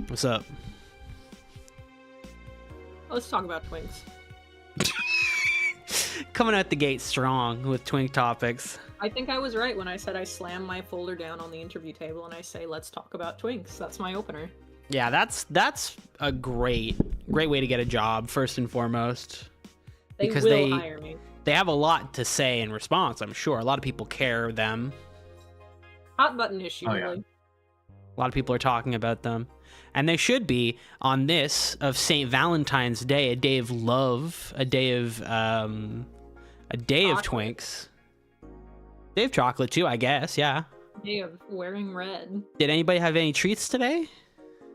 What's up? Let's talk about twinks. Coming out the gate strong with twink topics. I think I was right when I said I slam my folder down on the interview table and I say, let's talk about twinks. That's my opener. Yeah, that's a great way to get a job, first and foremost. Because they hire me. They have a lot to say in response, I'm sure. A lot of people care them. Hot button issue, Oh, really. yeah. A lot of people are talking about them. And they should be on this of St. Valentine's Day, a day of love, a day of twinks. Day of chocolate too, I guess, yeah. Day of wearing red. Did anybody have any treats today?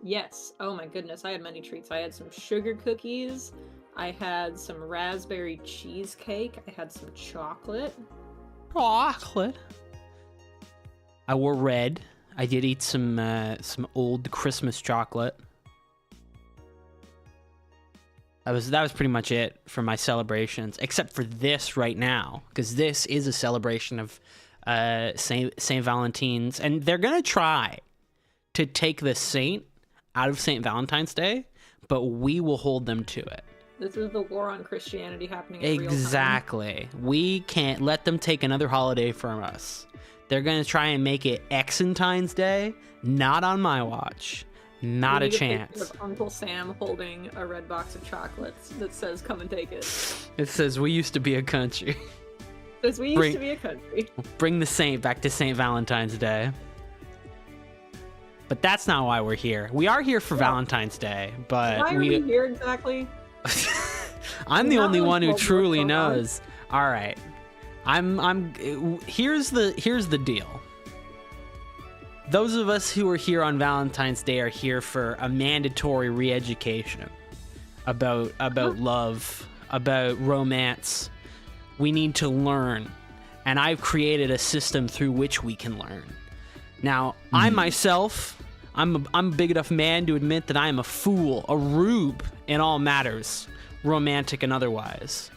Yes. Oh my goodness, I had many treats. I had some sugar cookies. I had some raspberry cheesecake. I had some chocolate. Chocolate. I wore red. I did eat some old Christmas chocolate. That was pretty much it for my celebrations, except for this right now, because this is a celebration of Saint Valentine's, and they're gonna try to take the saint out of Saint Valentine's Day, but we will hold them to it. This is the war on Christianity happening in real time. Exactly. We can't let them take another holiday from us. They're going to try and make it Exentine's Day. Not on my watch. Not a chance. Of Uncle Sam holding a red box of chocolates that says, come and take it. It says, we used to be a country. It says, we used to be a country. Bring the saint back to St. Valentine's Day. But that's not why we're here. We are here for Valentine's Day, but why are we here exactly? I'm the only one who truly knows. All right. Here's the deal. Those of us who are here on Valentine's Day are here for a mandatory re-education about love, about romance. We need to learn, and I've created a system through which we can learn. Now, I myself, I'm a big enough man to admit that I am a fool, a rube in all matters, romantic and otherwise.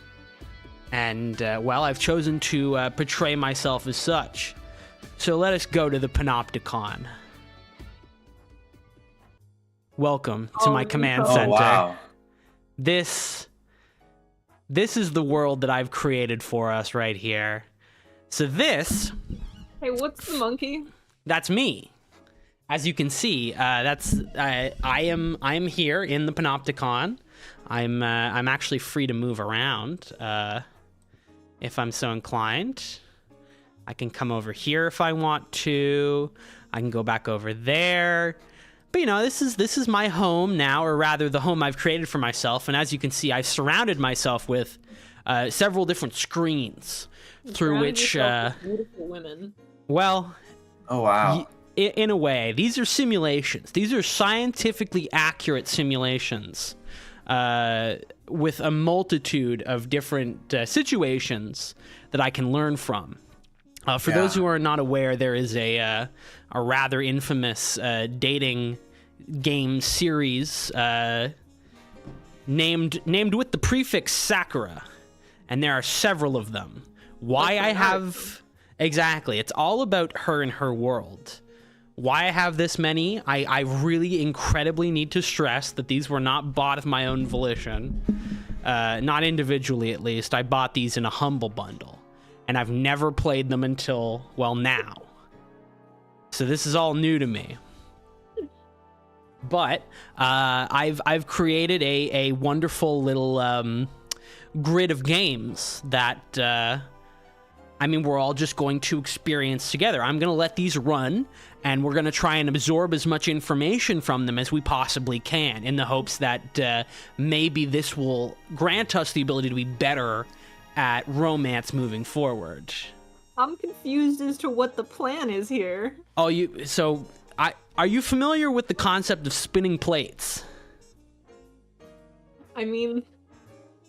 And, well, I've chosen to portray myself as such. So let us go to the Panopticon. Welcome to my command center. Oh, wow. This is the world that I've created for us right here. So this... Hey, what's the monkey? That's me. As you can see, I am here in the Panopticon. I'm actually free to move around if I'm so inclined. I can come over here if I want to. I can go back over there. But this is my home now, or rather the home I've created for myself. And as you can see, I've surrounded myself with several different screens through which beautiful women. Well, oh wow. In a way, these are simulations. These are scientifically accurate simulations with a multitude of different situations that I can learn from. For those who are not aware, there is a rather infamous dating game series named with the prefix Sakura, and there are several of them. Why I have... Exactly. It's all about her and her world. Why I have this many, I really incredibly need to stress that these were not bought of my own volition. Not individually, at least. I bought these in a humble bundle. And I've never played them until, well, now. So this is all new to me. But I've created a wonderful little grid of games that... we're all just going to experience together. I'm going to let these run, and we're going to try and absorb as much information from them as we possibly can, in the hopes that maybe this will grant us the ability to be better at romance moving forward. I'm confused as to what the plan is here. Are you familiar with the concept of spinning plates?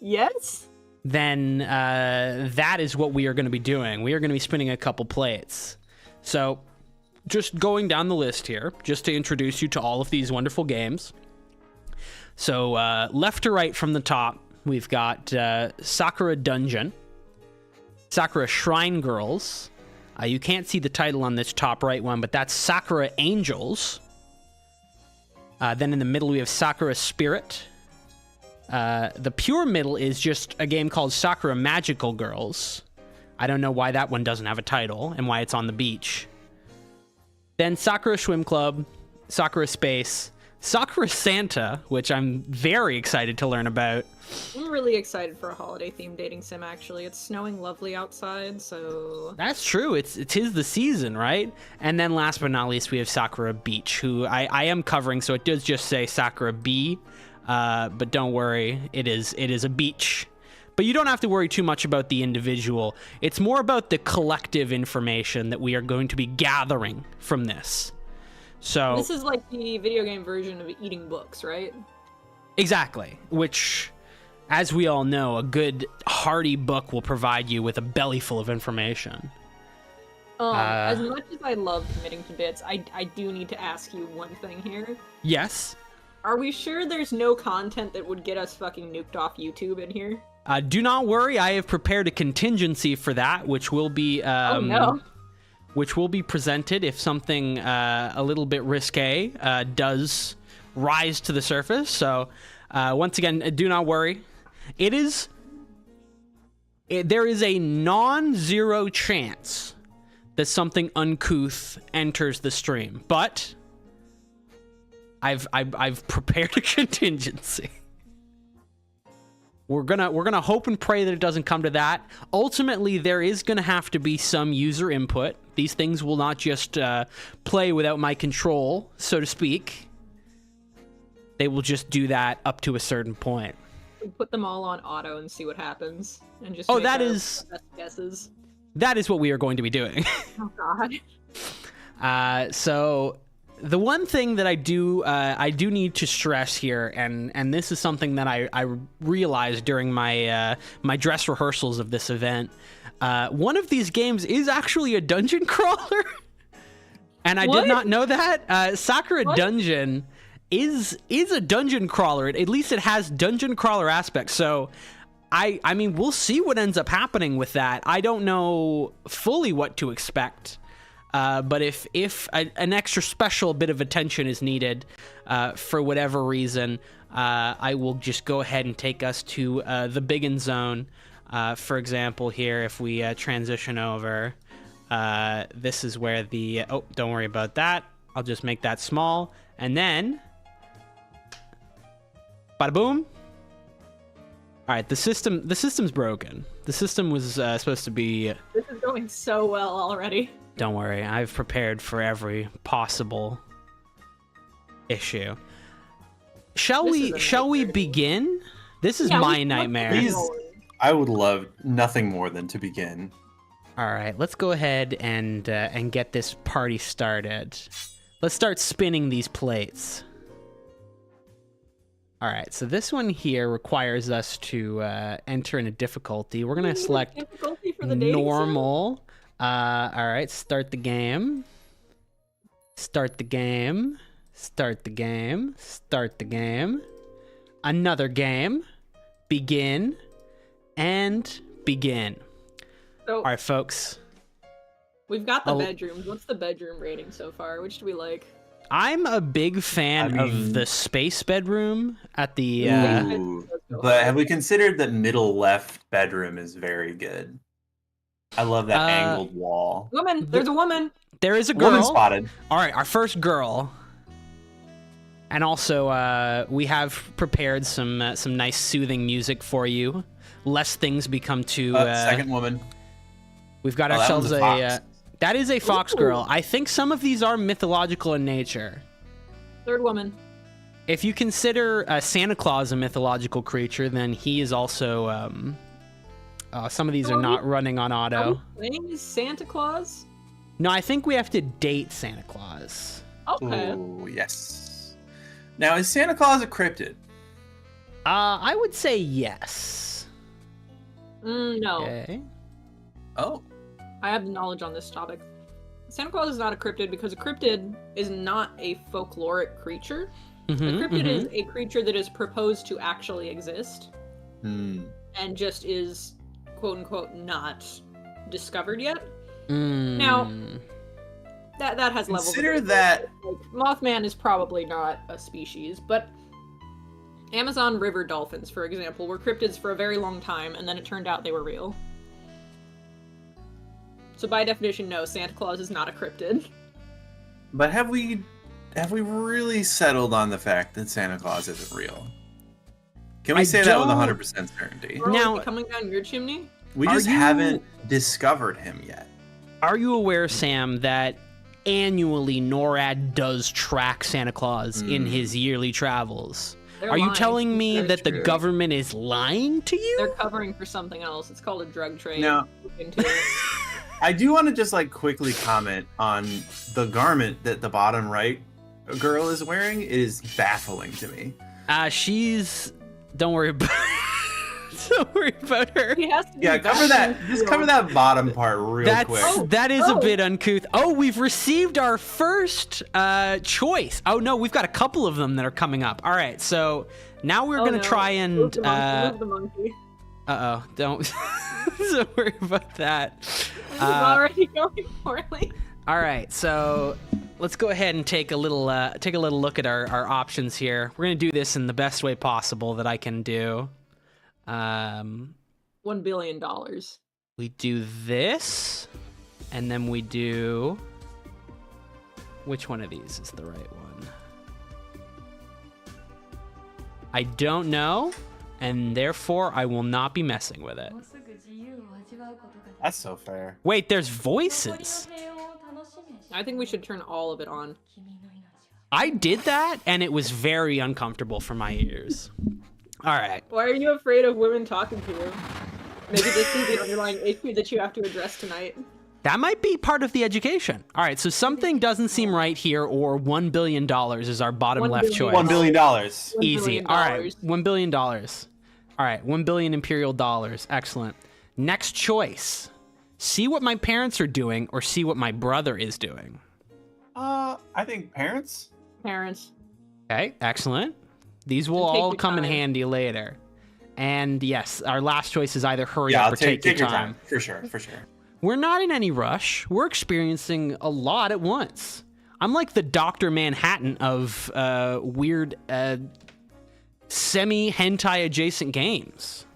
Yes? Then that is what we are going to be doing. We are going to be spinning a couple plates. So just going down the list here, just to introduce you to all of these wonderful games. So left to right from the top, we've got Sakura Dungeon, Sakura Shrine Girls. You can't see the title on this top right one, but that's Sakura Angels. Then in the middle, we have Sakura Spirit. The pure middle is just a game called Sakura Magical Girls. I don't know why that one doesn't have a title and why it's on the beach. Then Sakura Swim Club, Sakura Space, Sakura Santa, which I'm very excited to learn about. I'm really excited for a holiday-themed dating sim, actually. It's snowing lovely outside, so... That's true. It is the season, right? And then last but not least, we have Sakura Beach, who I am covering, so it does just say Sakura B, but don't worry, it is a beach. But you don't have to worry too much about the individual. It's more about the collective information that we are going to be gathering from this. So this is like the video game version of eating books, right? Exactly, which, as we all know, a good hearty book will provide you with a belly full of information. As much as I love committing to bits, I do need to ask you one thing here. Yes? Are we sure there's no content that would get us fucking nuked off YouTube in here? Do not worry, I have prepared a contingency for that, which will be Oh no. which will be presented if something a little bit risque does rise to the surface. So once again, do not worry. There is a non-zero chance that something uncouth enters the stream, but I've prepared a contingency. We're gonna hope and pray that it doesn't come to that. Ultimately, there is gonna have to be some user input. These things will not just play without my control, so to speak. They will just do that up to a certain point. We put them all on auto and see what happens, and just Oh, make that our is best guesses. That is what we are going to be doing. Oh God. So the one thing that I do need to stress here, and this is something that I realized during my my dress rehearsals of this event. One of these games is actually a dungeon crawler, and I What? did not know that. Sakura What? Dungeon is a dungeon crawler. At least it has dungeon crawler aspects. So I mean, we'll see what ends up happening with that. I don't know fully what to expect. But if an extra special bit of attention is needed for whatever reason, I will just go ahead and take us to the Biggin Zone. For example, here, if we transition over, this is where the... Oh, don't worry about that. I'll just make that small. And then... Bada boom. All right, the system's broken. The system was supposed to be... This is going so well already. Don't worry, I've prepared for every possible issue. Shall we begin? This is my nightmare. Please, I would love nothing more than to begin. All right, let's go ahead and get this party started. Let's start spinning these plates. All right, so this one here requires us to enter in a difficulty. We're gonna select difficulty for the dating normal. All right, start the game. Start the game. Start the game. Start the game. Another game. Begin. And begin. So, All right, folks. we've got the bedrooms. What's the bedroom rating so far? Which do we like? I'm a big fan of the space bedroom at the... Ooh, but have we considered that middle left bedroom is very good? I love that angled wall. Woman! There's a woman! There is a girl. Woman spotted. All right, our first girl. And also, we have prepared some nice soothing music for you. Lest things become too... Second woman. We've got that ourselves one's a fox. That is a fox Ooh. girl. I think some of these are mythological in nature. Third woman. If you consider Santa Claus a mythological creature, then he is also... some of these are not running on auto. Are we playing as Santa Claus? No, I think we have to date Santa Claus. Okay. Oh, yes. Now, is Santa Claus a cryptid? I would say yes. No. Okay. Oh. I have knowledge on this topic. Santa Claus is not a cryptid because a cryptid is not a folkloric creature. A cryptid is a creature that is proposed to actually exist and just is, quote unquote, not discovered yet. Now, that has levels. Consider that like, Mothman is probably not a species, but Amazon river dolphins, for example, were cryptids for a very long time, and then it turned out they were real. So by definition, no, Santa Claus is not a cryptid. But have we really settled on the fact that Santa Claus isn't real? Can we say that with 100% certainty? Now, coming down your chimney? We just haven't discovered him yet. Are you aware, Sam, that annually NORAD does track Santa Claus in his yearly travels? They're Are you lying. telling me That's that the true. government is lying to you? They're covering for something else. It's called a drug trade. No. Look into it. I do want to just like quickly comment on the garment that the bottom right girl is wearing. It is baffling to me. She's... Don't worry about Don't worry about her. He has to be Cover that. Just cover that bottom part real quick. That is a bit uncouth. Oh, we've received our first choice. Oh no, we've got a couple of them that are coming up. All right, so now we're gonna try and Move the monkey. don't don't worry about that. This is already going poorly. All right, so let's go ahead and take a little look at our options here. We're gonna do this in the best way possible that I can do. $1 billion. We do this, and then we do... Which one of these is the right one? I don't know, and therefore I will not be messing with it. That's so fair. Wait, there's voices. I think we should turn all of it on. I did that, and it was very uncomfortable for my ears. All right. Why are you afraid of women talking to you? Maybe this is the underlying issue that you have to address tonight. That might be part of the education. All right, so something doesn't seem right here, or $1 billion is our bottom left choice. $1 billion. Easy. All right, $1 billion. All right, 1 billion imperial dollars. Excellent. Next choice. See what my parents are doing, or see what my brother is doing. I think parents. Parents. Okay, excellent. These will all come in handy later. And yes, our last choice is either hurry up or take your time. For sure. We're not in any rush. We're experiencing a lot at once. I'm like the Dr. Manhattan of weird semi-hentai adjacent games.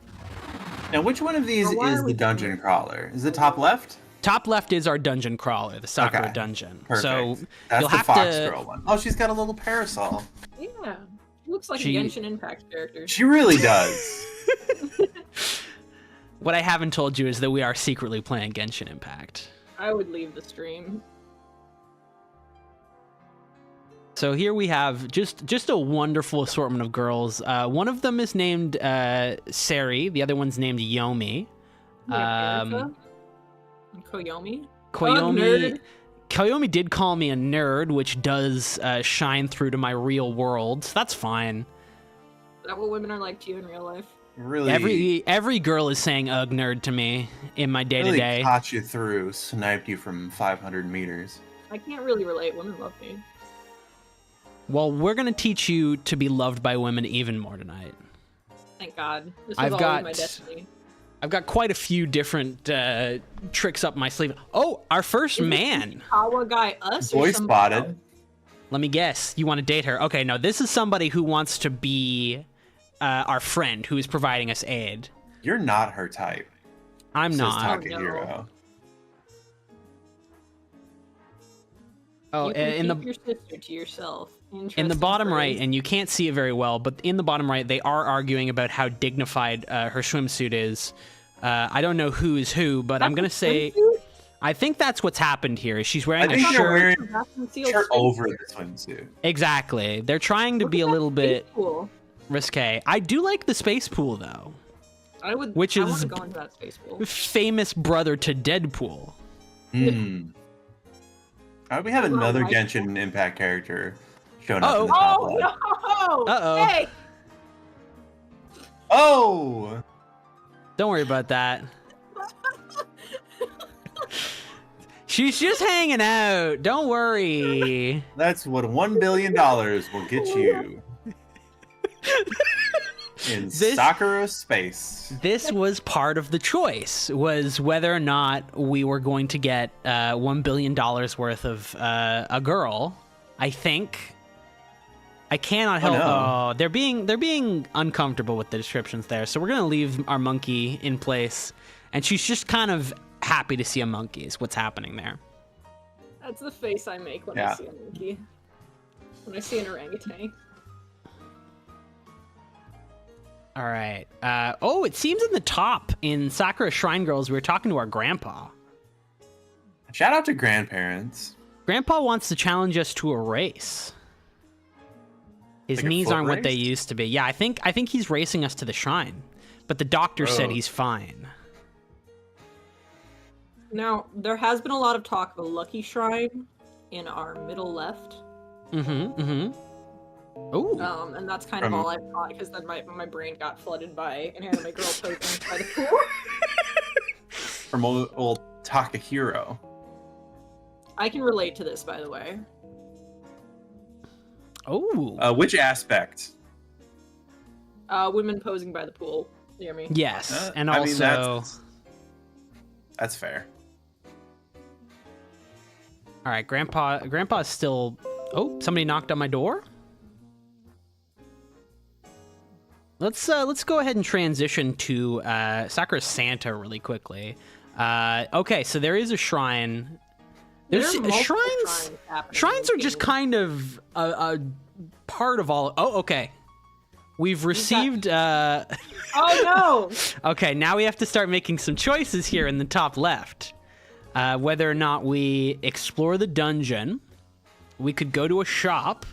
Now, which one of these is the dungeon crawler? Is it top left? Top left is our dungeon crawler, the Sakura dungeon. Perfect. So that's you'll the have Fox to... Girl one. Oh, she's got a little parasol. Yeah. Looks like a Genshin Impact character. She really does. What I haven't told you is that we are secretly playing Genshin Impact. I would leave the stream. So here we have just a wonderful assortment of girls. One of them is named Sari. The other one's named Yomi. Koyomi? Koyomi. Koyomi did call me a nerd, which does shine through to my real world. So that's fine. Is that what women are like to you in real life? Really, every girl is saying "ugh, nerd" to me in my day-to-day. Really caught you through, sniped you from 500 meters. I can't really relate. Women love me. Well, we're gonna teach you to be loved by women even more tonight. Thank God. This was always my destiny. I've got quite a few different tricks up my sleeve. Oh, our first man. Kawa guy us Boy spotted. else? Let me guess. You want to date her? Okay, no. This is somebody who wants to be our friend who is providing us aid. You're not her type. I'm not. Takahiro. Oh, you can in the keep your sister to yourself. in the bottom right, and you can't see it very well, but in the bottom right, they are arguing about how dignified her swimsuit is. I don't know who is who, but I'm gonna say, I think that's what's happened here. She's wearing a shirt. Shirt over the swimsuit. Exactly. They're trying to be a little bit risque. I do like the space pool though. I want which is to go into that space pool. Famous brother to Deadpool. We have another Genshin Impact character showing up in the top left. No! Uh-oh. Hey! Oh! Don't worry about that. She's just hanging out. Don't worry. That's what $1 billion will get you. in Sakura space. This was part of the choice, was whether or not we were going to get $1 billion worth of a girl. I think. I cannot help. Oh, they're being uncomfortable with the descriptions there. So we're gonna leave our monkey in place, and she's just kind of happy to see a monkey. Is what's happening there. That's the face I make when I see a monkey. When I see an orangutan. All right. It seems in the top in Sakura Shrine Girls, we were talking to our grandpa. Shout out to grandparents. Grandpa wants to challenge us to a race. His Like a knees foot aren't what they race? used to be. Yeah, I think he's racing us to the shrine, but the doctor said he's fine. Now, there has been a lot of talk of a lucky shrine in our middle left. Oh. And that's kind of all I've got, because then my brain got flooded by an anime girl posing by the pool. From old Takahiro. I can relate to this, by the way. Oh. Which aspect? Women posing by the pool near me. Yes, and I also. mean, that's fair. All right, Grandpa's still. Oh, somebody knocked on my door. Let's go ahead and transition to Sakura Santa really quickly. Okay, so there is a shrine. There's shrines. Shrines are just kind of a part of all. Oh, okay. We've received. Oh no! Okay, now we have to start making some choices here in the top left. Whether or not we explore the dungeon, we could go to a shop.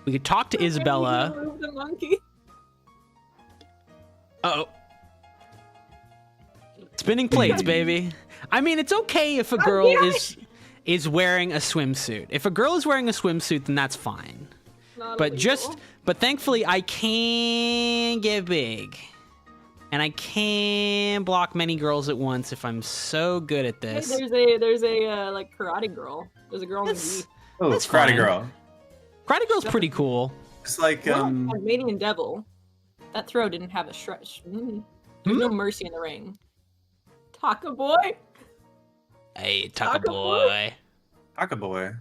We could talk to Isabella. Remove the monkey. Uh-oh. Spinning plates, baby. I mean, it's okay if a girl is wearing a swimsuit. If a girl is wearing a swimsuit, then that's fine. But thankfully, I can get big. And I can block many girls at once if I'm so good at this. Hey, there's a like karate girl. There's a girl named V. Oh, That's Karate fine. Girl. Karate Girl's pretty cool. It's like Mating and Devil. That throw didn't have a stretch. There's no mercy in the ring. Taka boy. Hey, Taka Taka boy. Taka Boy.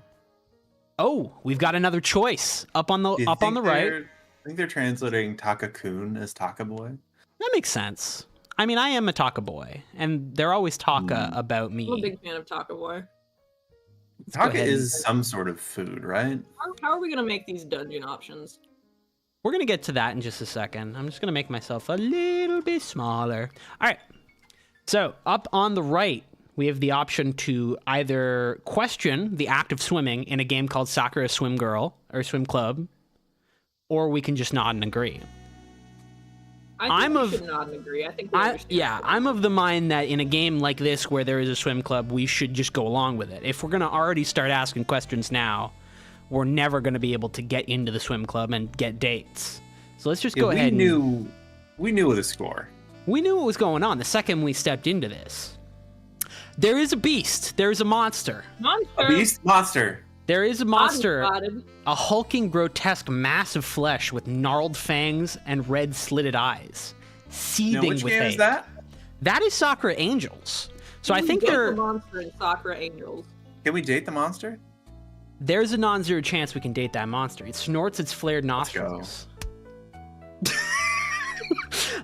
Oh, we've got another choice up on the Do you right. I think they're translating Taka-kun as Taka Boy. That makes sense. I mean, I am a Taka boy, and they're always Taka about me. I'm a big fan of Taka boy. Taka is some sort of food, right? How are we gonna make these dungeon options? We're going to get to that in just a second. I'm just going to make myself a little bit smaller. All right. So up on the right, we have the option to either question the act of swimming in a game called Sakura Swim Girl or Swim Club, or we can just nod and agree. I think we should nod and agree. I think we understand. I'm of the mind that in a game like this where there is a swim club, we should just go along with it. If we're going to already start asking questions now, we're never going to be able to get into the swim club and get dates. So let's just go ahead. We knew the score. We knew what was going on the second we stepped into this. There is a beast. There is a monster. A beast monster. There is a monster. Spotted. A hulking, grotesque mass of flesh with gnarled fangs and red slitted eyes. Seething Which with game hate. is that? That is Sakura Angels. So I Who think did they're... the monster in Sakura Angels. Can we date the monster? There's a non-zero chance we can date that monster. It snorts its flared nostrils.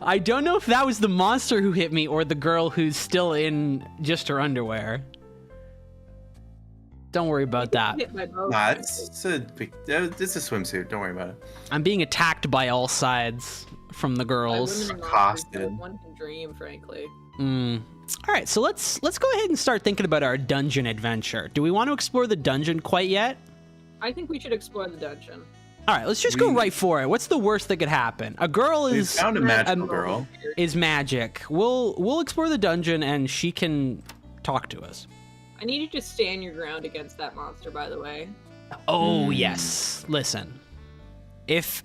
I don't know if that was the monster who hit me or the girl who's still in just her underwear. Don't worry about that. Hit by both. Nah, it's a swimsuit. Don't worry about it. I'm being attacked by all sides from the girls. Women and Accosted. monsters, one can dream, frankly. All right, so let's go ahead and start thinking about our dungeon adventure. Do we want to explore the dungeon quite yet? I think we should explore the dungeon. All right, let's just go right for it. What's the worst that could happen? A girl We is found a magical girl. is magic. We'll explore the dungeon and she can talk to us. I need you to stand your ground against that monster, by the way. Oh yes. Listen, if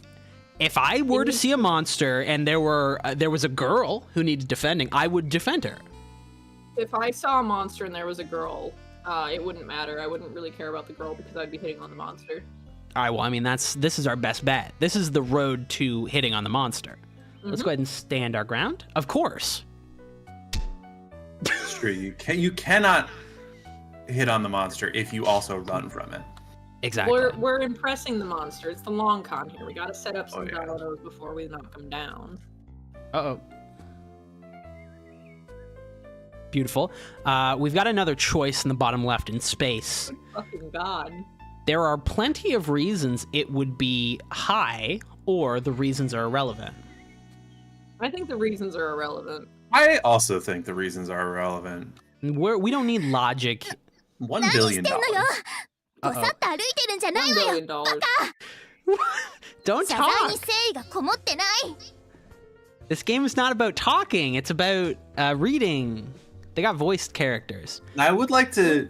I were to see a monster and there was a girl who needed defending, I would defend her. If I saw a monster and there was a girl, it wouldn't matter. I wouldn't really care about the girl because I'd be hitting on the monster. All right, well, I mean, this is our best bet. This is the road to hitting on the monster. Let's go ahead and stand our ground. Of course. It's true. You cannot hit on the monster if you also run from it. Exactly. We're impressing the monster. It's the long con here. We gotta set up some dominoes before we knock them down. Uh-oh. Beautiful. We've got another choice in the bottom left in space. Fucking God. There are plenty of reasons it would be high, or the reasons are irrelevant. I think the reasons are irrelevant. I also think the reasons are irrelevant. We don't need logic. $1 billion. Uh-oh. $1 billion. Don't talk. This game is not about talking. It's about reading. They got voiced characters. I would like to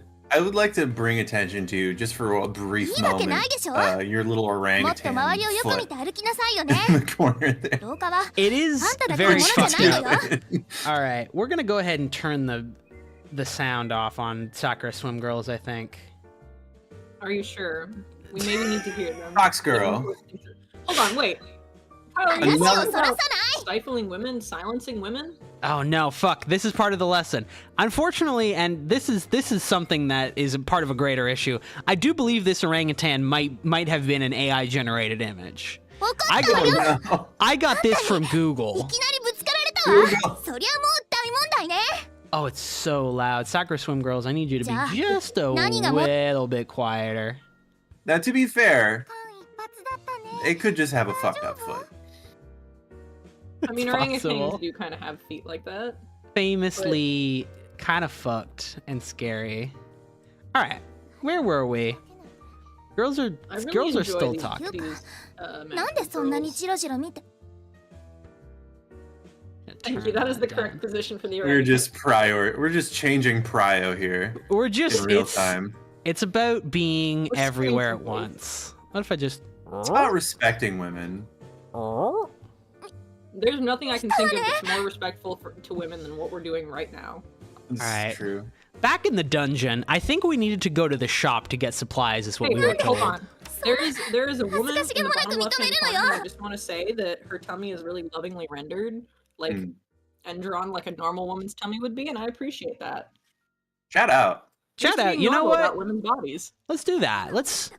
bring attention to, just for a brief moment, your little orangutan foot in the corner there. It is very fucked up. All right, we're gonna go ahead and turn the sound off on Sakura Swim Girls, I think. Are you sure? We maybe need to hear them. Fox Girl. Hold on, wait. Stifling women, silencing women? Oh no, fuck. This is part of the lesson. Unfortunately, and this is something that is a part of a greater issue, I do believe this orangutan might have been an AI generated image. I got this from Google. Oh, it's so loud. Sakura Swim Girls, I need you to be just a little bit quieter. Now, to be fair, it could just have a fucked up foot. I mean, orangutans do kind of have feet like that. Famously kind of fucked and scary. All right, where were we? Girls are still talking. Thank you. That is the correct position for the orangutan. We're just changing prio here. We're just in real time. It's about being everywhere at once. What if I just? It's about respecting women. There's nothing I can think of that's more respectful to women than what we're doing right now. This is true. Back in the dungeon, I think we needed to go to the shop to get supplies, is what we were told. Hold on. There is a woman in the bottom left-hand corner. I just want to say that her tummy is really lovingly rendered, and drawn like a normal woman's tummy would be, and I appreciate that. Shout out. Shout out. You know what? About women's bodies. Let's do that. Let's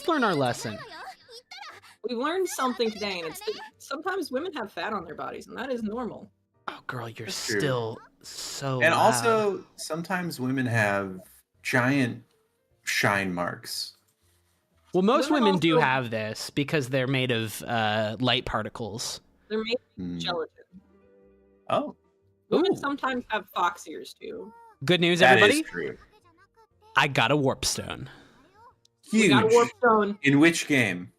learn our lesson. We learned something today, and it's that sometimes women have fat on their bodies, and that is normal. Oh, girl, you're still so And loud. also, sometimes women have giant shine marks. Well, most women do have this because they're made of light particles. They're made of gelatin. Oh. Women sometimes have fox ears, too. Good news, everybody. That is true. I got a warp stone. Huge. We got a warp stone. In which game?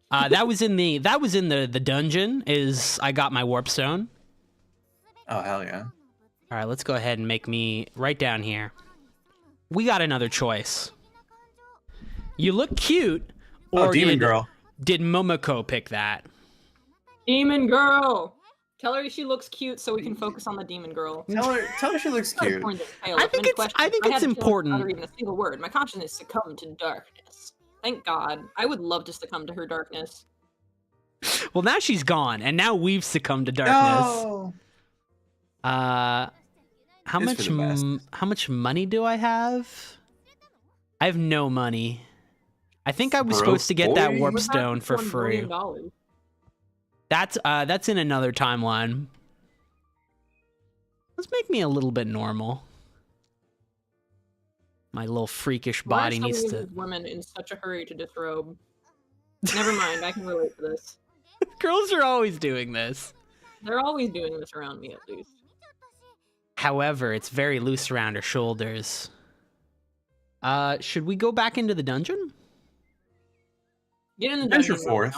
That was in the dungeon. I got my warp stone. Oh, hell yeah. All right, let's go ahead and make me right down here. We got another choice. You look cute, or Demon Girl. Did Momoko pick that? Demon Girl. Tell her she looks cute so we can focus on the Demon Girl. Tell her she looks cute. I think it's important. Not even a single word. My consciousness succumbed to darkness. Thank God. I would love to succumb to her darkness. Well, now she's gone, and now we've succumbed to darkness. No. How much money do I have? I have no money. I think I was supposed to get that warp stone for free. That's in another timeline. Let's make me a little bit normal. My little freakish body needs to. Women in such a hurry to disrobe. Never mind, I can relate to this. Girls are always doing this. They're always doing this around me, at least. However, it's very loose around her shoulders. Should we go back into the dungeon? Get in the dungeon. Venture forth.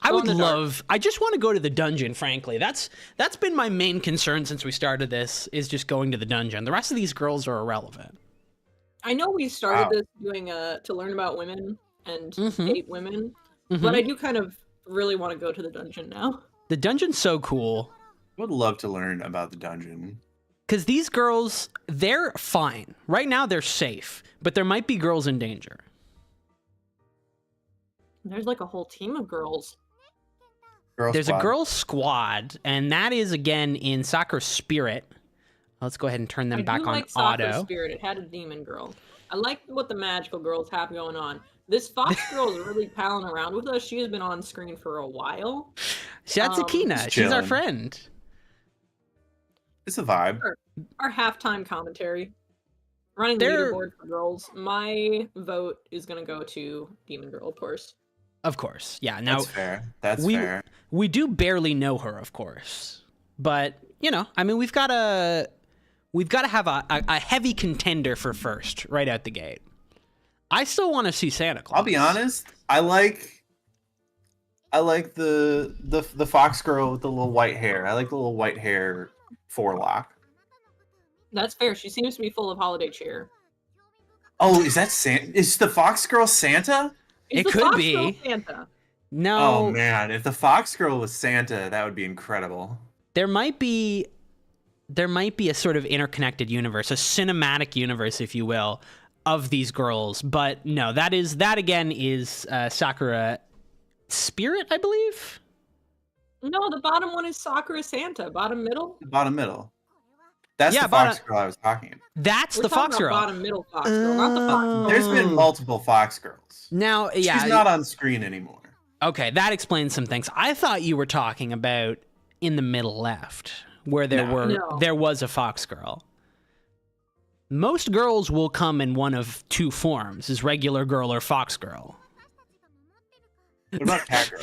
I just want to go to the dungeon, frankly. That's been my main concern since we started this, is just going to the dungeon. The rest of these girls are irrelevant. I know we started this doing to learn about women and date women, but I do kind of really want to go to the dungeon now. The dungeon's so cool. I would love to learn about the dungeon. Because these girls, they're fine. Right now, they're safe, but there might be girls in danger. There's like a whole team of girls. There's a girl squad, and that is again in Sakura's spirit. Let's go ahead and turn them back on auto. Sakura's spirit. It had a demon girl. I like what the magical girls have going on. This fox girl is really palling around with us. She has been on screen for a while. That's Akina. She's our friend. It's a vibe. Our halftime commentary. Running the leaderboard for girls. My vote is going to go to Demon Girl, of course. Of course. Yeah. Now, that's fair. That's fair. We do barely know her, of course. But, you know, I mean, we've got to have a heavy contender for first right out the gate. I still want to see Santa Claus. I'll be honest. I like the fox girl with the little white hair. I like the little white hair forelock. That's fair. She seems to be full of holiday cheer. Oh, is that Santa? Is the fox girl Santa? It could be Santa. No. Oh man, if the fox girl was Santa, that would be incredible. There might be a sort of interconnected universe, a cinematic universe, if you will, of these girls. But no, that again is Sakura spirit, I believe. No, the bottom one is Sakura Santa. Bottom middle. Bottom middle. That's the fox girl I was talking about. That's the fox girl. Bottom middle fox girl, not the fox girl. There's been multiple fox girls. Now, yeah, she's not on screen anymore. Okay, that explains some things. I thought you were talking about in the middle left, where there was a fox girl. Most girls will come in one of two forms: is regular girl or fox girl. What about cat girl?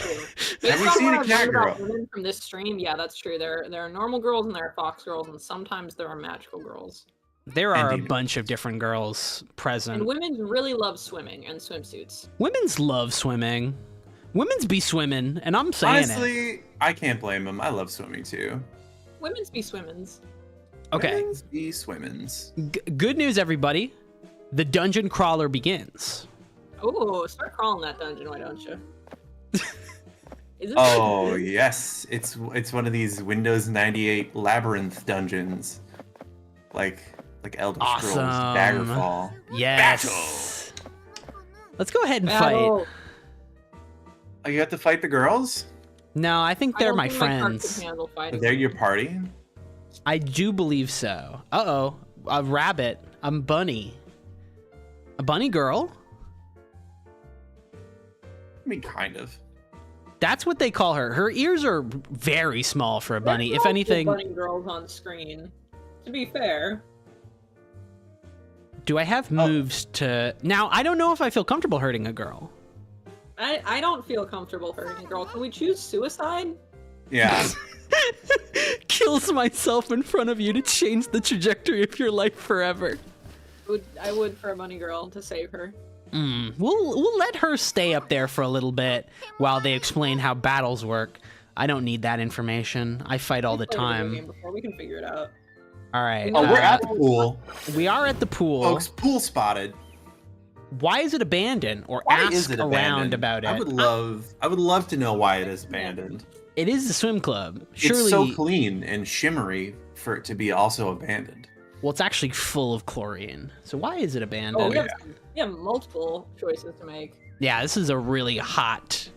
Have we seen a cat girl? Women from this stream, yeah, that's true. There are normal girls and there are fox girls, and sometimes there are magical girls. There are a bunch of different girls present. And women really love swimming and swimsuits. Women's love swimming. Women's be swimming, and I'm saying honestly, I can't blame them. I love swimming too. Women's be swimmins. Okay. Women's be swimmins. Good news, everybody. The dungeon crawler begins. Oh, start crawling that dungeon, why don't you? Oh yes, it's one of these Windows 98 labyrinth dungeons, like Elder Scrolls Daggerfall. Yes. Battle. Let's go ahead and fight. Oh, you have to fight the girls? No, I think they're my friends. They're your party? I do believe so. Uh-oh, a rabbit, a bunny, a bunny girl. I mean, kind of. That's what they call her. Her ears are very small for a bunny. If anything, bunny girls on screen. To be fair. Do I have moves to? Now I don't know if I feel comfortable hurting a girl. I don't feel comfortable hurting a girl. Can we choose suicide? Yeah. Kills myself in front of you to change the trajectory of your life forever. I would for a bunny girl to save her. We'll let her stay up there for a little bit while they explain how battles work. I don't need that information. I fight all the time. We can figure it out. All right. Oh, we're at the pool. We are at the pool. Folks, pool spotted. Why is it abandoned? Or ask around about it. I would love to know why it is abandoned. It is a swim club. Surely, it's so clean and shimmery for it to be also abandoned. Well, it's actually full of chlorine. So why is it abandoned? Oh, we have multiple choices to make. Yeah, this is a really hot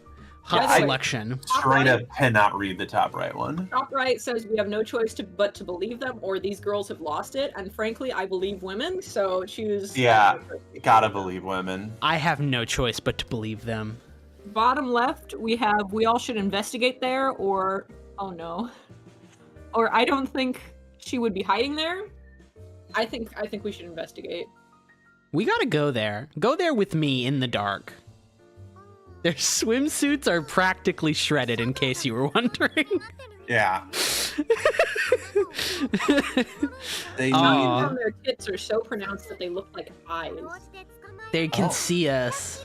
selection. Straight up cannot read the top right one. Top right says we have no choice but to believe them, or these girls have lost it. And frankly, I believe women, so choose. Yeah, gotta believe women. I have no choice but to believe them. Bottom left, we all should investigate there, or oh no, or I don't think she would be hiding there. I think we should investigate. We gotta go there. Go there with me in the dark. Their swimsuits are practically shredded, in case you were wondering. Yeah. Their tits are so pronounced that they look like eyes. They can see us.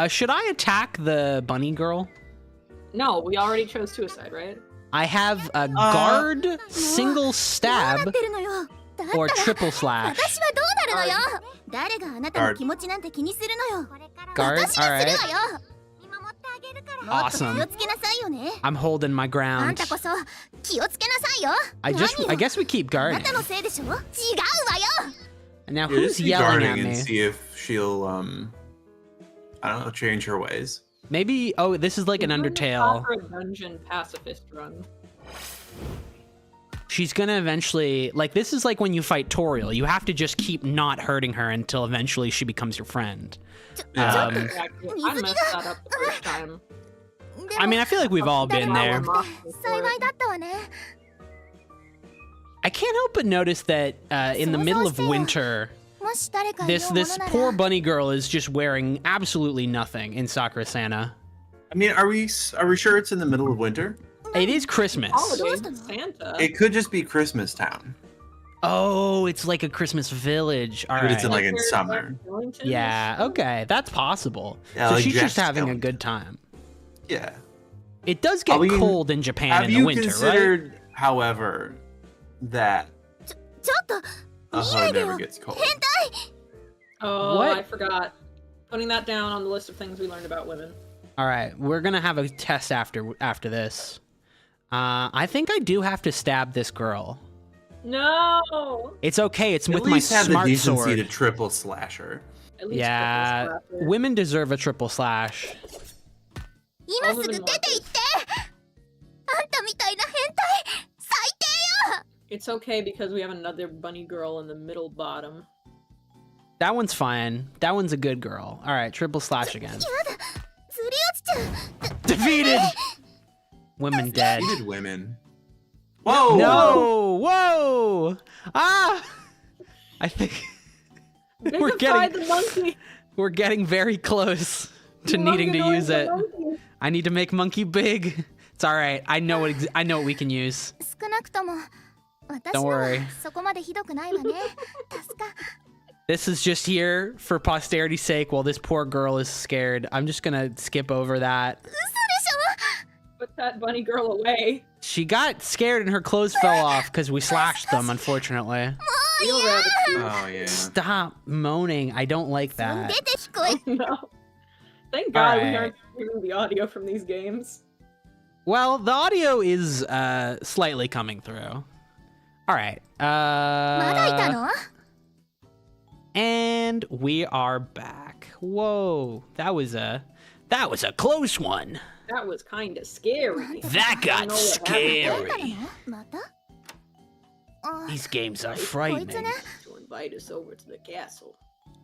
Should I attack the bunny girl? No, we already chose suicide, right? I have a guard, single stab, or triple slash. Guard, alright. Awesome. I'm holding my ground. I guess we keep guarding. And now who's yelling at me? And see if she'll I don't know, change her ways. Maybe. Oh, this is like an Undertale. For a dungeon pacifist run. She's gonna eventually, like, this is like when you fight Toriel. You have to just keep not hurting her until eventually she becomes your friend. Exactly. I messed that up the first time. I mean, I feel like we've all been there. I can't help but notice that in the middle of winter, this poor bunny girl is just wearing absolutely nothing in Sakura Santa. I mean, are we sure it's in the middle of winter? It is Christmas. Holidays, Santa. It could just be Christmas town. Oh, it's like a Christmas village. All but right. it's in like in summer. Yeah, okay, that's possible. Yeah, so like she's just having Skellington. a good time. Yeah. It does get cold in Japan in the winter, have you considered, however, that a hoe never gets cold? Oh, What? I forgot. Putting that down on the list of things we learned about women. All right, we're gonna have a test after this. I think I do have to stab this girl. No. It's okay. It's At with my least have the smart decency sword. to triple slash her. At least Yeah, triple slap her. women deserve a triple slash. All women want this. It's okay because we have another bunny girl in the middle bottom. That one's fine. That one's a good girl. All right, triple slash again. Defeated. Women dead. Hated women. Whoa! No! Whoa! Ah! I think Dignified the monkey. we're getting very close to needing to use it. Monkey. I need to make monkey big. It's all right. I know what we can use. Don't worry. This is just here for posterity's sake while this poor girl is scared. I'm just gonna skip over that. Put that bunny girl away. She got scared and her clothes fell off because we slashed them, unfortunately. Real rabbit food. Oh yeah. Stop moaning. I don't like that. No. Thank God we Alright. aren't hearing the audio from these games. Well, the audio is slightly coming through. All right. And we are back. Whoa, that was a close one. That was kind of scary. That I don't got know what scary. These games are frightening. To invite us over to the castle.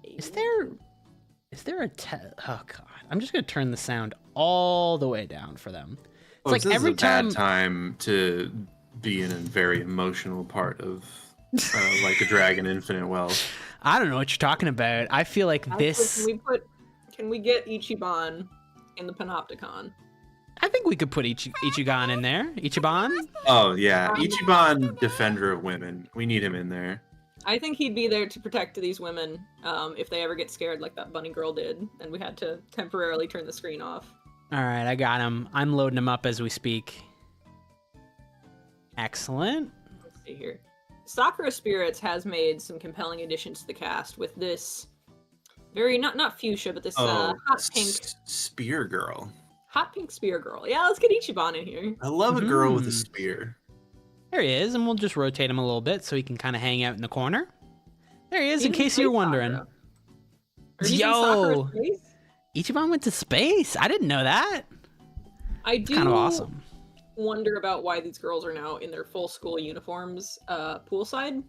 Is there a oh god, I'm just gonna turn the sound all the way down for them. It's like this every is a time. bad time to be in a very emotional part of like a Dragon Infinite Wells. I don't know what you're talking about. I feel like this. Can we get Ichiban in the Panopticon? I think we could put Ichiban in there. Ichiban? Oh yeah, Ichiban, defender of women. We need him in there. I think he'd be there to protect these women if they ever get scared like that bunny girl did, and we had to temporarily turn the screen off. All right, I got him. I'm loading him up as we speak. Excellent. Let's see here. Sakura Spirits has made some compelling additions to the cast with this very not fuchsia, but this hot pink spear girl. Hot pink spear girl. Yeah, let's get Ichiban in here. I love a girl with a spear. There he is, and we'll just rotate him a little bit so he can kind of hang out in the corner. There he is, in case you're wondering. Yo! Ichiban went to space. I didn't know that. I do Kind of awesome. wonder about why these girls are now in their full school uniforms poolside.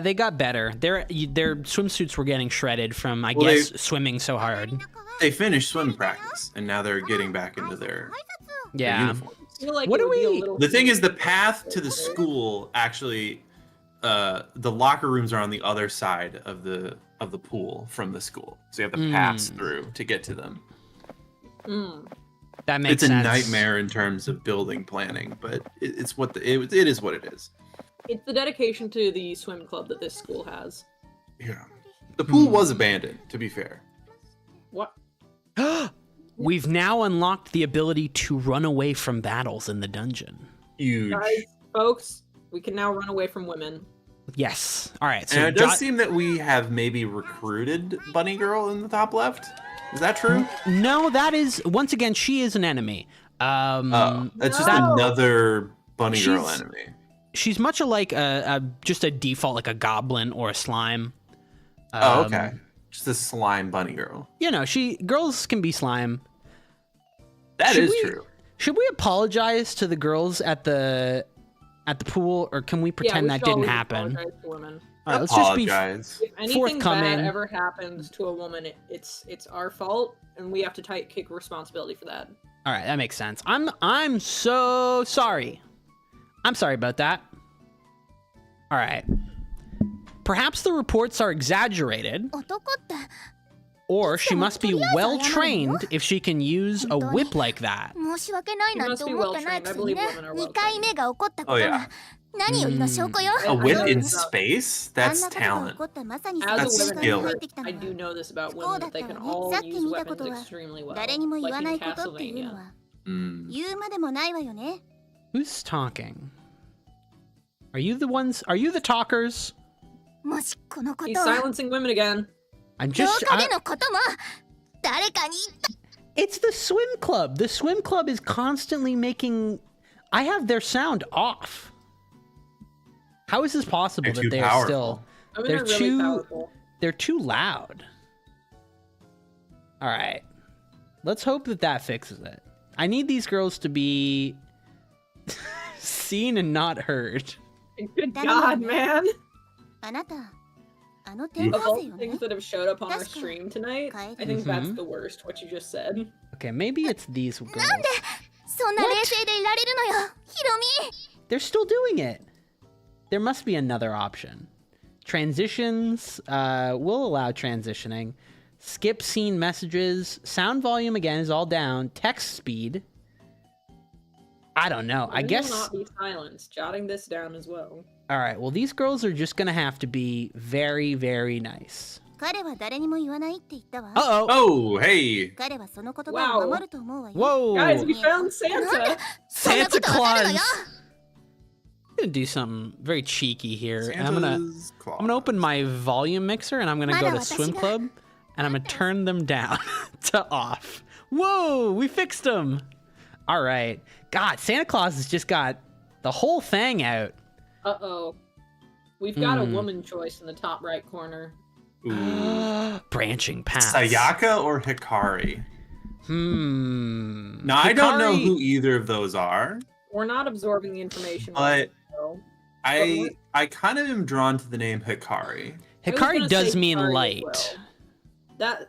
They got better. Their swimsuits were getting shredded from, I guess, swimming so hard. They finished swim practice, and now they're getting back into their uniforms. I feel like What it do would be a we- little The thing is, the path to the school actually, the locker rooms are on the other side of the pool from the school, so you have to pass through to get to them. That makes It's a sense. nightmare in terms of building planning, but it's what it is what it is. It's the dedication to the swim club that this school has. Yeah, the pool was abandoned. To be fair, What? We've now unlocked the ability to run away from battles in the dungeon. huge. Guys, folks, we can now run away from women. Yes. All right. So And it does seem that we have maybe recruited Bunny Girl in the top left. Is that true? No, that is once again she is an enemy. That's just No. another Bunny Girl She's- enemy. She's much like just a default, like a goblin or a slime. Oh, okay. Just a slime bunny girl. You know, girls can be slime. That is true. Should we apologize to the girls at the pool, or can we pretend that didn't happen? All right, let's just be if anything bad ever happens to a woman, it's our fault, and we have to take responsibility for that. All right, that makes sense. I'm so sorry. I'm sorry about that. All right. Perhaps the reports are exaggerated. Or she must be well trained if she can use a whip like that. She must be well trained. I believe women are well trained. Oh yeah. A whip in space? That's talent. As a skill. women, I do know this about women, that they can all use weapons extremely well. Like in Castlevania. Who's talking? Are you the talkers? He's silencing women again. It's the swim club. The swim club is constantly making... I have their sound off. How is this possible that they are still... They're really powerful. They're too loud. All right. Let's hope that fixes it. I need these girls to be seen and not heard. Good God, man. Of all the things that have showed up on our stream tonight, I think that's the worst, what you just said. Okay, maybe it's these girls. What? They're still doing it. There must be another option. Transitions, we'll allow transitioning. Skip scene messages. Sound volume, again, is all down. Text speed. I don't know. I guess... will not be silenced. Jotting this down as well. All right, well, these girls are just going to have to be very, very nice. Uh-oh. Oh, hey. Wow. Whoa. Guys, we found Santa. Santa Claus. I'm going to do something very cheeky here. And I'm going to open my volume mixer, and I'm going to go to Swim Club, and I'm going to turn them down to off. Whoa, we fixed them. All right. God, Santa Claus has just got the whole thing out. Uh-oh. We've got a woman choice in the top right corner. Branching paths. Sayaka or Hikari? Now, I don't know who either of those are. We're not absorbing the information. But I kind of am drawn to the name Hikari. Hikari does mean Hikari light. Well.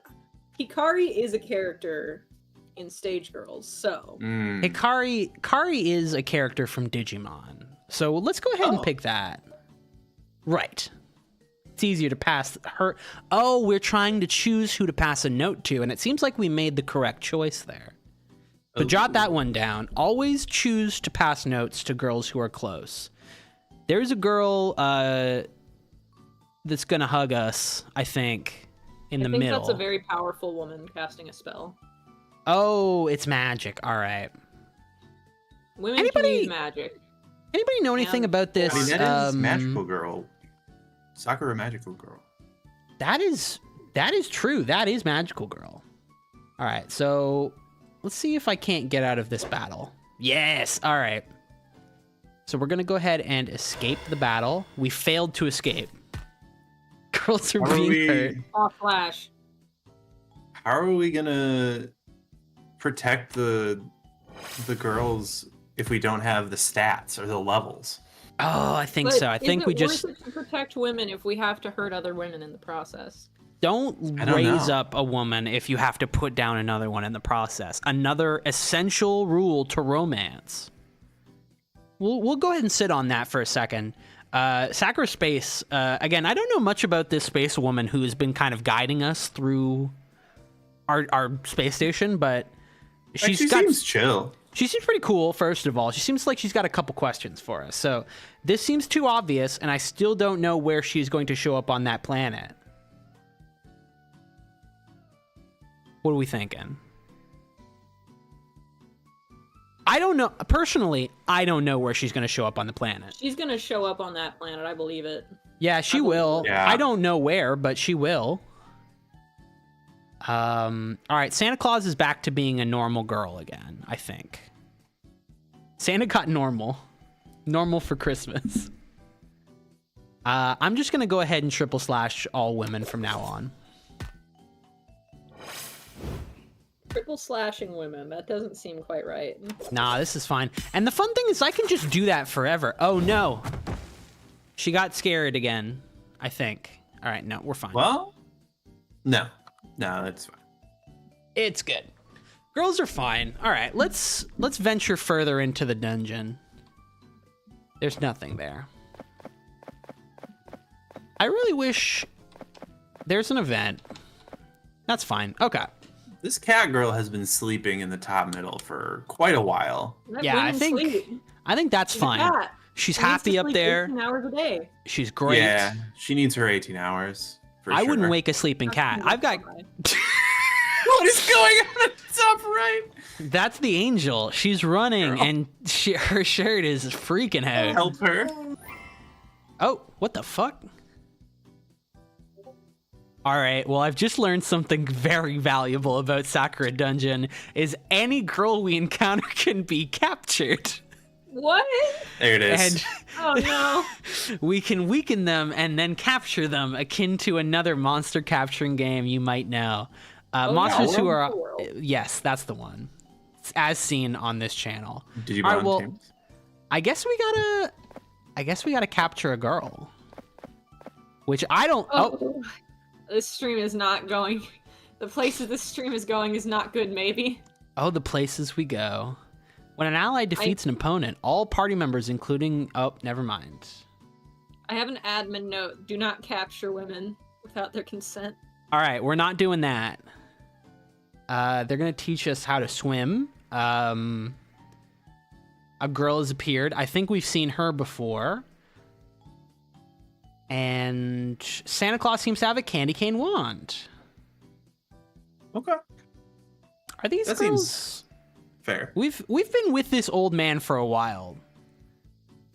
Hikari is a character in Stage Girls, so... Hikari is a character from Digimon. So let's go ahead and pick that. Right. It's easier to pass her. Oh, we're trying to choose who to pass a note to, and it seems like we made the correct choice there. So jot that one down. Always choose to pass notes to girls who are close. There's a girl that's gonna hug us, I think, in the middle. I think that's a very powerful woman casting a spell. Oh, it's magic. All right. Women can use magic. Anybody know anything about this? I mean, that is Magical Girl. Sakura Magical Girl. That is true. That is Magical Girl. All right, so let's see if I can't get out of this battle. Yes. All right. So we're gonna go ahead and escape the battle. We failed to escape. Girls are being hurt. Off flash. How are we gonna protect the girls if we don't have the stats or the levels? Oh, I think so. I think we just worth it to protect women if we have to hurt other women in the process. Don't raise up a woman if you have to put down another one in the process. Another essential rule to romance. We'll go ahead and sit on that for a second. Sakura Space, again, I don't know much about this space woman who has been kind of guiding us through our space station, but she seems chill. She seems pretty cool, first of all. She seems like she's got a couple questions for us. So this seems too obvious, and I still don't know where she's going to show up on that planet. What are we thinking? I don't know. Personally, I don't know where she's going to show up on the planet. She's going to show up on that planet, I believe it. Yeah, she will. Yeah. I don't know where, but she will. All right, Santa Claus is back to being a normal girl again, I think. Santa got normal. Normal for Christmas. I'm just going to go ahead and triple slash all women from now on. triple slashing women. That doesn't seem quite right. Nah, this is fine. And the fun thing is I can just do that forever. Oh, no. She got scared again, I think. All right, no, we're fine. Well, no, that's fine. It's good. Girls are fine. All right, let's venture further into the dungeon. There's nothing there. I really wish there's an event. That's fine. Okay. This cat girl has been sleeping in the top middle for quite a while. Let Yeah, I women think sleep. that's She's a fine. cat. She's She needs happy to up sleep there. 18 hours a day. She's great. Yeah, she needs her 18 hours. For I sure. wouldn't wake a sleeping cat. I've got. What is going on at the top right? That's the angel. She's running, Girl. and her shirt is freaking out. Help her. Oh, what the fuck? All right, well, I've just learned something very valuable about Sakura Dungeon, is any girl we encounter can be captured. What? There it is. And Oh no. we can weaken them and then capture them, akin to another monster capturing game you might know. Monsters who are... World. Yes, that's the one. It's as seen on this channel. Did you All buy right, well, Tames? I guess we gotta capture a girl. Which I don't... Oh, This stream is not going. The places this stream is going is not good, maybe. oh, the places we go. When an ally defeats an opponent, all party members, including... Oh, never mind. I have an admin note. Do not capture women without their consent. All right, we're not doing that. They're gonna teach us how to swim. A girl has appeared. I think we've seen her before. And Santa Claus seems to have a candy cane wand. Okay. Are these That girls? seems fair. We've been with this old man for a while.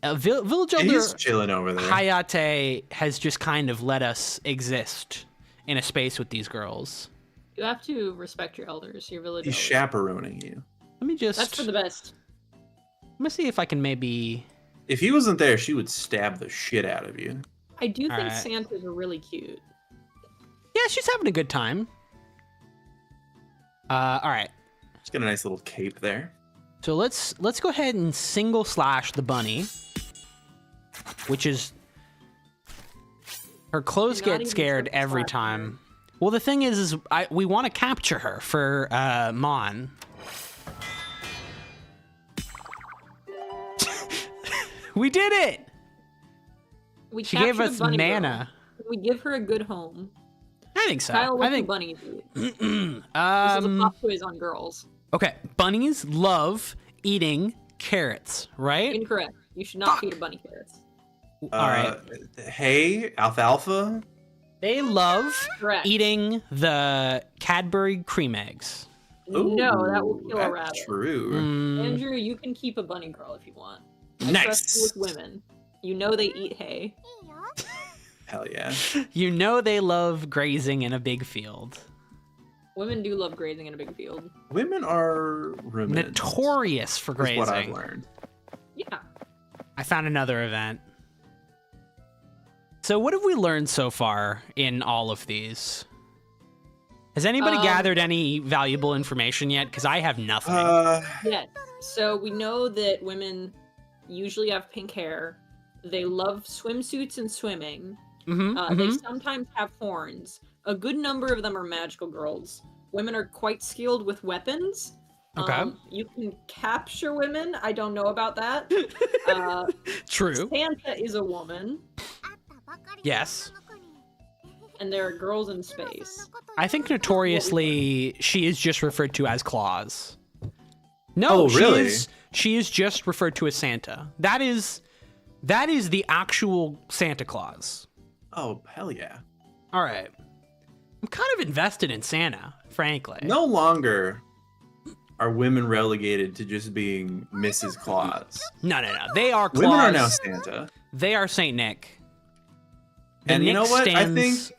Village Yeah, Elder he's chilling over there. Hayate has just kind of let us exist in a space with these girls. You have to respect your elders, your village He's elders. chaperoning you. Let me just... That's for the best. Let me see if I can maybe... If he wasn't there, she would stab the shit out of you. I do think Alright. Santas are really cute. Yeah, she's having a good time. All right. She's got a nice little cape there. So let's go ahead and single slash the bunny, which is her clothes You're not get even scared triple every slashing time. Well, the thing is we want to capture her for Mon. We did it. We She gave captured us a bunny girl. mana. We give her a good home. I think so. Kyle, I what's the think. bunnies eat? This is a pop quiz on girls. Okay, bunnies love eating carrots, right? Incorrect. You should not feed a bunny carrots. All right. Hay, alfalfa. They love Correct. eating the Cadbury cream eggs. No, that will kill a that's rabbit. True. Mm, Andrew, you can keep a bunny girl if you want. I Nice. trust you with women. You know they eat hay. Hell yeah. you know they love grazing in a big field. Women do love grazing in a big field. Women are ruminants. Notorious for is grazing. what I've learned. Yeah. I found another event. So what have we learned so far in all of these? Has anybody gathered any valuable information yet? Because I have nothing. Yes. So we know that women usually have pink hair. They love swimsuits and swimming. They sometimes have horns. A good number of them are magical girls. Women are quite skilled with weapons. Okay. You can capture women. I don't know about that. True. Santa is a woman, Yes. and there are girls in space. I think notoriously she is just referred to as Claus. No, Oh, really? she is just referred to as Santa. That is the actual Santa Claus. Oh, hell yeah. All right. I'm kind of invested in Santa, frankly. No longer are women relegated to just being Mrs. Claus. No. They are Claus. Women are now Santa. They are Saint Nick. The And you know Nick what? stands-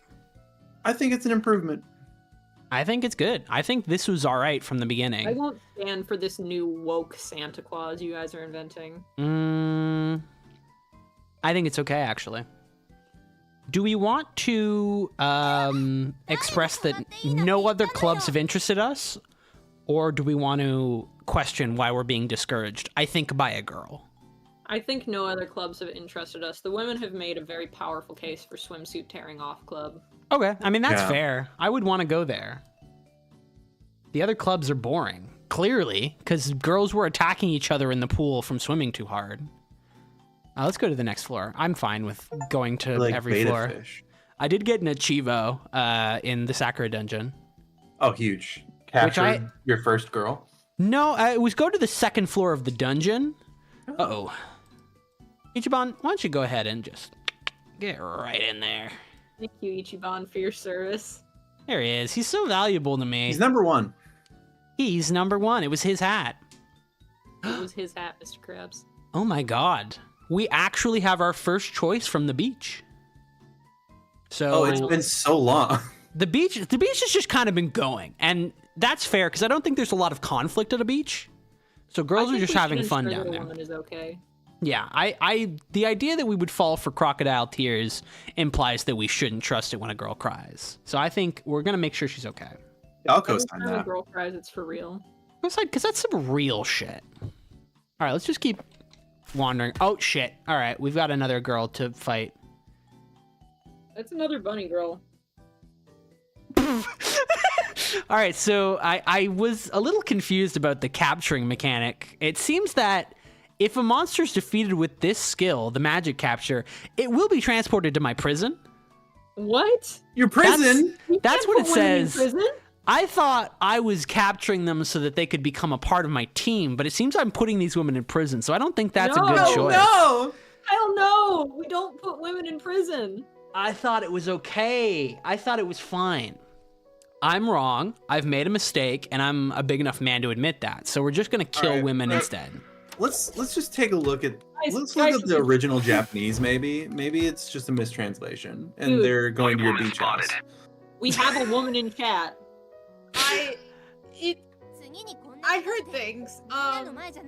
I think it's an improvement. I think it's good. I think this was all right from the I beginning. won't stand for this new woke Santa Claus you guys are inventing. I think it's okay, actually. Do we want to express that no other clubs have interested us? Or do we want to question why we're being discouraged? I think by a girl. I think no other clubs have interested us. The women have made a very powerful case for swimsuit tearing off club. Okay, I mean, that's Yeah. fair. I would want to go there. The other clubs are boring, clearly, because girls were attacking each other in the pool from swimming too hard. Let's go to the next floor. I'm fine with going to Like every beta floor. fish. I did get an Achievo in the Sakura dungeon. Oh, huge. Captured I- your first girl. No, it was go to the second floor of the dungeon. Uh-oh. Ichiban, why don't you go ahead and just get right in there. Thank you, Ichiban, for your service. There he is. He's so valuable to me. He's number one. He's number one. It was his hat. It was his hat, Mr. Krabs. Oh my god. We actually have our first choice from the beach. So Oh, it's been so long. the beach has just kind of been going. And that's fair because I don't think there's a lot of conflict at a beach. So girls are just having fun down The there. woman is okay. Yeah, the idea that we would fall for crocodile tears implies that we shouldn't trust it when a girl cries. So I think we're gonna make sure she's okay. I'll Every co-sign time a that. girl cries, it's for real. Because that's some real shit. All right, let's just keep wandering. Oh shit! All right, we've got another girl to fight. That's another bunny girl. All right, so I was a little confused about the capturing mechanic. It seems that if a monster is defeated with this skill, the magic capture, it will be transported to my prison. What? Your prison? That's You what it can't put women in says. prison? I thought I was capturing them so that they could become a part of my team, but it seems I'm putting these women in prison, so I don't think that's a good No, choice. No. Hell no! We don't put women in prison. I thought it was okay. I thought it was fine. I'm wrong. I've made a mistake, and I'm a big enough man to admit that. So we're just gonna kill right, women right. instead. Let's just take a look at Guys, let's look guys, at the original Japanese. Maybe it's just a mistranslation, and Dude. they're going to your beach house. We have a woman in chat. I heard things. Please,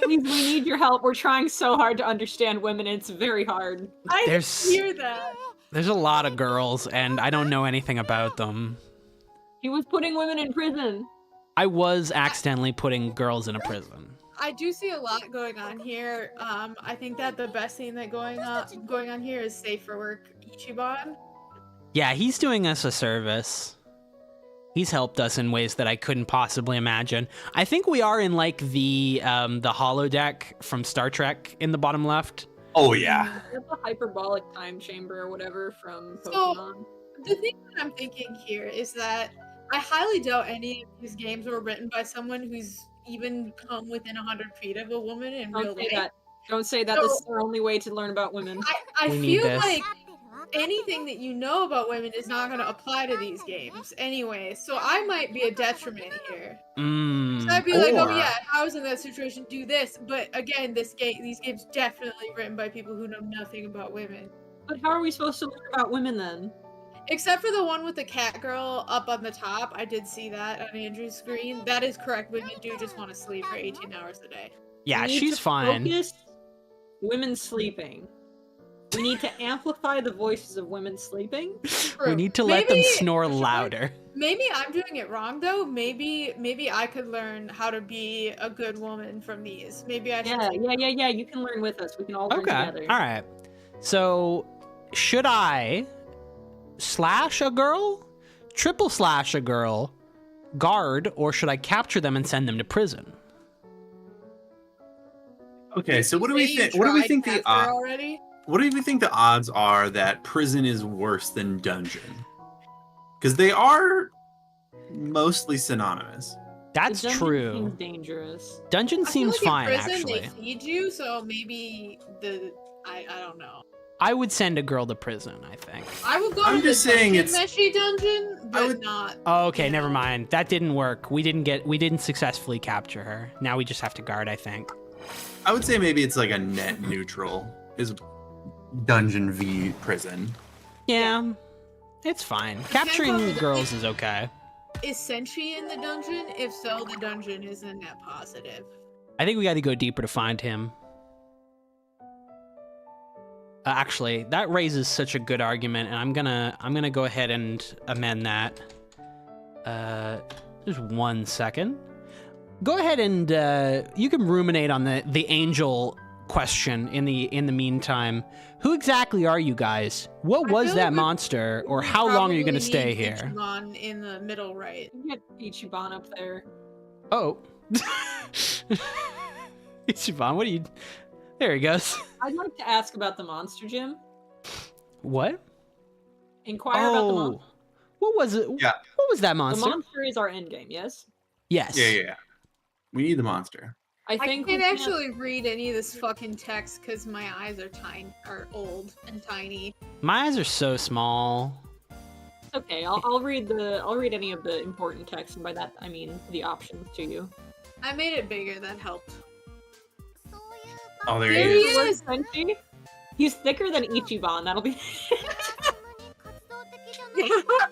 we need your help. We're trying so hard to understand women, and it's very hard. I There's- hear that. There's a lot of girls, and I don't know anything about them. He was putting women in prison. I was accidentally putting girls in a prison. I do see a lot going on here. I think that the best thing that going on here is safe for work Ichiban. Yeah, he's doing us a service. He's helped us in ways that I couldn't possibly imagine. I think we are in like the holodeck from Star Trek in the bottom left. Oh yeah. That's a hyperbolic time chamber or whatever from So- Pokemon. The thing that I'm thinking here is that I highly doubt any of these games were written by someone who's even come within 100 feet of a woman in real Don't say life. that. Don't say that. So- This is our only way to learn about women. I We need feel this. like anything that you know about women is not going to apply to these games anyway. So I might be a detriment here. So I'd be like, oh Or- yeah, if I was in that situation, do this. But again, these games definitely written by people who know nothing about women. But how are we supposed to learn about women then? Except for the one with the cat girl up on the top. I did see that on Andrew's screen. That is correct. Women do just want to sleep for 18 hours a day. Yeah, We need she's to fine. Focus women sleeping. We need to amplify the voices of women sleeping. We True. need to let them Maybe- snore louder. Maybe I'm doing it wrong though. Maybe I could learn how to be a good woman from these. Maybe I should. Yeah. You can learn with us. We can all learn Okay, together. all right. So, should I slash a girl, triple slash a girl, guard, or should I capture them and send them to prison? Okay, so what do Say we you think? What do we tried think the Casper already? what do we think the odds are that prison is worse than dungeon? Because they are motly synonymous. That's The dungeon true. Seems dangerous. Dungeon I feel seems like in fine, prison, actually. They feed you, so maybe I don't know. I would send a girl to prison, I think. I would go I'm to just the saying dungeon it's- meshy dungeon, but would- not. Oh, okay, never mind. That didn't work. We didn't successfully capture her. Now we just have to guard, I think. I would say maybe it's like a net neutral is dungeon v prison. Yeah, it's fine. Capturing girls is okay. Is Senshi in the dungeon? If so, the dungeon is a net positive. I think we got to go deeper to find him. Actually, that raises such a good argument, and I'm gonna go ahead and amend that. Just 1 second. Go ahead and you can ruminate on the angel question in the meantime. Who exactly are you guys? What was feel that like monster, or We how long are you going to probably stay need here? Ichiban in the middle right. Get Ichiban up there. Oh. Ichiban, what are you... There he goes. I'd like to ask about the monster gym. What? Inquire about the monster. What was it? Yeah. What was that The monster? monster is our endgame, yes? Yes. Yeah. We need the monster. I I think can't we actually read any of this fucking text because my eyes are old and tiny. My eyes are so small. It's okay. I'll read any of the important text, and by that I mean the options to you. I made it bigger. That helped. Oh, there There he he is. is. Senshi? He's thicker than Ichiban. That'll be.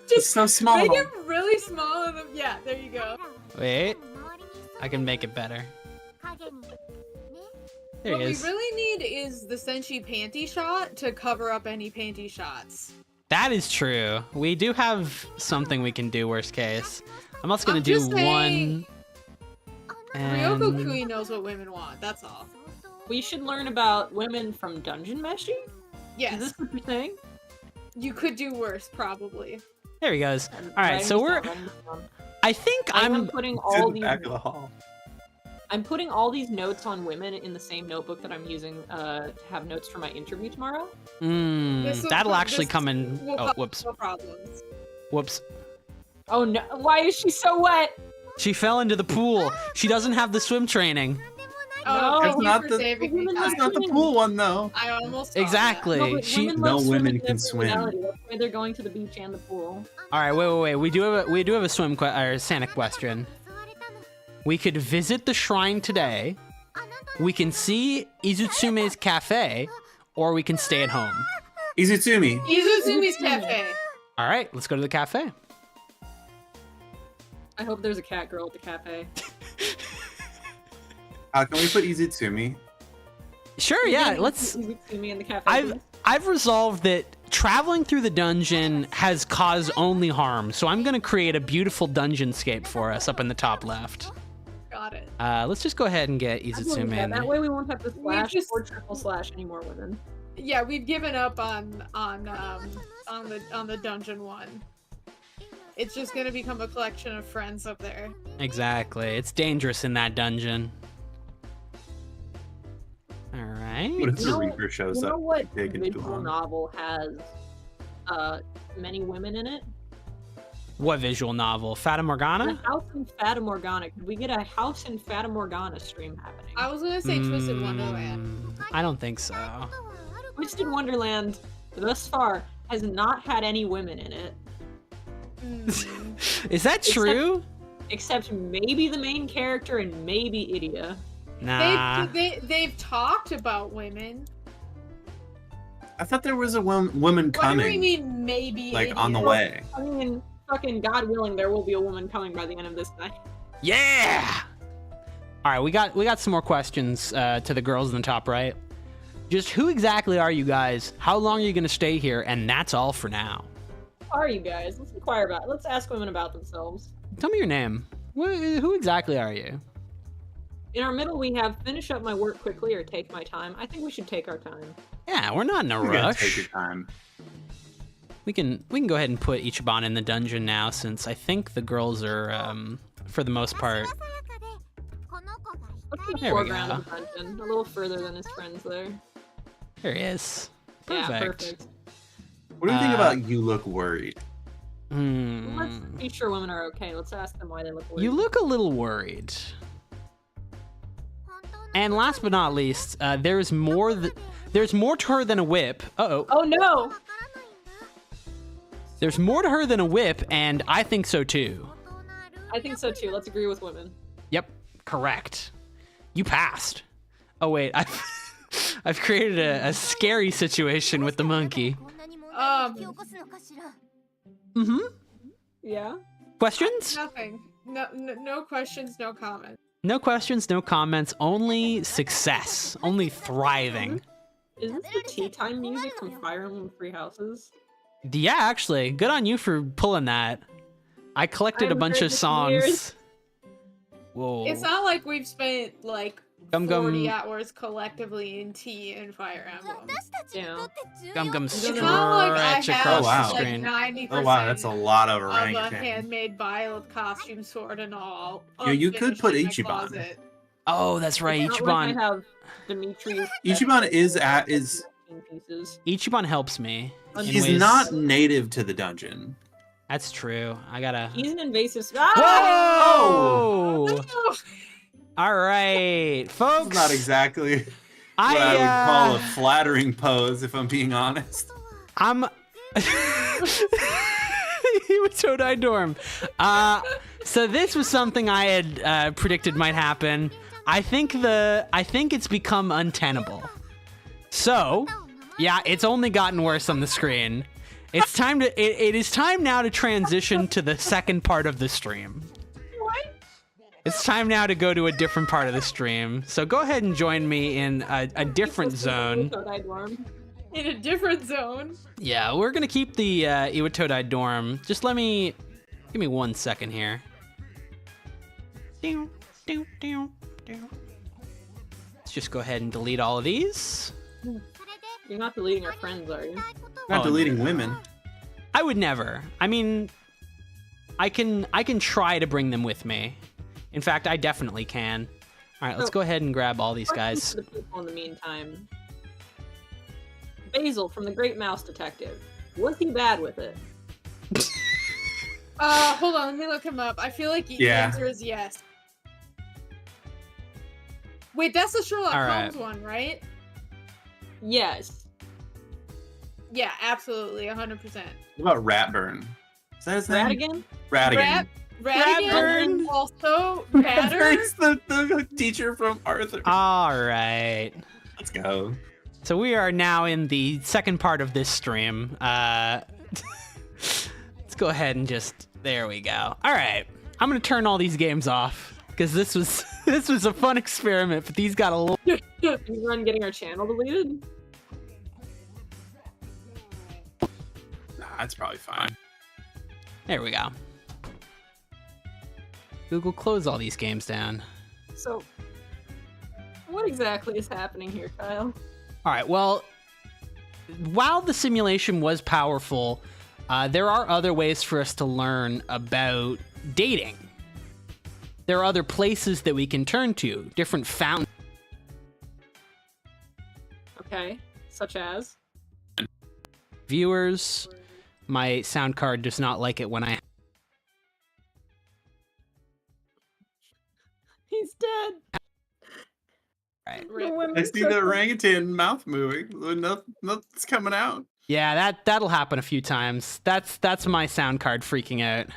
Just so small. Make it really small. And yeah, there you go. Wait, I can make it better. There What he we is. really need is the Senshi panty shot to cover up any panty shots. That is true. We do have something we can do. Worst case, I'm also gonna I'm do just saying, one. And Ryoko Kui knows what women want. That's all. We should learn about women from Dungeon Meshi? Is Yes, this what you're saying? you could do worse, probably. there he goes. I'm All right, writing so this we're. down, writing this down. I think I'm I'm. putting It's all in the these. back of the hall. I'm putting all these notes on women in the same notebook that I'm using to have notes for my interview tomorrow. This will That'll pro- actually this come in. will Oh, cause whoops, No problems. whoops. Oh no! Why is she so wet? She fell into the pool. She doesn't have the swim training. Oh, No. thank It's you not for the- saving me. Women That's like not the swimming. pool one, though. I almost saw Exactly. No, but She. women No love women swimming can in swim. personality. That's why they're going to the beach and the pool. All right, wait. We do have a swim or Santa question. We could visit the shrine today. We can see Izutsume's cafe, or we can stay at home. Izutsume. that. Izutsumi's cafe. All right, let's go to the cafe. I hope there's a cat girl at the cafe. Can we put Izutsume? Sure, yeah. Let's. You see me in the cafe. I've please? I've resolved that traveling through the dungeon has caused only harm, so I'm gonna create a beautiful dungeonscape for us up in the top left. Got it. Let's just go ahead and get I believe Izutsume that. in That there. way we won't have to slash just- or triple slash any more women. Yeah, we've given up on the dungeon one. It's just gonna become a collection of friends up there. Exactly. It's dangerous in that dungeon. All right. What if You the know- Reaper shows You know up? what Big and visual blonde. novel has many women in it? What visual novel? Fata The Morgana? House in Fata Morgana. Could we get a House in Fata Morgana stream happening? I was gonna say Twisted Wonderland. I don't think so. Twisted Wonderland, thus far, has not had any women in it, Mm. Is that Except- true? except maybe the main character and maybe Idia. Nah. They've talked about women. I thought there was a woman What do we coming, mean maybe? like on the idiot? way. I mean, fucking God willing, there will be a woman coming by the end of this night. Yeah. All right, we got some more questions to the girls in the top right. Just who exactly are you guys? How long are you gonna stay here? And that's all for now. Who are you guys? Let's inquire about. Let's ask women about themselves. Tell me your name. Who exactly are you? In our middle, we have finish up my work quickly or take my time. I think we should take our time. Yeah, we're not in a You gotta rush. take your time. We can go ahead and put Ichiban in the dungeon now, since I think the girls are for the most part. Let's be There we foreground go. of the dungeon, a little further than his friends there. There he is. Perfect. Yeah, perfect. What do you think about you look worried? Let's be sure women are okay. Let's ask them why they look worried. You look a little worried. And last but not least, there's more to her than a whip. Uh-oh. Oh no! There's more to her than a whip, and I think so too. I think so too. Let's agree with women. Yep, correct. You passed. Oh wait, I've created a scary situation with the monkey. Mm-hmm. Yeah. Questions? Nothing. No questions, no comments. No questions, no comments, only success, only thriving. Is this the tea time music from Fire Emblem Free Houses? Yeah, actually, good on you for pulling that. I collected a I've bunch heard of this songs. years. Whoa. It's not like we've spent like Gum 40 Gum hours collectively in Tea and Fire Emblem. Yeah. Gum Gum It's It's not like I stretch have Oh, wow. across the like screen. 90% Oh wow, that's a lot of of a orangutan. handmade Violet costume, sword, and all. You could unfinished put in my Ichiban. closet. Oh, that's right. It's not like I Ichiban. have Dimitri. Ichiban is pieces. Ichiban helps me. in he's ways- not native to the dungeon. That's true. I gotta. He's an invasive. Whoa! Oh, All right, folks. It's not exactly what I I would call a flattering pose, if I'm being honest. I'm. He was Todai Dorm. So this was something I had predicted might happen. I think it's become untenable. So, yeah, it's only gotten worse on the screen. It's time to. It is time now to transition to the second part of the stream. What? It's time now to go to a different part of the stream. So go ahead and join me in a different zone. in a different zone. Yeah, we're gonna keep the Iwatodai dorm. Just give me 1 second here. Let's just go ahead and delete all of these. You're not deleting our friends, are you? Not Oh, deleting women. I would never. I mean, I can try to bring them with me. In fact, I definitely can. All right, let's go ahead and grab all these guys. For the people in the meantime. Basil from the Great Mouse Detective. Was he bad with it? Hold on, let me look him up. I feel like the Yeah. answer is yes. Wait, that's the Sherlock All right. Holmes one, right? Yes. Yeah, absolutely, 100%. What about Ratburn? Is that his name? Radigan? Radigan. Radigan, Ratburn. also Ratter. Ratburn's the teacher from Arthur. All right. Let's go. So we are now in the second part of this stream. Let's go ahead and just there we go. All right, I'm gonna turn all these games off because this was a fun experiment, but these got a little. You run getting our channel deleted? Nah, that's probably fine. There we go. Google, close all these games down. So, what exactly is happening here, Kyle? All right, well, while the simulation was powerful, there are other ways for us to learn about dating. There are other places that we can turn to, different fountains. Okay, such as? Viewers, my sound card does not like it when I. He's dead. Right. I see the orangutan mouth moving. Nothing's coming out. Yeah, that'll happen a few times. That's my sound card freaking out.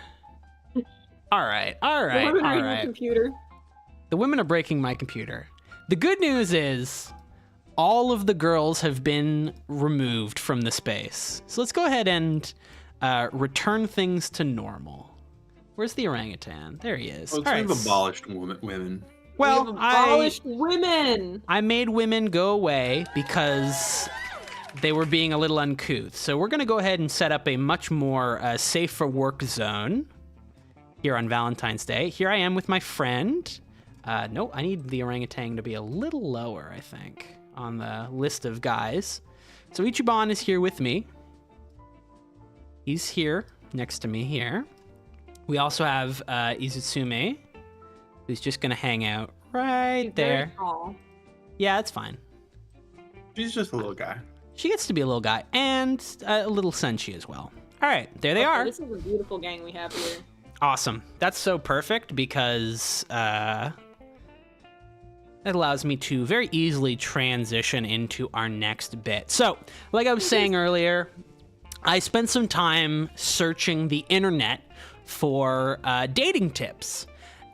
All right. Your computer. The women are breaking my computer. The good news is all of the girls have been removed from the space. So let's go ahead and return things to normal. Where's the orangutan? There he is. Well, All we've right. abolished women. Well, We've abolished women. I made women go away because they were being a little uncouth. So we're going to go ahead and set up a much more safe for work zone here on Valentine's Day. Here I am with my friend. No, I need the orangutan to be a little lower, I think, on the list of guys. So Ichiban is here with me. He's here next to me here. We also have Izutsume, who's just going to hang out right He's very there. tall. Yeah, that's fine. She's just a little guy. She gets to be a little guy and a little senshi as well. All right, there they are. This is a beautiful gang we have here. Awesome. That's so perfect because it allows me to very easily transition into our next bit. So, like I was saying earlier, I spent some time searching the internet for dating tips.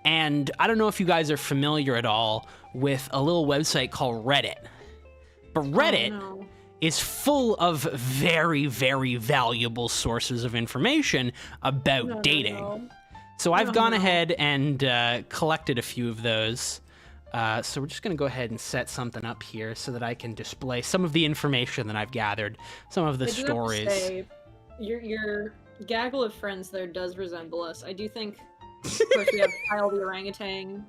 And I don't know if you guys are familiar at all with a little website called Reddit. But Reddit Oh, no. is full of very, very valuable sources of information about dating. No. So I've gone no. ahead and collected a few of those. So we're just going to go ahead and set something up here so that I can display some of the information that I've gathered, some of the I do have to stories. say, your gaggle of friends there does resemble us. I do think, of course, we have Kyle the orangutan,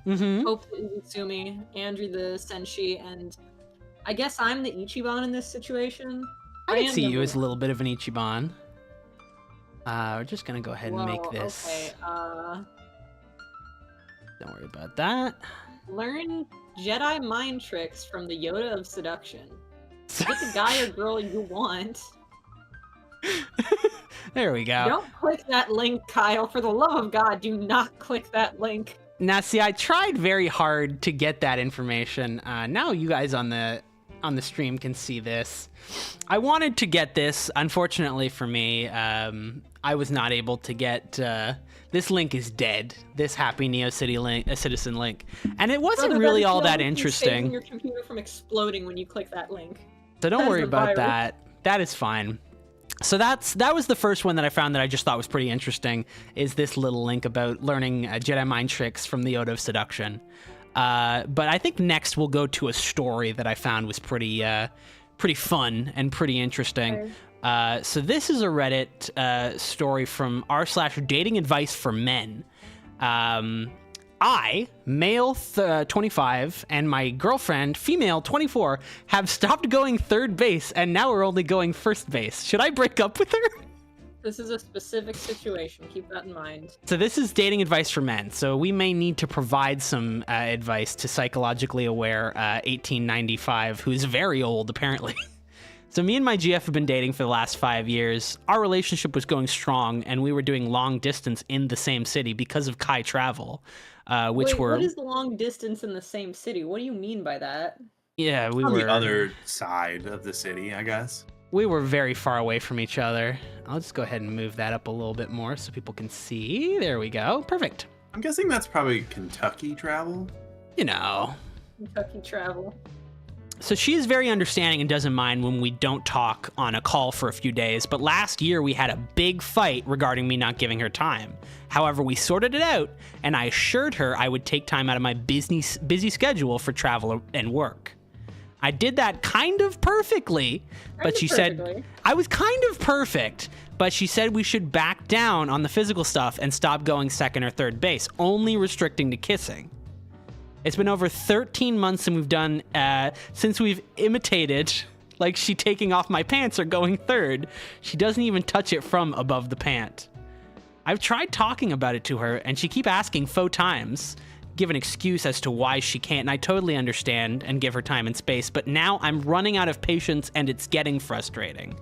Hope the Izumi, Andrew the senshi, and I guess I'm the Ichiban in this situation. I can see you number as a little bit of an Ichiban. We're just gonna go ahead and make Whoa, this. Okay, Don't worry about that. learn Jedi mind tricks from the Yoda of seduction. Get the guy or girl you want. There we go. Don't click that link, Kyle. For the love of God, do not click that link. Now, see, I tried very hard to get that information. Now you guys on the stream can see this. I wanted to get this. Unfortunately for me, I was not able to get. This link is dead. This Happy Neo City link, a Citizen link, and it wasn't Brother, really that is all the that only thing interesting. saving your computer from exploding when you click that link. So don't That is worry the about virus. that. That is fine. So that was the first one that I found that I just thought was pretty interesting, is this little link about learning Jedi mind tricks from the Yoda of seduction. But I think next we'll go to a story that I found was pretty fun and pretty interesting. Okay. So this is a Reddit story from r/dating advice for men. I, male 25, and my girlfriend, female 24, have stopped going third base, and now we're only going first base. Should I break up with her? This is a specific situation. Keep that in mind. So this is dating advice for men. So we may need to provide some advice to psychologically aware 1895, who's very old, apparently. So me and my GF have been dating for the last 5 years. Our relationship was going strong, and we were doing long distance in the same city because of Kai travel, which Wait, were... what is long distance in the same city? What do you mean by that? Yeah, we On were... the other side of the city, I guess. We were very far away from each other. I'll just go ahead and move that up a little bit more so people can see. There we go. Perfect. I'm guessing that's probably Kentucky travel. You know. Kentucky travel. So she is very understanding and doesn't mind when we don't talk on a call for a few days, but last year we had a big fight regarding me not giving her time. However, we sorted it out, and I assured her I would take time out of my busy schedule for travel and work. I did that kind of perfectly, but she said I was kind of perfect, but she said we should back down on the physical stuff and stop going second or third base, only restricting to kissing. It's been over 13 months since we've imitated, like she taking off my pants or going third. She doesn't even touch it from above the pant. I've tried talking about it to her, and she keep asking faux times, give an excuse as to why she can't, and I totally understand and give her time and space, but now I'm running out of patience, and it's getting frustrating.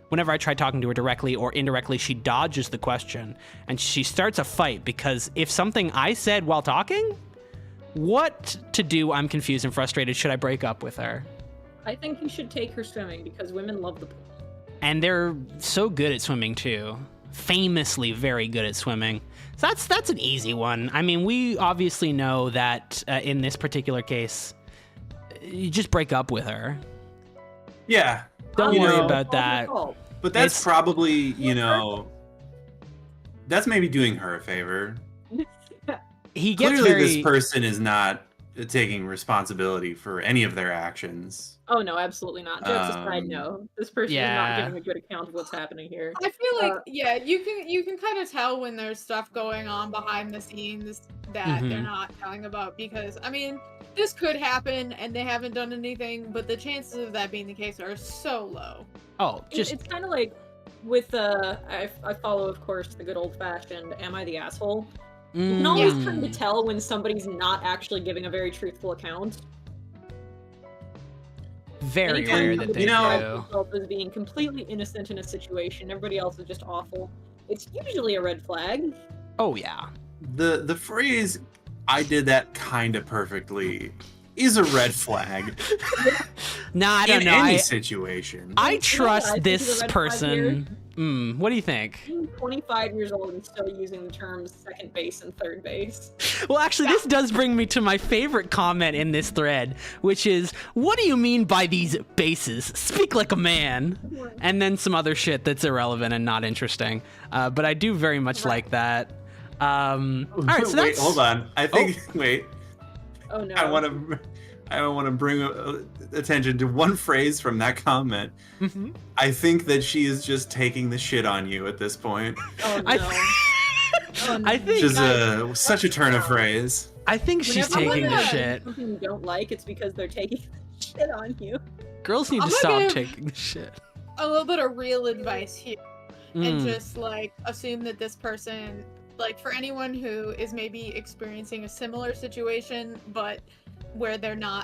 Whenever I try talking to her directly or indirectly, she dodges the question, and she starts a fight because if something I said while talking... What to do? I'm confused and frustrated. Should I break up with her? I think you should take her swimming because women love the pool. And they're so good at swimming too. Famously very good at swimming. So that's an easy one. I mean, we obviously know that in this particular case, you just break up with her. Yeah. Don't worry know, about that. But that's probably, that's maybe doing her a favor. He gets Clearly, this person is not taking responsibility for any of their actions. Oh no, absolutely not. Jokes aside, no. This person is not giving a good account of what's happening here. I feel like you can kind of tell when there's stuff going on behind the scenes that they're not telling about, because I mean, this could happen and they haven't done anything, but the chances of that being the case are so low. Oh, just it's kind of like with I follow, of course, the good old-fashioned "Am I the asshole?" You can always kind of tell when somebody's not actually giving a very truthful account. Very Anytime rare that somebody they describes do. themselves as being completely innocent in a situation, everybody else is just awful. It's usually a red flag. Oh yeah. The phrase "I did that kind of perfectly" is a red flag. Nah, I don't in know. any situation. I You know what trust I think this is a red flag person. What do you think? Being 25 years old and still using the terms second base and third base. Well, actually, this does bring me to my favorite comment in this thread, which is, what do you mean by these bases? Speak like a man. And then some other shit that's irrelevant and not interesting. But I do very much like that. All right, so Wait, hold on. I think, wait. Oh no. I want to I want to bring attention to one phrase from that comment. Mhm. I think that she is just taking the shit on you at this point. Oh no. I think Which is such a turn of phrase. I think she's Whenever taking the someone shit. Something you don't like, it's because they're taking shit on you. Girls need I'm to gonna stop give- taking the shit. A little bit of real advice here, and Mm. just like assume that this person, like for anyone who is maybe experiencing a similar situation, but where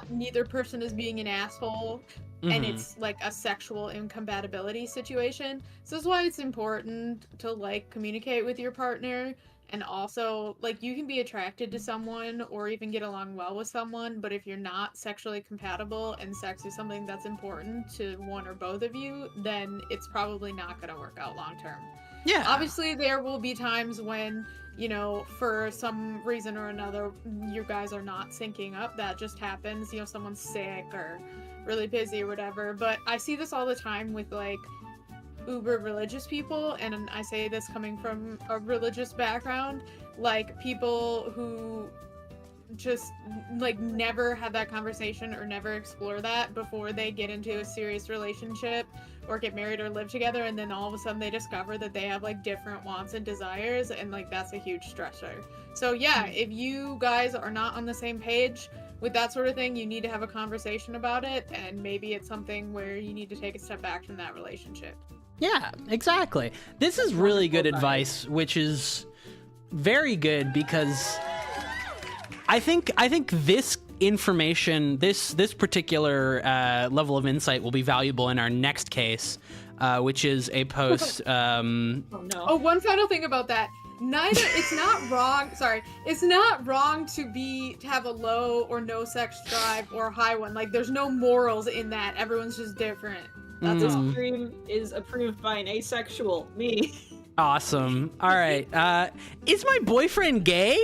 neither person is being an asshole, and Mhm. it's like a sexual incompatibility situation. So this is why it's important to like communicate with your partner. And also, like, you can be attracted to someone or even get along well with someone, but if you're not sexually compatible and sex is something that's important to one or both of you, then it's probably not going to work out long term. Yeah. Obviously, there will be times when, you know, for some reason or another, you guys are not syncing up. That just happens. You know, someone's sick or really busy or whatever. But I see this all the time with, like, uber religious people, and I say this coming from a religious background, like people who just like never have that conversation or never explore that before they get into a serious relationship or get married or live together, and then all of a sudden they discover that they have like different wants and desires, and like that's a huge stressor. So yeah, if you guys are not on the same page with that sort of thing, you need to have a conversation about it, and maybe it's something where you need to take a step back from that relationship. Yeah, exactly. This is really good Wonderful advice, which is very good because I think this information, this particular level of insight will be valuable in our next case, which is a post. Oh no. Oh, one final thing about that. It's not wrong. Sorry, it's not wrong to have a low or no sex drive or a high one. Like, there's no morals in that. Everyone's just different. That's This all. stream is approved by an asexual, me. Awesome. All right. Is my boyfriend gay?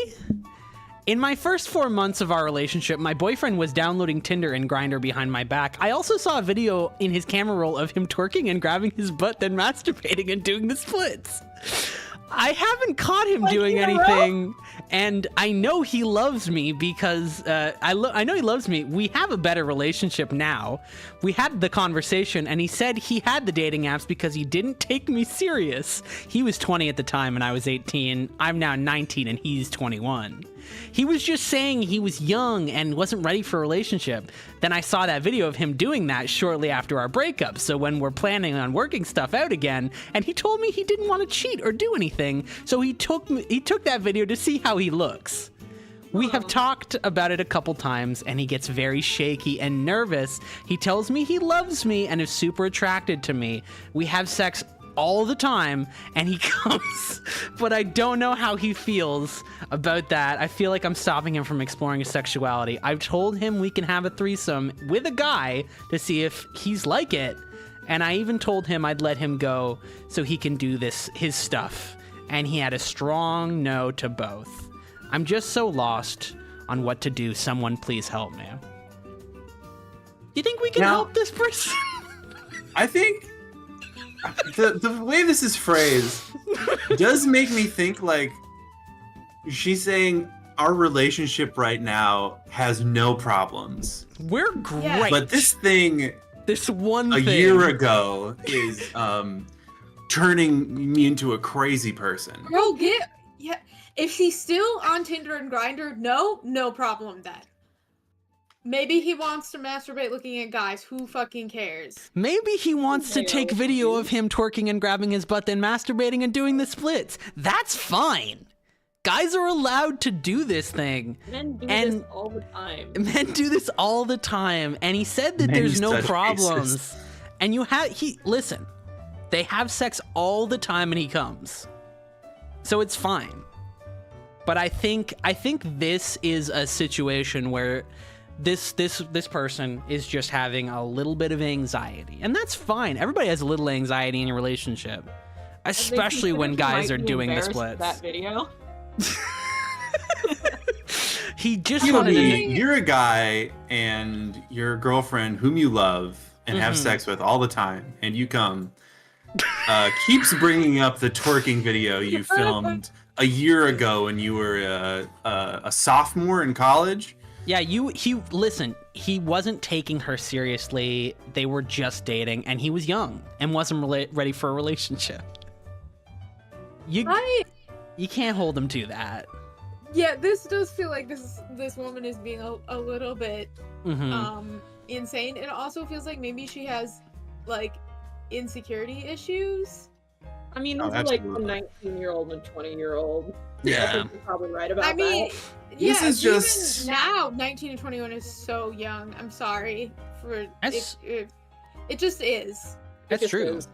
In my first 4 months of our relationship, my boyfriend was downloading Tinder and Grindr behind my back. I also saw a video in his camera roll of him twerking and grabbing his butt, then masturbating and doing the splits. I haven't caught him doing anything, and I know he loves me because I know he loves me. We have a better relationship now. We had the conversation, and he said he had the dating apps because he didn't take me serious. He was 20 at the time, and I was 18. I'm now 19, and he's 21. He was just saying he was young and wasn't ready for a relationship. Then I saw that video of him doing that shortly after our breakup. So when we're planning on working stuff out again, and he told me he didn't want to cheat or do anything, so he took that video to see how he looks. We have talked about it a couple times, and he gets very shaky and nervous. He tells me he loves me and is super attracted to me. We have sex all the time, and he comes, but I don't know how he feels about that. I feel like I'm stopping him from exploring his sexuality. I've told him we can have a threesome with a guy to see if he's like it, and I even told him I'd let him go so he can do his stuff, and he had a strong no to both. I'm just so lost on what to do. Someone please help me. You think we can help this person? I think the way this is phrased does make me think like she's saying our relationship right now has no problems. We're great. Yeah. But this thing This one a thing. year ago is turning me into a crazy person. Girl, yeah. If she's still on Tinder and Grindr, no problem then. Maybe he wants to masturbate looking at guys. Who fucking cares? Maybe he wants to take video of him twerking and grabbing his butt, then masturbating and doing the splits. That's fine. Guys are allowed to do this thing. Men do this all the time. Men do this all the time. And he said that there's no such problems. racist. And listen, they have sex all the time and he comes. So it's fine. But I think this is a situation where this person is just having a little bit of anxiety, and that's fine. Everybody has a little anxiety in your relationship, especially when guys are doing the splits. That video. He just wanted to. You're a guy and your girlfriend, whom you love and have sex with all the time, and you come, keeps bringing up the twerking video you filmed a year ago when you were a sophomore in college. Yeah, listen, he wasn't taking her seriously. They were just dating, and he was young and wasn't ready for a relationship. You can't hold him to that. Yeah, this does feel like this woman is being a little bit insane. It also feels like maybe she has like insecurity issues. I mean, those are like a 19-year-old and a 20-year-old. Yeah. I think you're probably right about I mean, that. This yeah, is just- even now 19 and 21 is so young. I'm sorry for it just is. That's true. Is.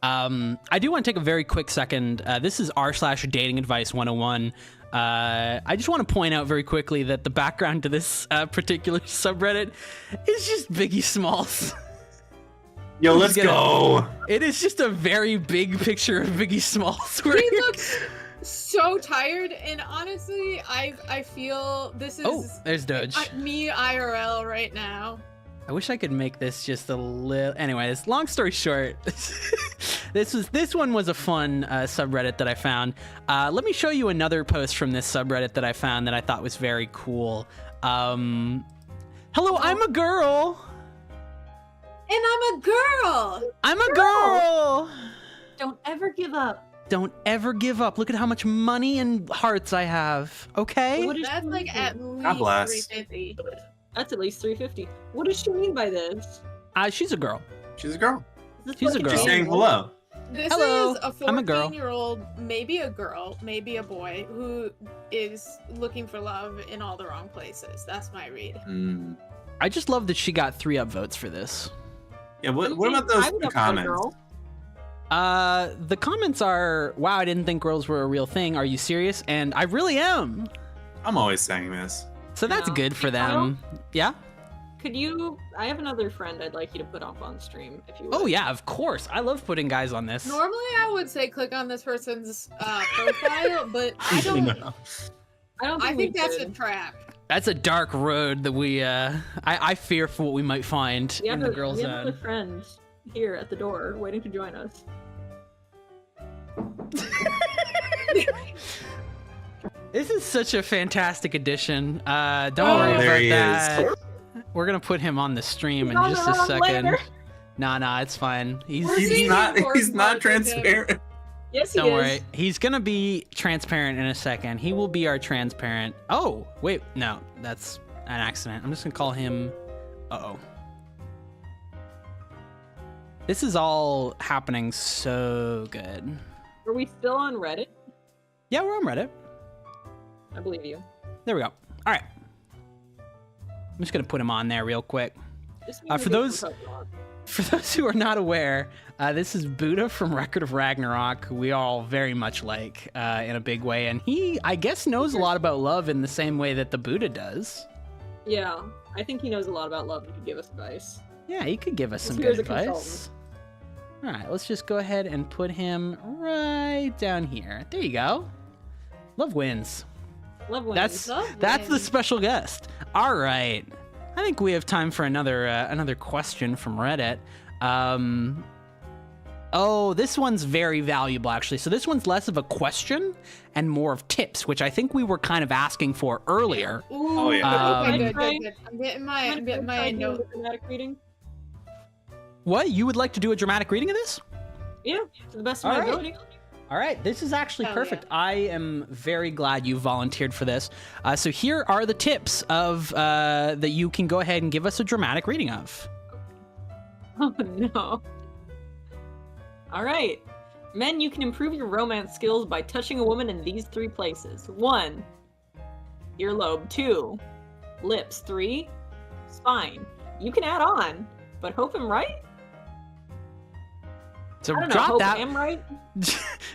I do want to take a very quick second. This is r/dating advice 101. I just want to point out very quickly that the background to this particular subreddit is just Biggie Smalls. Yo, let's go. It is just a very big picture of Biggie Smalls. He looks so tired, and honestly, I feel this is there's Doge. Me IRL right now. I wish I could make this just a little. Anyways, long story short, this one was a fun subreddit that I found. Let me show you another post from this subreddit that I found that I thought was very cool. Hello, I'm a girl. And I'm a girl. I'm a girl. Don't ever give up. Don't ever give up. Look at how much money and hearts I have. Okay. That's like at God bless. least 350. That's at least 350. What does she mean by this? She's a girl. She's a girl. She's a girl. She's saying hello. This Hello, is a I'm a girl. 14-year-old, maybe a girl, maybe a boy, who is looking for love in all the wrong places. That's my read. I just love that she got 3 upvotes for this. Yeah, what about those I would upvote a comments? girl. The comments are, wow, I didn't think girls were a real thing. Are you serious? And I really am. I'm always saying this. So that's No. good for Hey, them. Yeah? Could you? I have another friend I'd like you to put up on stream if you would. Oh, yeah, of course. I love putting guys on this. Normally, I would say click on this person's profile, but I don't. No. I I think that's a trap. That's a dark road that we, I fear for what we might find We in have the girls' we have zone. a friend here at the door waiting to join us. This is such a fantastic addition. Don't Oh, worry there about he that. is. We're gonna put him on the stream in He's on just the a wrong second. layer. Nah, it's fine. We're He's seeing not. important He's not parts of him. transparent. Yes, he Don't is. worry. He's gonna be transparent in a second. He will be our transparent. Oh, wait, no, that's an accident. I'm just gonna call him. Uh-oh. This is all happening so good. Are we still on Reddit? Yeah, we're on Reddit. I believe you. There we go. All right. I'm just gonna put him on there real quick. Just For those who are not aware, this is Buddha from Record of Ragnarok, who we all very much like in a big way, and he, I guess, knows a lot about love in the same way that the Buddha does. Yeah, I think he knows a lot about love and could give us advice. Yeah, he could give us some Here's good a advice. consultant. All right, let's just go ahead and put him right down here. There you go. Love wins. Love wins. That's Love the wins. special guest. All right, I think we have time for another question from Reddit. Oh, this one's very valuable actually. So this one's less of a question and more of tips, which I think we were kind of asking for earlier. Ooh, Oh, yeah. okay, Right. good. I'm getting my note. Dramatic reading. What? You would like to do a dramatic reading of this? Yeah, to the best of All my right. ability. All right, this is actually Hell perfect. yeah. I am very glad you volunteered for this. So here are the tips of that you can go ahead and give us a dramatic reading of. Oh no. All right. Men, you can improve your romance skills by touching a woman in these 3 places. 1. Earlobe. 2. Lips. 3. Spine. You can add on, but hope I'm right? So I don't know. jot Hope that, I'm right?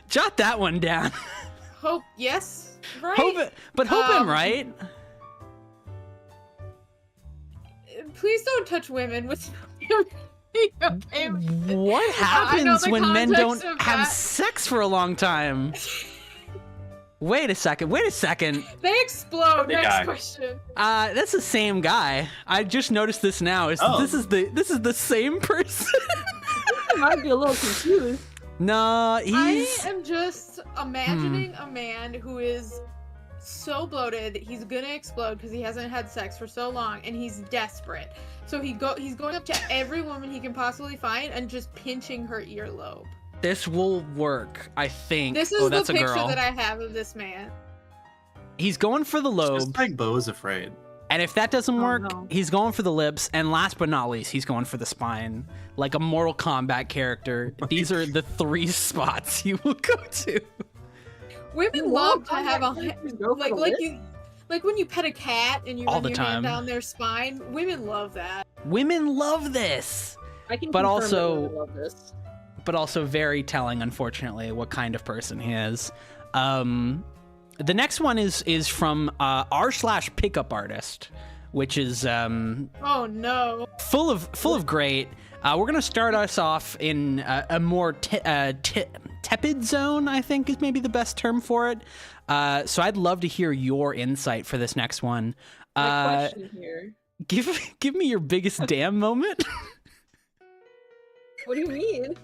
jot that one down. Hope yes, right? Hope I'm right. Please don't touch women with. Okay. What I know happens the when men context don't of have that. sex for a long time? Wait a second. They explode. They Next die. question. That's the same guy. I just noticed this now. Oh. This is the same person. I might be a little confused. No, he's I am just imagining a man who is so bloated, he's gonna explode because he hasn't had sex for so long, and he's desperate. So he's going up to every woman he can possibly find and just pinching her earlobe. This will work, I think. This is that's the a picture girl. that I have of this man. He's going for the lobe. Just like Bo is afraid. And if that doesn't Oh, work, no. he's going for the lips. And last but not least, he's going for the spine. Like a Mortal Kombat character. These are the 3 spots he will go to. Women You love to love have a characters go for like the like lip? you like when you pet a cat and you All run the your time. hand down their spine. Women love that. Women love this. I can But confirm that also- women love this. But also very telling, unfortunately, what kind of person he is. The next one is from r/pickup artist, which is Oh no. full of great. We're gonna start us off in a more tepid zone, I think is maybe the best term for it. So I'd love to hear your insight for this next one. My question here. Give me your biggest damn moment. What do you mean?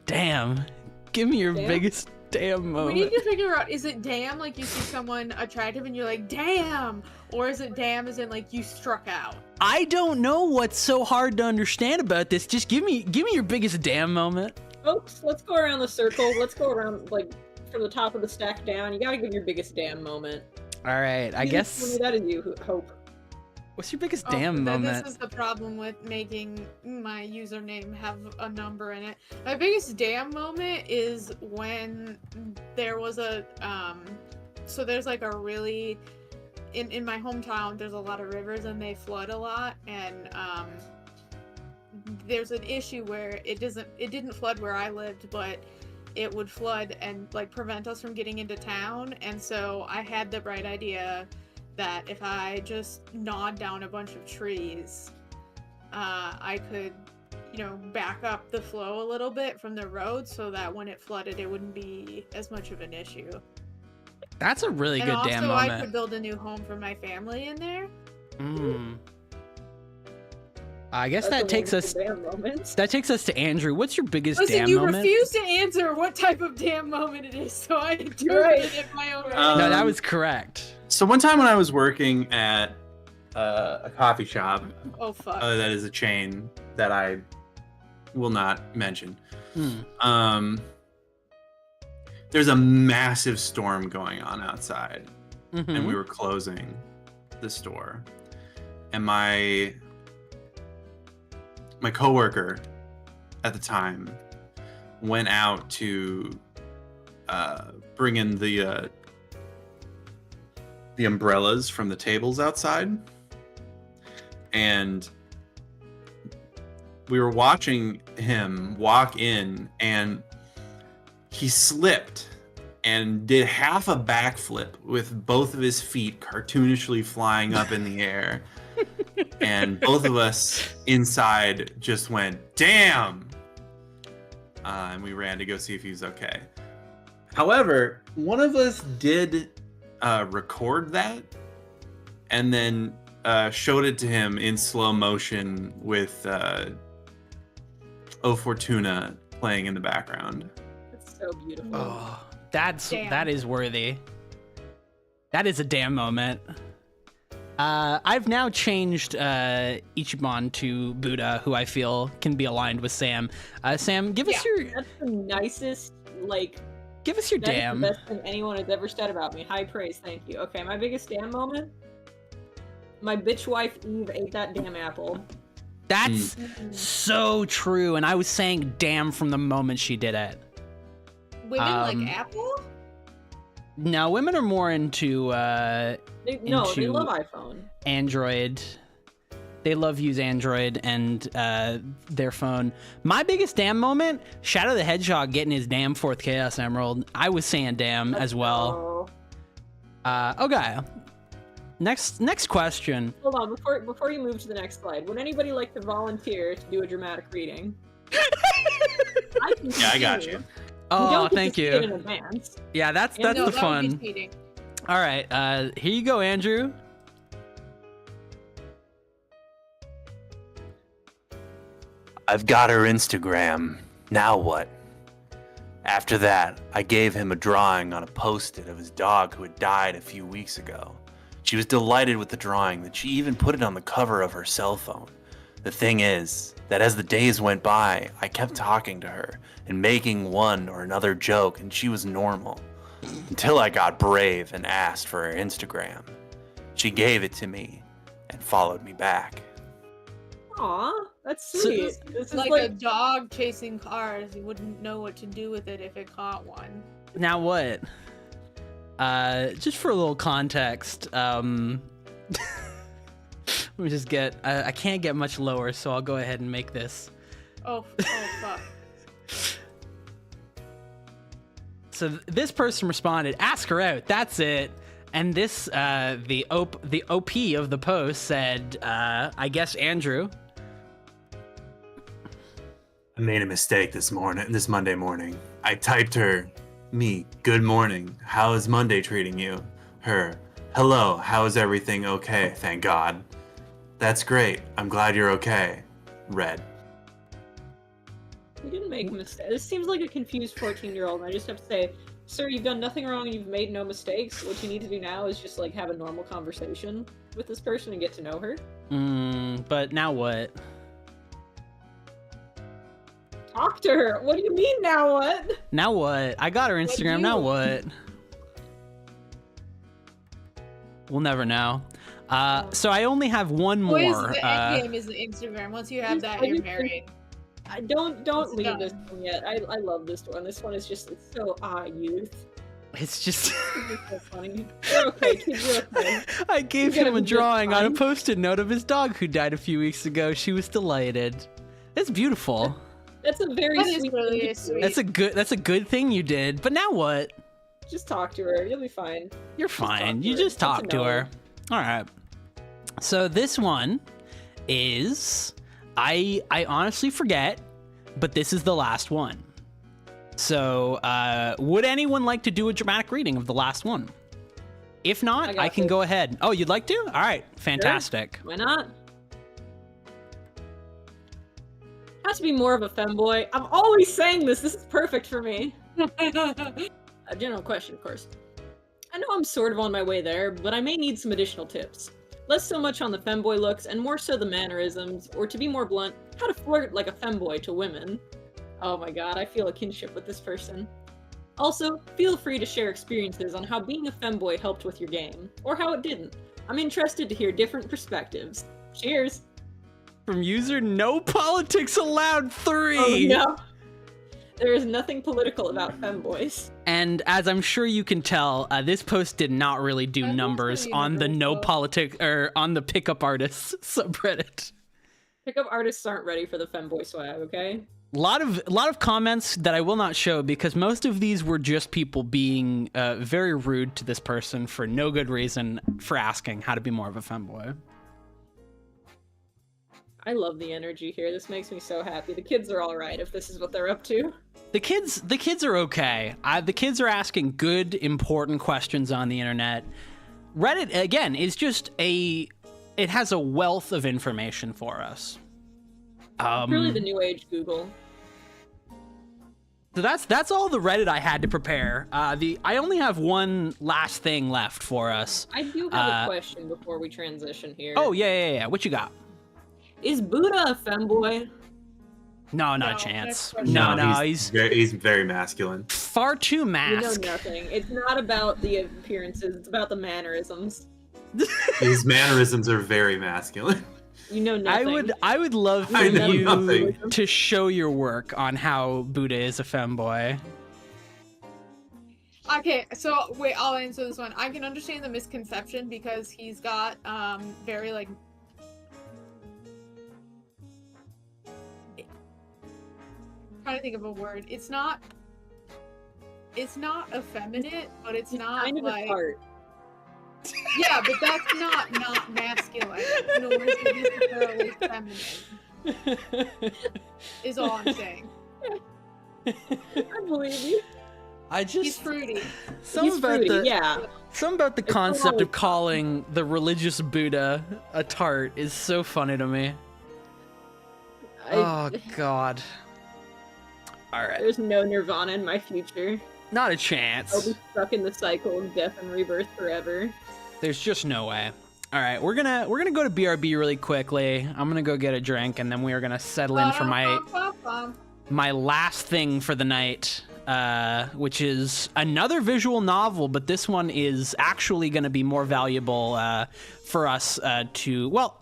Damn. Give me your Damn? biggest damn We moment. need to figure out, is it damn like you see someone attractive and you're like, damn? Or is it damn as in like you struck out? I don't know what's so hard to understand about this. Just give me your biggest damn moment. Folks, let's go around the circle. Let's go around, like, from the top of the stack down. You gotta give your biggest damn moment. All right, I guess. That is you, Hope. What's your biggest Oh, damn moment? This is the problem with making my username have a number in it. My biggest damn moment is when there was a so there's like a really in my hometown there's a lot of rivers and they flood a lot, and there's an issue where it didn't flood where I lived, but it would flood and like prevent us from getting into town. And so I had the bright idea that if I just gnawed down a bunch of trees, I could, back up the flow a little bit from the road so that when it flooded, it wouldn't be as much of an issue. That's a really And good also, damn I moment. could build a new home for my family in there. I guess That's that a takes us. wonderful damn moment. That takes us to Andrew. What's your biggest Listen, damn you moment? refuse to answer what type of damn moment it is, so I do right. it in my own way. No, that was correct. So one time when I was working at a coffee shop, Oh fuck. that is a chain that I will not mention. There's a massive storm going on outside, and we were closing the store, and my coworker at the time went out to bring in the umbrellas from the tables outside, and we were watching him walk in, and he slipped and did half a backflip with both of his feet cartoonishly flying up in the air. And both of us inside just went, damn! And we ran to go see if he was okay. However, one of us did record that and then showed it to him in slow motion with O Fortuna playing in the background. It's so beautiful. Oh, Damn. that is worthy. That is a damn moment. I've now changed Ichiban to Buddha, who I feel can be aligned with Sam. Sam, give us your That's the nicest, give us your that is damn. the best thing anyone has ever said about me. High praise, thank you. Okay, my biggest damn moment? My bitch wife Eve ate that damn apple. That's so true, and I was saying damn from the moment she did it. Women um, like Apple? No, women are more into They Into- love iPhone. Android. They love use Android and their phone. My biggest damn moment, Shadow the Hedgehog getting his damn 4th Chaos Emerald. I was saying damn as well. Okay. Next question. Hold on, before you move to the next slide, would anybody like to volunteer to do a dramatic reading? I can Yeah, I got continue. you. We Oh, don't get thank to see it in you. advance. Yeah, that's No, the that fun. would be cheating. All right, here you go, Andrew. I've got her Instagram. Now what? After that, I gave him a drawing on a post-it of his dog who had died a few weeks ago. She was delighted with the drawing that she even put it on the cover of her cell phone. The thing is that as the days went by, I kept talking to her and making one or another joke, and she was normal. Until I got brave and asked for her Instagram. She gave it to me and followed me back. Aw, that's sweet. This is Like a dog chasing cars. You wouldn't know what to do with it if it caught one. Now what? Just for a little context, let me just get. I can't get much lower, so I'll go ahead and make this. Oh fuck. So this person responded, "Ask her out. That's it." And this, the OP of the post said, "I guess Andrew." I made a mistake this Monday morning. I typed her, me, good morning. How is Monday treating you? Her, hello, how is everything okay? Thank God. That's great. I'm glad you're okay. Red. We didn't make a mistake. This seems like a confused 14-year-old, and I just have to say, sir, you've done nothing wrong and you've made no mistakes. What you need to do now is just, like, have a normal conversation with this person and get to know her. But now what? Talk to her! What do you mean, now what? Now what? I got her Instagram, now what? We'll never know. So I only have one more. The end game is the Instagram. Once you have that, you're married. Don't leave this one yet. I love this one. This one is just, it's so youth. It's just It's so funny. You're okay, kids, you're okay. I gave him a drawing on a post-it note of his dog who died a few weeks ago. She was delighted. That's beautiful. That's a very That is sweet really thing to do. sweet. That's a good thing you did. But now what? Just talk to her. You'll be fine. You're fine. talk to You her. just Get to talk to know her. All right. So this one is I honestly forget, but this is the last one. So would anyone like to do a dramatic reading of the last one? If not, I can go ahead. Oh, you'd like to? All right. Fantastic. Sure. Why not? Has to be more of a femboy. I'm always saying this. This is perfect for me. A general question, of course. I know I'm sort of on my way there, but I may need some additional tips. Less so much on the femboy looks, and more so the mannerisms, or to be more blunt, how to flirt like a femboy to women. Oh my god, I feel a kinship with this person. Also, feel free to share experiences on how being a femboy helped with your game, or how it didn't. I'm interested to hear different perspectives. Cheers! From user No Politics Allowed 3. Oh no! There is nothing political about femboys. And as I'm sure you can tell, this post did not really do numbers on the No Politics or on the Pickup Artists subreddit. Pickup artists aren't ready for the femboy swag, okay? A lot of comments that I will not show because most of these were just people being very rude to this person for no good reason for asking how to be more of a femboy. I love the energy here. This makes me so happy. The kids are all right if this is what they're up to. The kids are okay. The kids are asking good, important questions on the internet. Reddit, again, is just it has a wealth of information for us. Really the new age Google. So that's all the Reddit I had to prepare. I only have one last thing left for us. I do have a question before we transition here. Oh, yeah. What you got? Is Buddha a femboy? No, not No, a chance. next No, question. He's very masculine. far too You know masked. nothing. It's not about the appearances, it's about the mannerisms. His mannerisms are very masculine. You know nothing. I would love for I know you nothing. to show your work on how Buddha is a femboy. Okay, so wait, I'll answer this one. I can understand the misconception because he's got very like trying to think of a word. It's not effeminate, but it's not kind of like a tart. yeah, but that's not masculine. Nor is it necessarily feminine. Is all I'm saying. I believe you. I just He's fruity. He's fruity, yeah. Some about the It's concept all- of calling the religious Buddha a tart is so funny to me. Oh God. All right. There's no Nirvana in my future. Not a I'll chance. be stuck in the cycle of death and rebirth forever. There's just no way. All right, we're gonna go to BRB really quickly. I'm gonna go get a drink, and then we are gonna settle in for my last thing for the night, which is another visual novel, but this one is actually gonna be more valuable for us to. Well,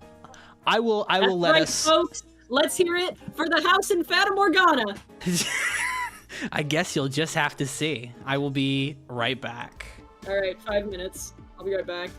I will That's let right, us. folks. Let's hear it for the house in Fata Morgana. I guess you'll just have to see. I will be right back. All right, 5 minutes. I'll be right back.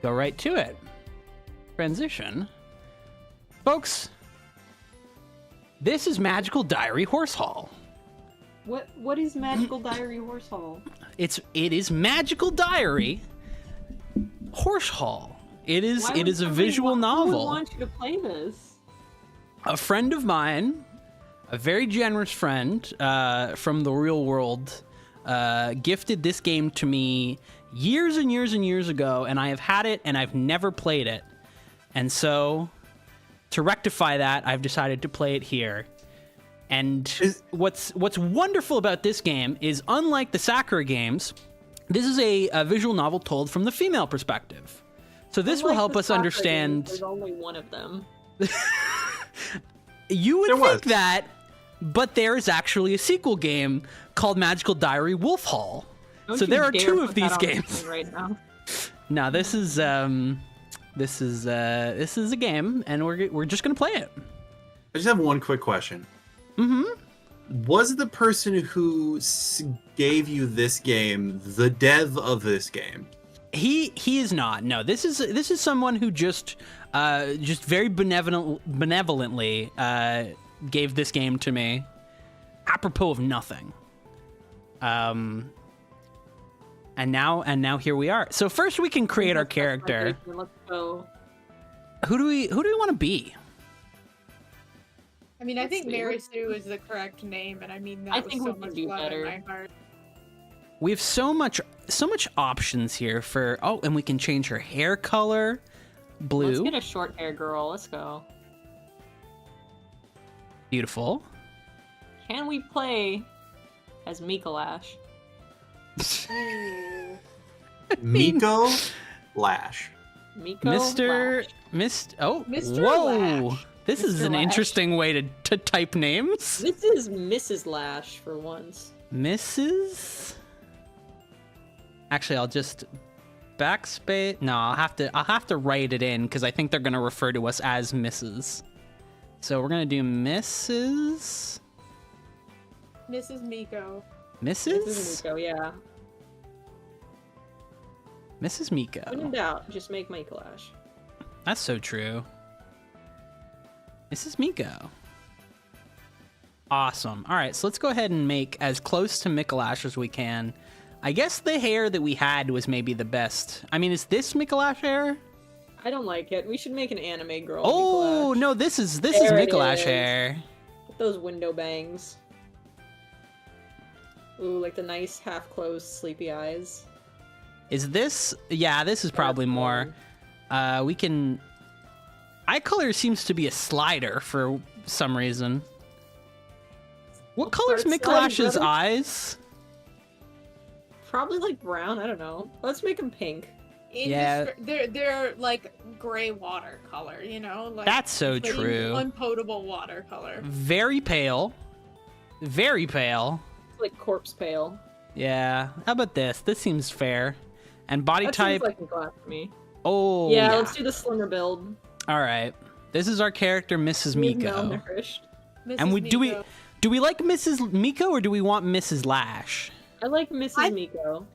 Go right to it. Transition. Folks, This is Magical Diary Horse Hall. What is Magical Diary Horse Hall? It is Magical Diary Horse Hall. It is a visual novel. Who would want you to play this? A friend of mine, a very generous friend from the real world, gifted this game to me years and years and years ago, and I have had it and I've never played it. And so, to rectify that, I've decided to play it here. And what's wonderful about this game is, unlike the Sakura games, this is a visual novel told from the female perspective. So this will help us understand. There's only one of them. You would think that, but there is actually a sequel game called Magical Diary Wolf Hall. So there are two of these games right now. No, this is a game, and we're just gonna play it. I just have one quick question. Was the person who gave you this game the dev of this game? He is not. No, this is someone who just very benevolently gave this game to me, apropos of nothing. And now here we are. So first we can create our character. Let's go. Who do we want to be? I mean, I think Mary Sue is the correct name, and I mean that was so much fun in my heart. We have so much options here for. Oh, and we can change her hair color, blue. Let's get a short hair girl. Let's go. Beautiful. Can we play as Mikolash? Miko Lash. Mr. Whoa. Lash. This is an interesting way to type names. This is Mrs. Lash for once. Mrs. Actually, I'll just backspace. No, I'll have to write it in because I think they're gonna refer to us as Mrs. So we're gonna do Mrs. Mrs. Miko. Mrs. Miko, yeah. Mrs. Miko. When in doubt, just make Mikolash. That's so true. Mrs. Miko. Awesome. All right, so let's go ahead and make as close to Mikolash as we can. I guess the hair that we had was maybe the best. I mean, is this Mikolash hair? I don't like it. We should make an anime girl. Oh, Mikolash. no, this is There Mikolash it is. hair. With those window bangs. Ooh, like the nice half-closed sleepy eyes. Is this? Yeah, this is probably more. We can. Eye color seems to be a slider for some reason. What color's start sliding, Mikolash's brother. eyes? Probably like brown, I don't know. Let's make him pink. Yeah. They're like gray watercolor, you know? Like, That's so plain, true. Unpotable watercolor. Very pale. Very pale. It's like corpse pale. Yeah. How about this? This seems fair. And body That type. seems like a glass to me. Oh. Yeah, let's do the slimmer build. All right. This is our character, Mrs. Miko. Malnourished. And Mrs. we do we like Mrs. Miko or do we want Mrs. Lash? I like Mrs. Miko.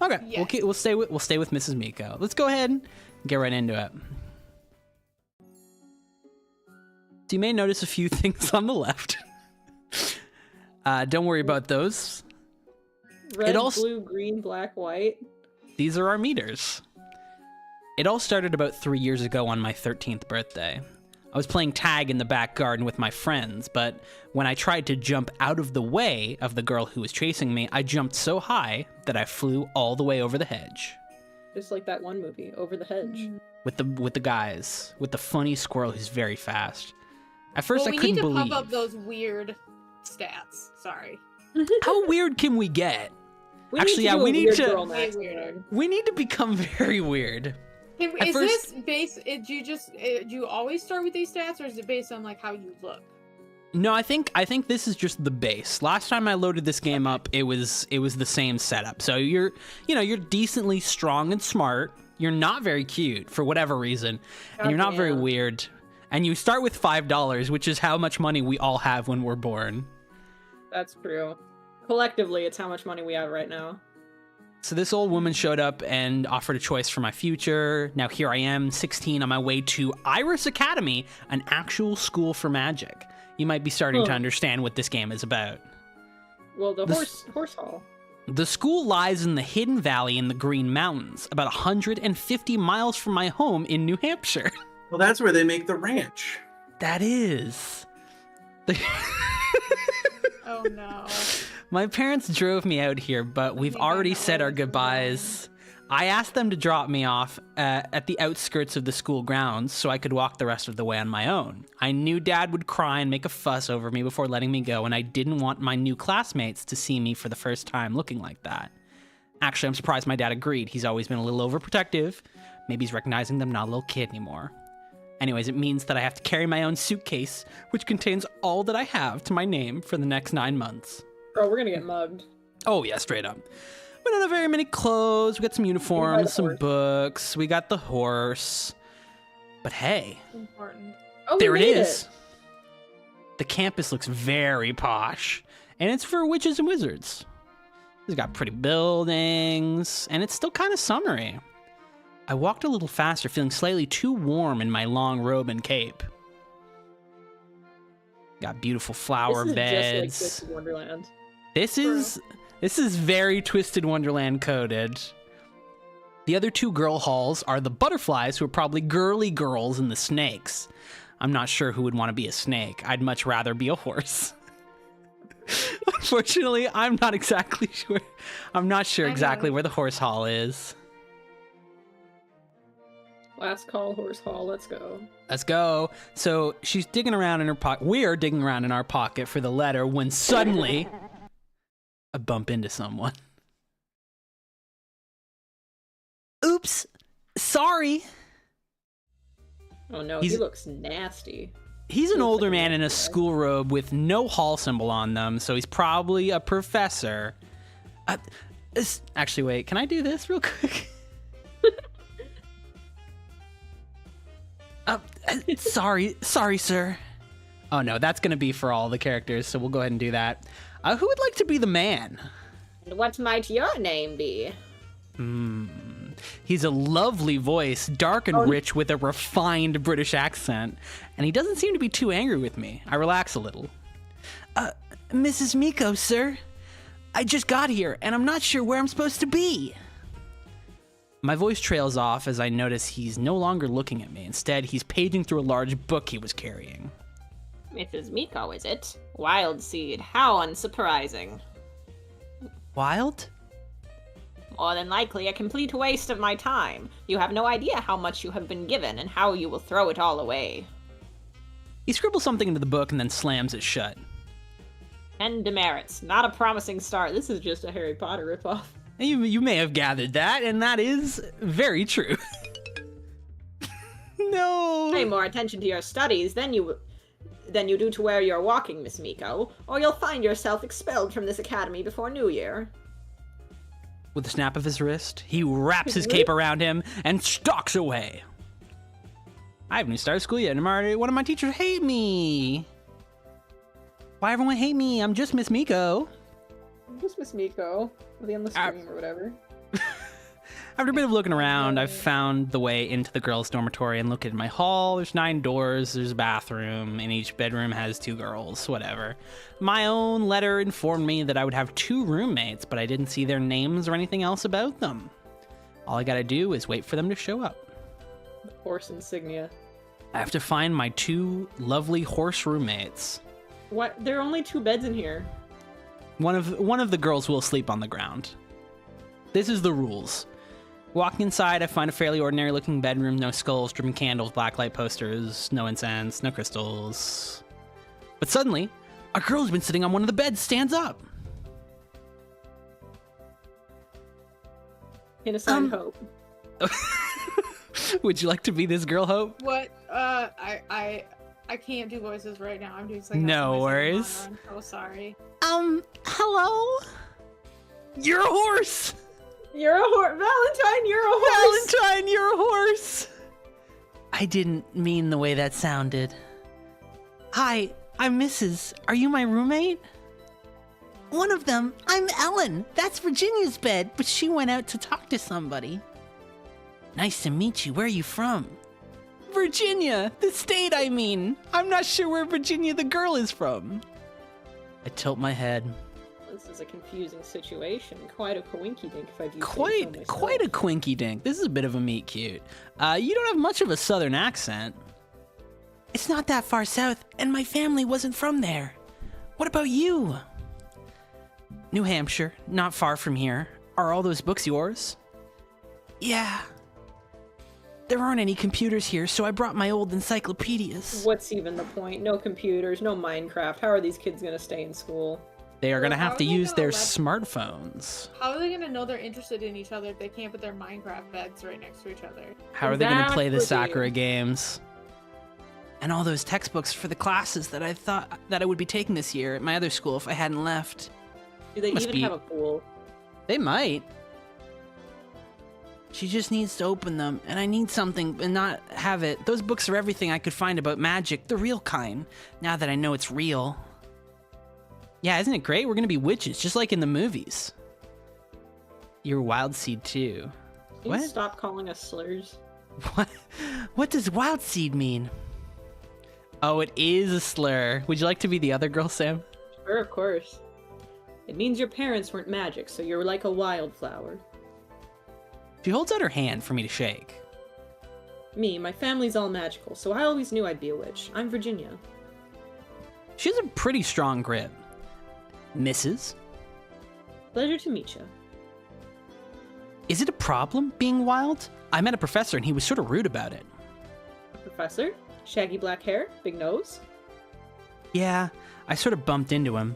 Okay, Yes. we'll stay with Mrs. Miko. Let's go ahead and get right into it. So you may notice a few things on the left. Don't worry about those. Red, blue, green, black, white. These are our meters. It all started about 3 years ago on my 13th birthday. I was playing tag in the back garden with my friends, but when I tried to jump out of the way of the girl who was chasing me, I jumped so high that I flew all the way over the hedge. Just like that one movie, Over the Hedge. With the guys, with the funny squirrel who's very fast. At first, Well, I couldn't we need to believe. pump up those weird stats. Sorry. How weird can we get? We Actually, need to yeah, do we a need weird to- girl Way next weirder. time. We need to become very weird. At Is first- this based? Do you always start with these stats, or is it based on like how you look? No, I think this is just the base. Last time I loaded this game up, it was the same setup. So you're decently strong and smart. You're not very cute for whatever reason, and you're not very Goddamn. weird. And you start with $5, which is how much money we all have when we're born. That's true. Collectively, it's how much money we have right now. So this old woman showed up and offered a choice for my future. Now here I am, 16, on my way to Iris Academy, an actual school for magic. You might be starting to understand what this game is about. Well, the horse hall. The school lies in the hidden valley in the Green Mountains, about 150 miles from my home in New Hampshire. Well, that's where they make the ranch. That is. Oh no. My parents drove me out here, but we've already said our goodbyes. I asked them to drop me off at the outskirts of the school grounds so I could walk the rest of the way on my own. I knew Dad would cry and make a fuss over me before letting me go, and I didn't want my new classmates to see me for the first time looking like that. Actually, I'm surprised my dad agreed. He's always been a little overprotective. Maybe he's recognizing them not a little kid anymore. Anyways, it means that I have to carry my own suitcase, which contains all that I have to my name for the next 9 months. Bro, we're gonna get mugged. Oh, yeah, straight up. We don't have very many clothes. We got some uniforms, some books. We got the horse. But hey, Important. Oh, there it is. The campus looks very posh, and it's for witches and wizards. It's got pretty buildings, and it's still kind of summery. I walked a little faster, feeling slightly too warm in my long robe and cape. Got beautiful flower beds. Just like Twisted Wonderland. This is very Twisted Wonderland coded. The other two girl halls are the butterflies, who are probably girly girls, and the snakes. I'm not sure who would want to be a snake. I'd much rather be a horse. Unfortunately, I'm not exactly sure. I'm not sure exactly where the horse hall is. Last call, horse hall. Let's go. Let's go. So she's digging around in her pocket. We're digging around in our pocket for the letter when suddenly I bump into someone. Oops. Sorry. Oh no, he looks nasty. He's an older man in a school robe with no hall symbol on them, so he's probably a professor. Actually, wait, can I do this real quick? Sorry, sir. Oh no, that's gonna be for all the characters, so we'll go ahead and do that. Who would like to be the man? And what might your name be? He's a lovely voice, dark and rich with a refined British accent, and he doesn't seem to be too angry with me. I relax a little. Mrs. Miko, sir. I just got here, and I'm not sure where I'm supposed to be. My voice trails off as I notice he's no longer looking at me. Instead, he's paging through a large book he was carrying. Mrs. Miko, is it? Wild seed. How unsurprising. Wild? More than likely a complete waste of my time. You have no idea how much you have been given and how you will throw it all away. He scribbles something into the book and then slams it shut. 10 demerits. Not a promising start. This is just a Harry Potter ripoff. You may have gathered that, and that is very true. No. Pay more attention to your studies than you do to where you're walking, Miss Miko, or you'll find yourself expelled from this academy before New Year. With a snap of his wrist, he wraps his cape around him and stalks away. I haven't even started school yet, and one of my teachers hate me. Why everyone hate me? I'm just Miss Miko. Just Miss Miko. I'll be on the stream or whatever. After a bit of looking around, I've found the way into the girls' dormitory and looked at my hall. There's 9 doors, there's a bathroom, and each bedroom has 2 girls, whatever. My own letter informed me that I would have 2 roommates, but I didn't see their names or anything else about them. All I gotta do is wait for them to show up. The horse insignia. I have to find my 2 lovely horse roommates. What? There are only 2 beds in here. One of the girls will sleep on the ground. This is the rules. Walking inside, I find a fairly ordinary-looking bedroom. No skulls, dripping candles, blacklight posters, no incense, no crystals. But suddenly, a girl who's been sitting on one of the beds stands up. Innocent Hope. Would you like to be this girl, Hope? What? I can't do voices right now. I'm doing something. No worries. I'm so sorry. Hello? You're a horse! You're a horse! Valentine, you're a horse! Valentine, you're a horse! I didn't mean the way that sounded. Hi, I'm Mrs. Are you my roommate? One of them, I'm Ellen. That's Virginia's bed, but she went out to talk to somebody. Nice to meet you. Where are you from? Virginia, the state, I mean. I'm not sure where Virginia the girl is from. I tilt my head. This is a confusing situation. Quite a coinky-dink, if I do say so myself. Quite a quinky dink. This is a bit of a meet cute. You don't have much of a southern accent. It's not that far south, and my family wasn't from there. What about you? New Hampshire, not far from here. Are all those books yours? Yeah. There aren't any computers here, so I brought my old encyclopedias. What's even the point? No computers, no Minecraft. How are these kids gonna stay in school? They are going to How have are to they use gonna their let- smartphones. How are they gonna know they're interested in each other if they can't put their Minecraft beds right next to each other? How are they going to play the Exactly. Sakura games? And all those textbooks for the classes that I thought that I would be taking this year at my other school if I hadn't left. Do they Must even be- have a pool? They might. She just needs to open them, and I need something and not have it. Those books are everything I could find about magic, the real kind, now that I know it's real. Yeah, isn't it great? We're gonna be witches, just like in the movies. You're Wild Seed too. Can What? you stop calling us slurs? What? What does Wild Seed mean? Oh, it is a slur. Would you like to be the other girl, Sam? Sure, of course. It means your parents weren't magic, so you're like a wildflower. She holds out her hand for me to shake. Me, my family's all magical, so I always knew I'd be a witch. I'm Virginia. She has a pretty strong grip. Mrs., Pleasure to meet you. is it a problem being wild? I met a professor and he was sort of rude about it. Professor? Shaggy black hair? Big nose? Yeah, I sort of bumped into him.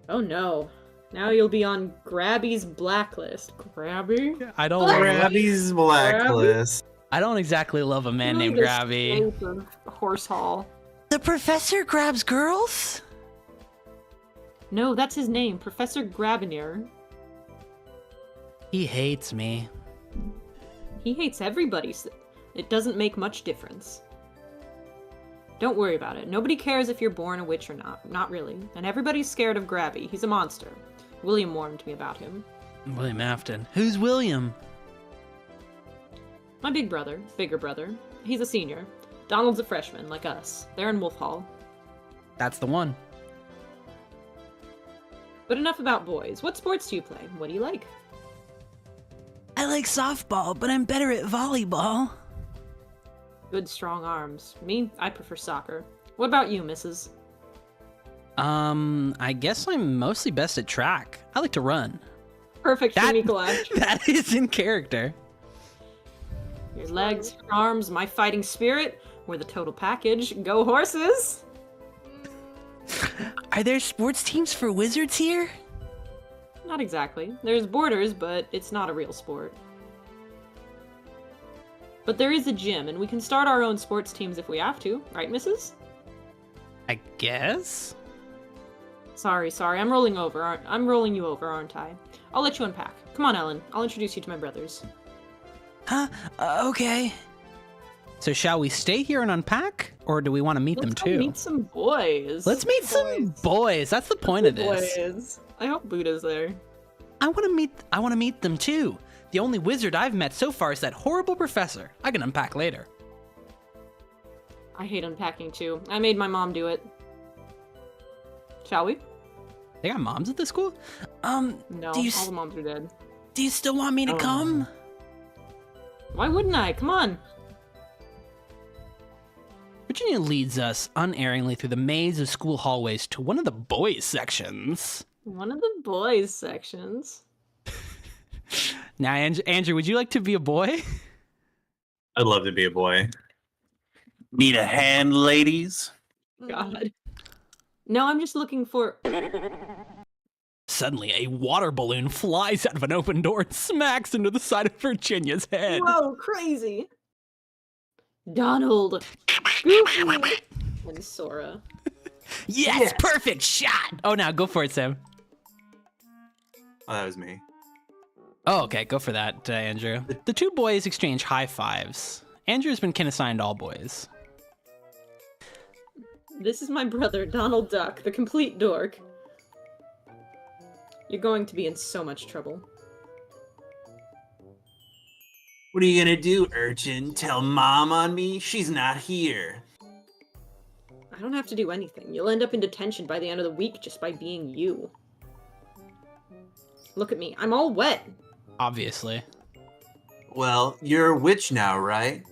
Oh no. Now you'll be on Grabby's blacklist. Grabby? I don't. Grabby's blacklist. I don't exactly love a man named Really the Grabby. shape of Horse Hall. The professor grabs girls? No, that's his name, Professor Grabinier. He hates me. He hates everybody. So it doesn't make much difference. Don't worry about it. Nobody cares if you're born a witch or not. Not really. And everybody's scared of Grabby. He's a monster. William warned me about him. William Afton. Who's William? My bigger brother. He's a senior. Donald's a freshman, like us. They're in Wolf Hall. That's the one. But enough about boys. What sports do you play? What do you like? I like softball, but I'm better at volleyball. Good, strong arms. Me, I prefer soccer. What about you, Mrs.? I guess I'm mostly best at track. I like to run. Perfect for That- Nikolaj. That is in character. Your legs, your arms, my fighting spirit. We're the total package. Go horses! Are there sports teams for wizards here? Not exactly. There's borders, but it's not a real sport. But there is a gym, and we can start our own sports teams if we have to. Right, Mrs.? I guess? Sorry. I'm rolling you over, aren't I? I'll let you unpack. Come on, Ellen. I'll introduce you to my brothers. Huh? Okay. So shall we stay here and unpack? Or do we want to meet them Let's too? go meet some boys. Let's meet some boys. That's the point of this. Boys. I hope Buddha's there. I want to meet them too. The only wizard I've met so far is that horrible professor. I can unpack later. I hate unpacking too. I made my mom do it. Shall we? They got moms at this school? No, do you all the moms are dead. do you still want me to come? Why wouldn't I? Come on. Virginia leads us unerringly through the maze of school hallways to one of the boys' sections. One of the boys' sections. Now, Andrew, would you like to be a boy? I'd love to be a boy. Need a hand, ladies? God. No, I'm just looking for... Suddenly, a water balloon flies out of an open door and smacks into the side of Virginia's head. Whoa, crazy. Donald. Goofy. And Sora. Yes, perfect shot! Oh, now go for it, Sam. Oh, that was me. Oh, okay, go for that, Andrew. The two boys exchange high fives. Andrew's been kin assigned all boys. This is my brother, Donald Duck, the complete dork. You're going to be in so much trouble. What are you gonna do, urchin? Tell Mom on me? She's not here. I don't have to do anything. You'll end up in detention by the end of the week just by being you. Look at me. I'm all wet. Obviously. Well, you're a witch now, right?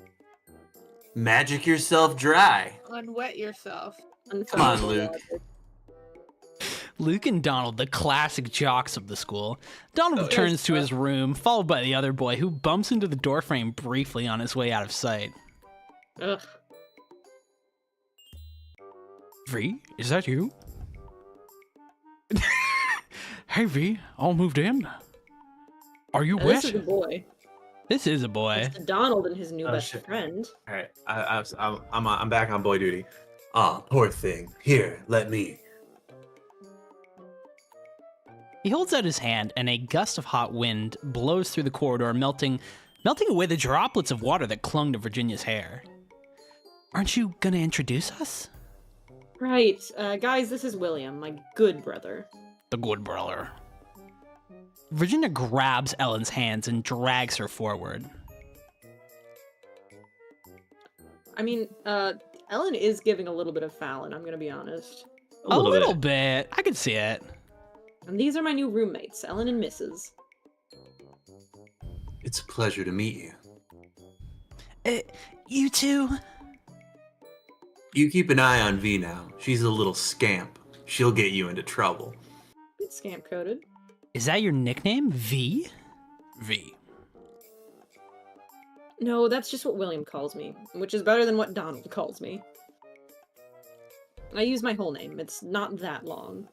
Magic yourself dry. Unwet yourself. Come on, Luke. Luke and Donald, the classic jocks of the school. Donald Oh, returns yes, to his room, followed by the other boy, who bumps into the doorframe briefly on his way out of sight. Ugh. V, is that you? Hey V, all moved in? Are you Now, wet? this is a boy. This is a boy. It's Donald and his new Oh, best shit. friend. All right, I'm back on boy duty. Aw, poor thing. Here, let me. He holds out his hand, and a gust of hot wind blows through the corridor, melting away the droplets of water that clung to Virginia's hair. Aren't you gonna introduce us? Right. Guys, this is William, my good brother. The good brother. Virginia grabs Ellen's hands and drags her forward. I mean, Ellen is giving a little bit of Fallon, I'm gonna be honest. A little bit. I could see it. And these are my new roommates, Ellen and Mrs. It's a pleasure to meet you. You two? You keep an eye on V now. She's a little scamp. She'll get you into trouble. It's scamp-coded. Is that your nickname, V? V. No, that's just what William calls me, which is better than what Donald calls me. I use my whole name, it's not that long.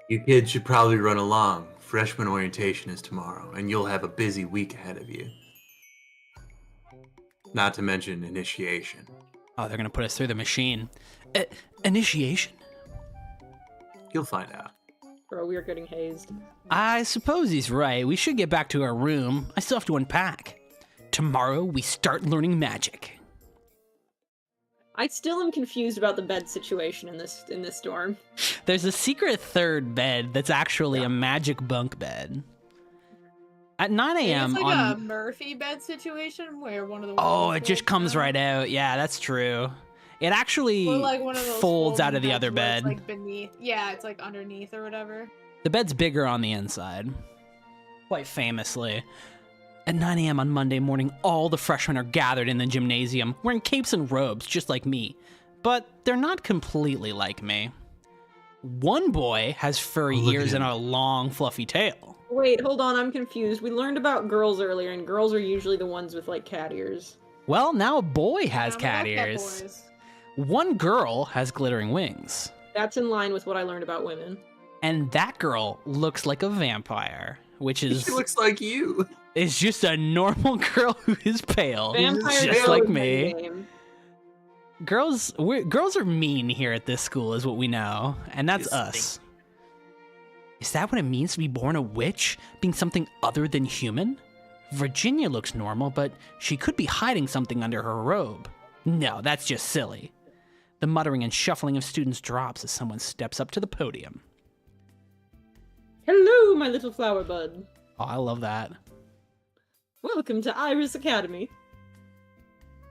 You kids should probably run along. Freshman orientation is tomorrow, and you'll have a busy week ahead of you. Not to mention initiation. Oh, they're gonna put us through the machine. Initiation? You'll find out. Bro, we are getting hazed. I suppose he's right. We should get back to our room. I still have to unpack. Tomorrow, we start learning magic. I still am confused about the bed situation in this dorm. There's a secret third bed that's actually a magic bunk bed. At 9 a.m. It's like on... a Murphy bed situation where one of the Oh, walls it just folds comes down. right out. Yeah, that's true. It actually Or like one of those folds out of folding the beds other where it's, bed. like beneath. Yeah, it's like underneath or whatever. The bed's bigger on the inside. Quite famously. At 9 a.m. on Monday morning, all the freshmen are gathered in the gymnasium, wearing capes and robes, just like me. But they're not completely like me. One boy has furry Look at ears and him. a long, fluffy tail. Wait, hold on, I'm confused. We learned about girls earlier, and girls are usually the ones with, like, cat ears. Well, now a boy has Yeah, cat we got ears. boys. One girl has glittering wings. That's in line with what I learned about women. And that girl looks like a vampire, which is She looks like you. is just a normal girl who is pale, Vampires just are like the me. name. Girls are mean here at this school, is what we know, and that's Just us. Is that what it means to be born a witch? Being something other than human? Virginia looks normal, but she could be hiding something under her robe. No, that's just silly. The muttering and shuffling of students drops as someone steps up to the podium. Hello, my little flower bud. Oh, I love that. Welcome to Iris Academy.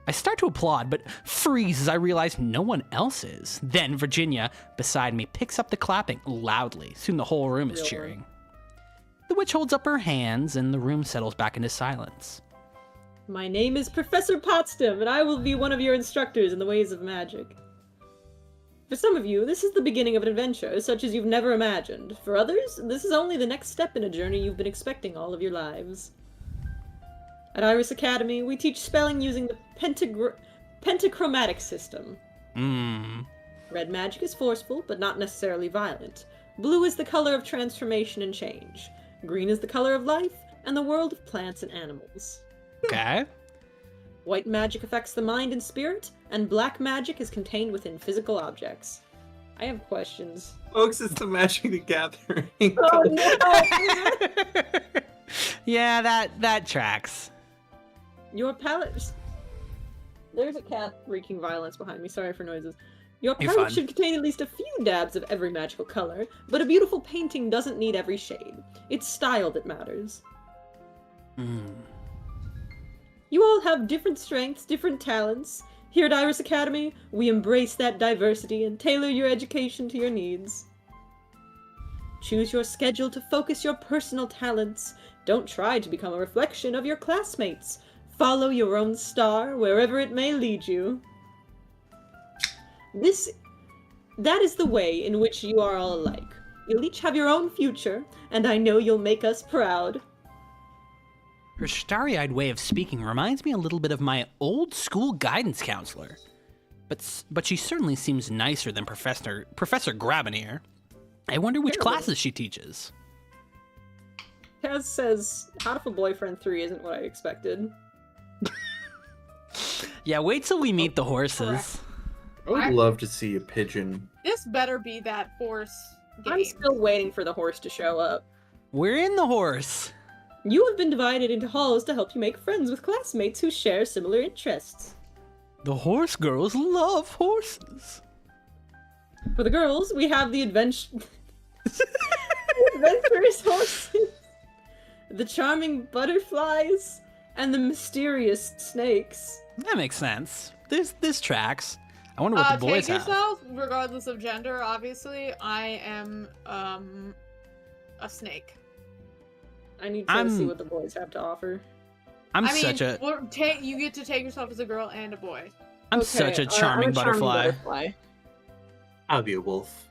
I start to applaud, but freeze as I realize no one else is. Then Virginia, beside me, picks up the clapping loudly. Soon the whole room is Really? cheering. The witch holds up her hands, and the room settles back into silence. My name is Professor Potsdam, and I will be one of your instructors in the ways of magic. For some of you, this is the beginning of an adventure, such as you've never imagined. For others, this is only the next step in a journey you've been expecting all of your lives. At Iris Academy, we teach spelling using the pentachromatic system. Red magic is forceful, but not necessarily violent. Blue is the color of transformation and change. Green is the color of life, and the world of plants and animals. Okay. White magic affects the mind and spirit, and black magic is contained within physical objects. I have questions. Folks, it's the Magic the Gathering. Oh no! Yeah, that tracks. Your palette... There's a cat wreaking violence behind me. Sorry for noises. Your You're palette fun. should contain at least a few dabs of every magical color, but a beautiful painting doesn't need every shade. It's style that matters. You all have different strengths, different talents. Here at Iris Academy, we embrace that diversity and tailor your education to your needs. Choose your schedule to focus your personal talents. Don't try to become a reflection of your classmates. Follow your own star wherever it may lead you. That is the way in which you are all alike. You'll each have your own future, and I know you'll make us proud. Her starry-eyed way of speaking reminds me a little bit of my old school guidance counselor. But she certainly seems nicer than Professor Grabinier. I wonder which classes she teaches. Kaz says, How to F a Boyfriend 3 isn't what I expected. Yeah, wait till we meet the horses. Correct. I would love to see a pigeon. This better be that horse game. I'm still waiting for the horse to show up. We're in the horse. You have been divided into halls to help you make friends with classmates who share similar interests. The horse girls love horses. For the girls, we have the adventurous horses, the charming butterflies, and the mysterious snakes. That makes sense. This tracks. I wonder what the boys take have. yourself, regardless of gender, obviously. I am a snake. I need to see what the boys have to offer. I'm I mean, such a you get to take yourself as a girl and a boy. I'm such a charming I'm a butterfly. I'll be a wolf.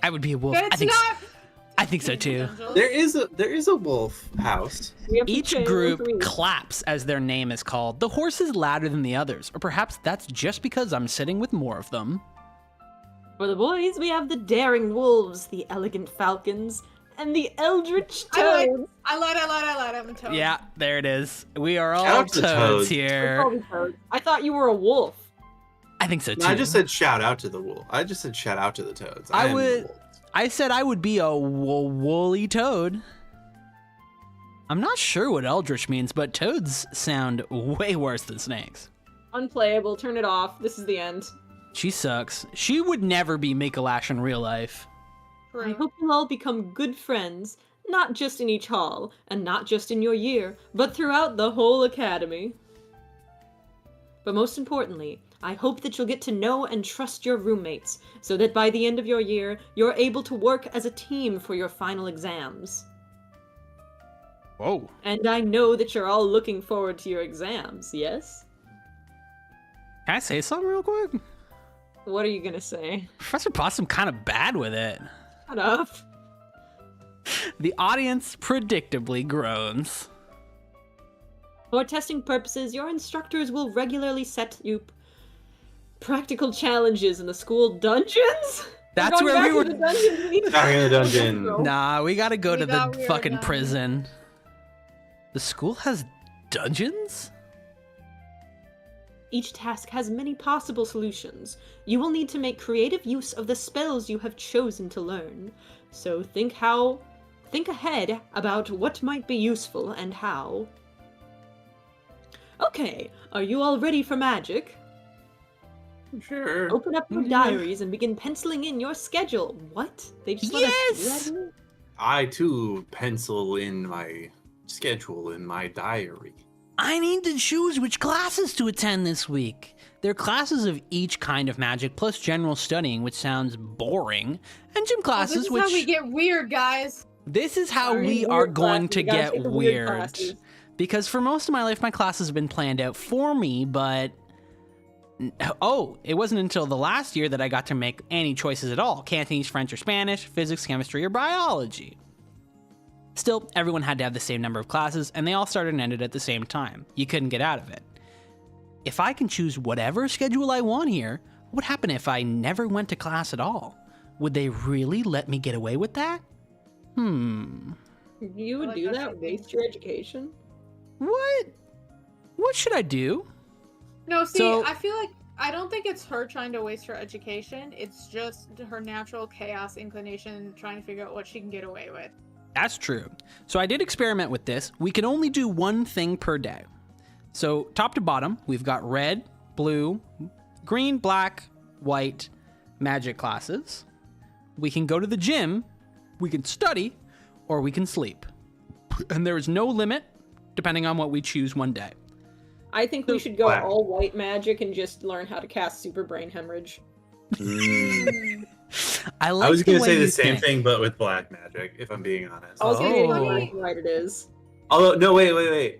I would be a wolf. That's I think so too. There is a wolf house. We have to Each change group three. claps as their name is called. The horse is louder than the others, or perhaps that's just because I'm sitting with more of them. For the boys, we have the daring wolves, the elegant falcons, and the eldritch toads. I lied. I'm a toad. Yeah, there it is. We are all Shout out to toads toads. here. I thought you were a wolf. I think so too. No, I just said shout out to the wolf. I just said shout out to the toads. I am the would- wolf. I said I would be a woolly toad. I'm not sure what eldritch means, but toads sound way worse than snakes. Unplayable, turn it off. This is the end. She sucks. She would never be Mikalash in real life. I hope you'll all become good friends, not just in each hall, and not just in your year, but throughout the whole academy. But most importantly, I hope that you'll get to know and trust your roommates, so that by the end of your year, you're able to work as a team for your final exams. Whoa. And I know that you're all looking forward to your exams, yes? Can I say something real quick? What are you gonna say? Professor Possum kind of bad with it. Shut up. The audience predictably groans. For testing purposes, your instructors will regularly set you practical challenges in the school dungeons? That's We're where going we back were. to the dungeons. We need to Back in the find dungeon. bro. Nah, we gotta go We to got the weird fucking now. prison. The school has dungeons? Each task has many possible solutions. You will need to make creative use of the spells you have chosen to learn. So think ahead about what might be useful and how. Okay, are you all ready for magic? Sure. Open up your diaries and begin penciling in your schedule. What? They just let us do Yes! that here? I too pencil in my schedule in my diary. I need to choose which classes to attend this week. There are classes of each kind of magic, plus general studying, which sounds boring, and gym This classes, is which how we get weird, guys. this is how Sorry, we weird are going classes. to We gotta get take the weird. classes. Because for most of my life, my classes have been planned out for me, but it wasn't until the last year that I got to make any choices at all. Cantonese, French, or Spanish, physics, chemistry, or biology. Still, everyone had to have the same number of classes, and they all started and ended at the same time. You couldn't get out of it. If I can choose whatever schedule I want here, what would happen if I never went to class at all? Would they really let me get away with that? You would like do that that? thinking. Waste your education? What? What should I do? No, see, So- I feel like I don't think it's her trying to waste her education. It's just her natural chaos inclination trying to figure out what she can get away with. That's true. So I did experiment with this. We can only do one thing per day. So top to bottom, we've got red, blue, green, black, white, magic classes. We can go to the gym, we can study, or we can sleep. And there is no limit depending on what we choose one day. I think we should go Black. all white magic and just learn how to cast super brain hemorrhage. I like I was the gonna way say you the same think. thing, but with black magic, if I'm being honest. I was gonna Oh. say right it is. Although, no, wait.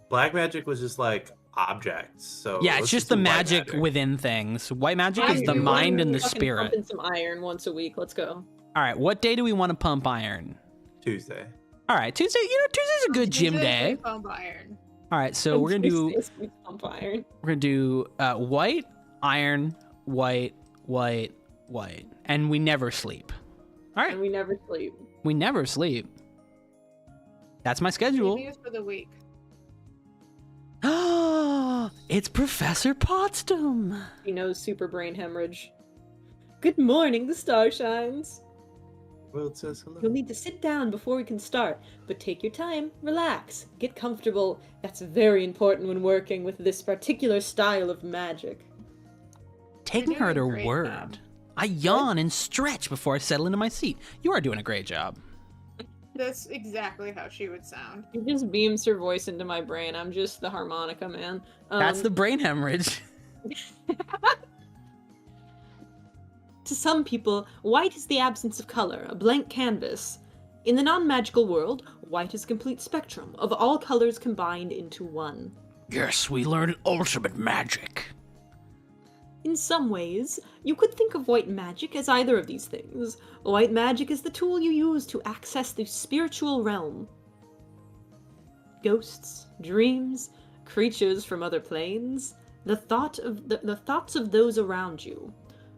Black magic was just like objects. So Yeah, it's let's just do the white magic within things. White magic I is the do mind wanna and the fucking spirit. pump in some iron once a week. Let's go. All right, what day do we want to pump iron? Tuesday. All right, Tuesday. Tuesday's a good gym Tuesdays we day. pump iron. All right, so we're gonna do Tuesdays we pump iron. white, iron, white, and we never sleep. All right, And we never sleep. we never sleep. That's my schedule. Previews for the week. Oh, it's Professor Potsdam. He knows super brain hemorrhage. Good morning, the star shines. World says hello. You'll need to sit down before we can start, but take your time, relax, get comfortable. That's very important when working with this particular style of magic. Taking You're her at her doing a great word. job. I yawn and stretch before I settle into my seat. You are doing a great job. That's exactly how she would sound. She just beams her voice into my brain. I'm just the harmonica man. That's the brain hemorrhage. To some people, white is the absence of color, a blank canvas. In the non-magical world, white is a complete spectrum of all colors combined into one. Yes, we learned ultimate magic. In some ways, you could think of white magic as either of these things. White magic is the tool you use to access the spiritual realm. Ghosts, dreams, creatures from other planes, the thoughts of those around you.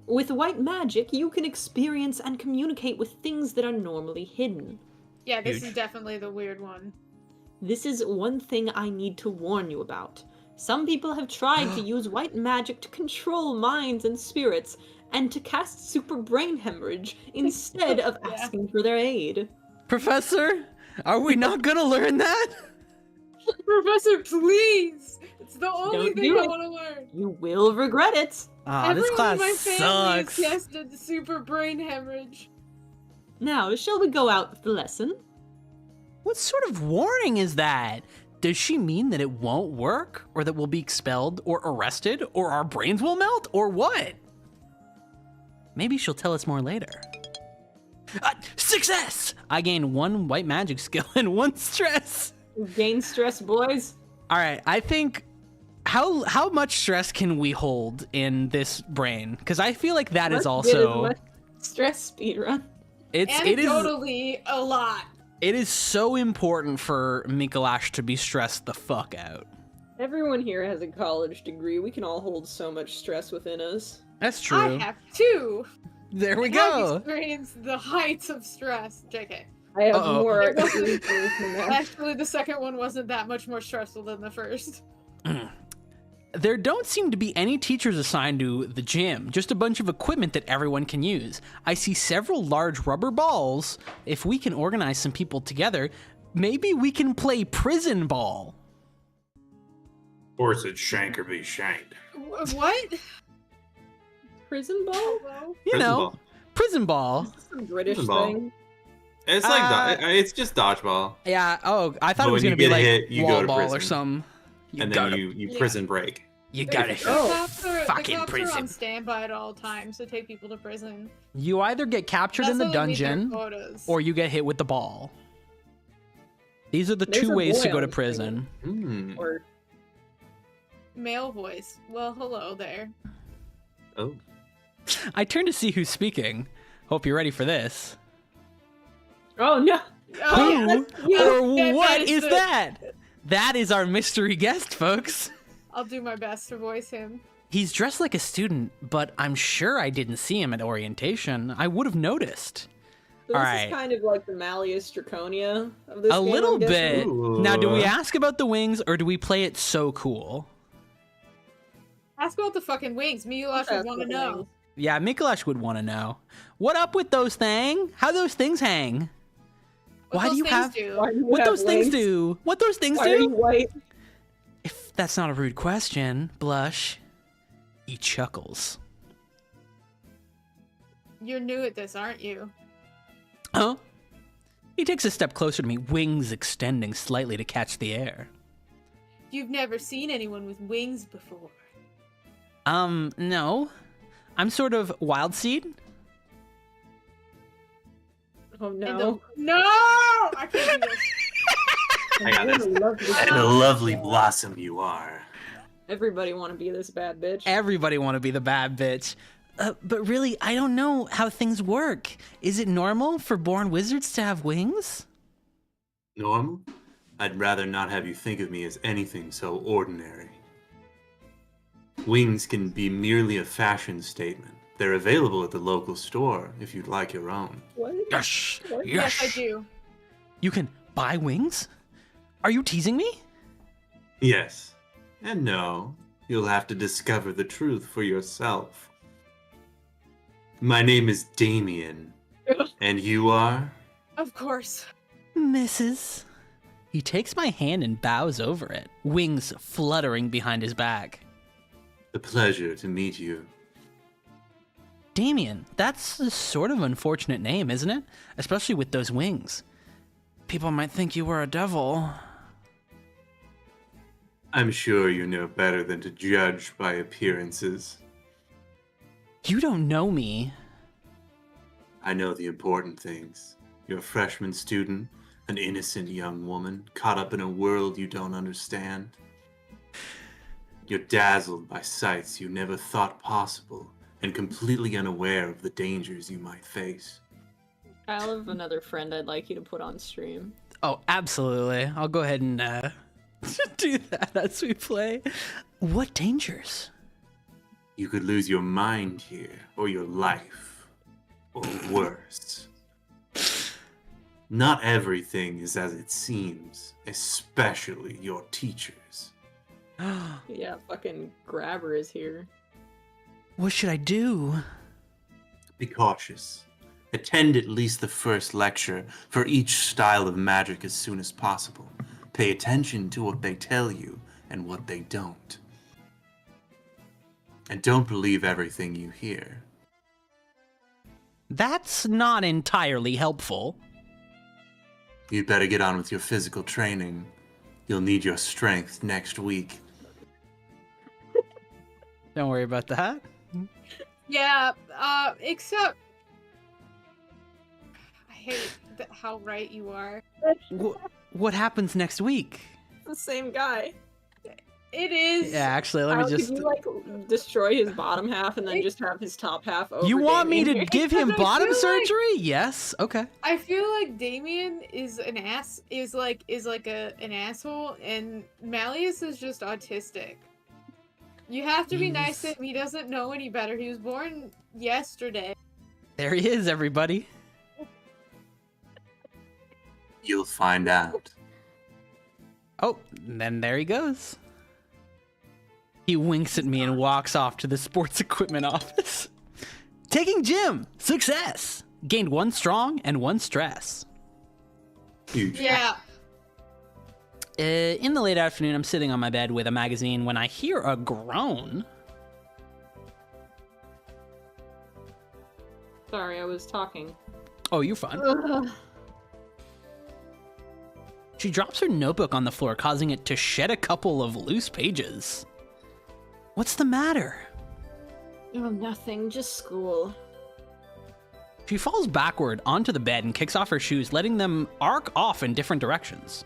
With white magic, you can experience and communicate with things that are normally hidden. Yeah, this Huge. is definitely the weird one. This is one thing I need to warn you about. Some people have tried to use white magic to control minds and spirits, and to cast super brain hemorrhage instead of Yeah. asking for their aid. Professor, are we not gonna learn that? Professor, please! It's the only Don't thing do I it. want to learn. You will regret it. Ah, this Everyone class in my family sucks. has tested super brain hemorrhage. Now, shall we go out with the lesson? What sort of warning is that? Does she mean that it won't work? Or that we'll be expelled or arrested? Or our brains will melt? Or what? Maybe she'll tell us more later. Success! I gained 1 white magic skill and 1 stress. Gain stress, boys. All right, I think how much stress can we hold in this brain? Because I feel like that is Let's get as also much stress speedrun. it is Anecdotally, a lot. it is so important for Mikolash to be stressed the fuck out. Everyone here has a college degree. We can all hold so much stress within us. That's I true. have two. There we I've go. experienced the heights of stress. JK. I have Uh-oh. more It wasn't- experience than that. Actually, the second one wasn't that much more stressful than the first. There don't seem to be any teachers assigned to the gym, just a bunch of equipment that everyone can use. I see several large rubber balls. If we can organize some people together, maybe we can play prison ball. Or is it shank or be shanked? What? Prison ball? Hello? You Prison know, ball. prison ball. Some British Prison ball. thing. It's like Uh, it's just dodgeball, Yeah. Oh, I thought But it was when gonna you be get like hit, you go wall to ball or prison. something. and then you prison break. You gotta The Oh. cops are, fucking the cops are prison. on standby at all times to take people to prison. You either get captured That's in the how they meet their dungeon quotas. or you get hit with the ball. These are the There's two a ways to boy go on to the prison. Hmm. Or Male voice. Well, hello there. Oh. I turn to see who's speaking. Hope you're ready for this. oh no. Oh, Who yeah, or that what is is the- that? That is our mystery guest, folks. I'll do my best to voice him. He's dressed like a student, but I'm sure I didn't see him at orientation. I would have noticed. So this Alright. is kind of like the Malleus Draconia of this A game, little I'm guessing. bit. Ooh. Now, do we ask about the wings or do we play it so cool? Ask about the fucking wings. Me, Elash would Ask want to about the know. wings. Yeah, Mikolash would want to know. What up with those things? How those things hang? What Why those do you things have- do? Why do you What have those things wings? do? What those things Why are you do? white? If that's not a rude question, Blush. He chuckles. You're new at this, aren't you? Oh. He takes a step closer to me, wings extending slightly to catch the air. You've never seen anyone with wings before. No. I'm sort of wild seed. Oh And no. No! I can't do this. I got this. Lovely. And a lovely blossom you are. Everybody want to be this bad bitch. Everybody want to be the bad bitch. But really, I don't know how things work. Is it normal for born wizards to have wings? Normal? I'd rather not have you think of me as anything so ordinary. Wings can be merely a fashion statement. They're available at the local store if you'd like your own. What? Yes. What? Yes. Yes, I do. You can buy wings? Are you teasing me? Yes. And no. You'll have to discover the truth for yourself. My name is Damien. And you are? Of course. Mrs. He takes my hand and bows over it, wings fluttering behind his back. A pleasure to meet you. Damien, that's a sort of unfortunate name, isn't it? Especially with those wings. People might think you were a devil. I'm sure you know better than to judge by appearances. You don't know me. I know the important things. You're a freshman student, an innocent young woman, caught up in a world you don't understand. You're dazzled by sights you never thought possible, and completely unaware of the dangers you might face. I have another friend I'd like you to put on stream. Oh, absolutely. I'll go ahead and do that as we play. What dangers? You could lose your mind here, or your life, or worse. Not everything is as it seems, especially your teachers. Yeah, fucking Grabber is here. What should I do? Be cautious. Attend at least the first lecture for each style of magic as soon as possible. Pay attention to what they tell you and what they don't. And don't believe everything you hear. That's not entirely helpful. You'd better get on with your physical training. You'll need your strength next week. Don't worry about that. Yeah, except... I hate how right you are. What happens next week? The same guy. It is... Yeah, actually, let How me could just... you like destroy his bottom half and then just have his top half over? You want me to Damien? give him Because I bottom feel like- surgery? Yes. Okay. I feel like Damien is an ass, is like an asshole, and Malleus is just autistic. You have to be nice to him. He doesn't know any better. He was born yesterday. There he is, everybody. You'll find out. Oh, then there he goes. He winks at me and walks off to the sports equipment office. Taking gym. Success. Gained 1 strong and 1 stress. Huge. Yeah. In the late afternoon, I'm sitting on my bed with a magazine when I hear a groan. Sorry, I was talking. Oh, you're fine. Ugh. She drops her notebook on the floor, causing it to shed a couple of loose pages. What's the matter? Oh, nothing. Just school. She falls backward onto the bed and kicks off her shoes, letting them arc off in different directions.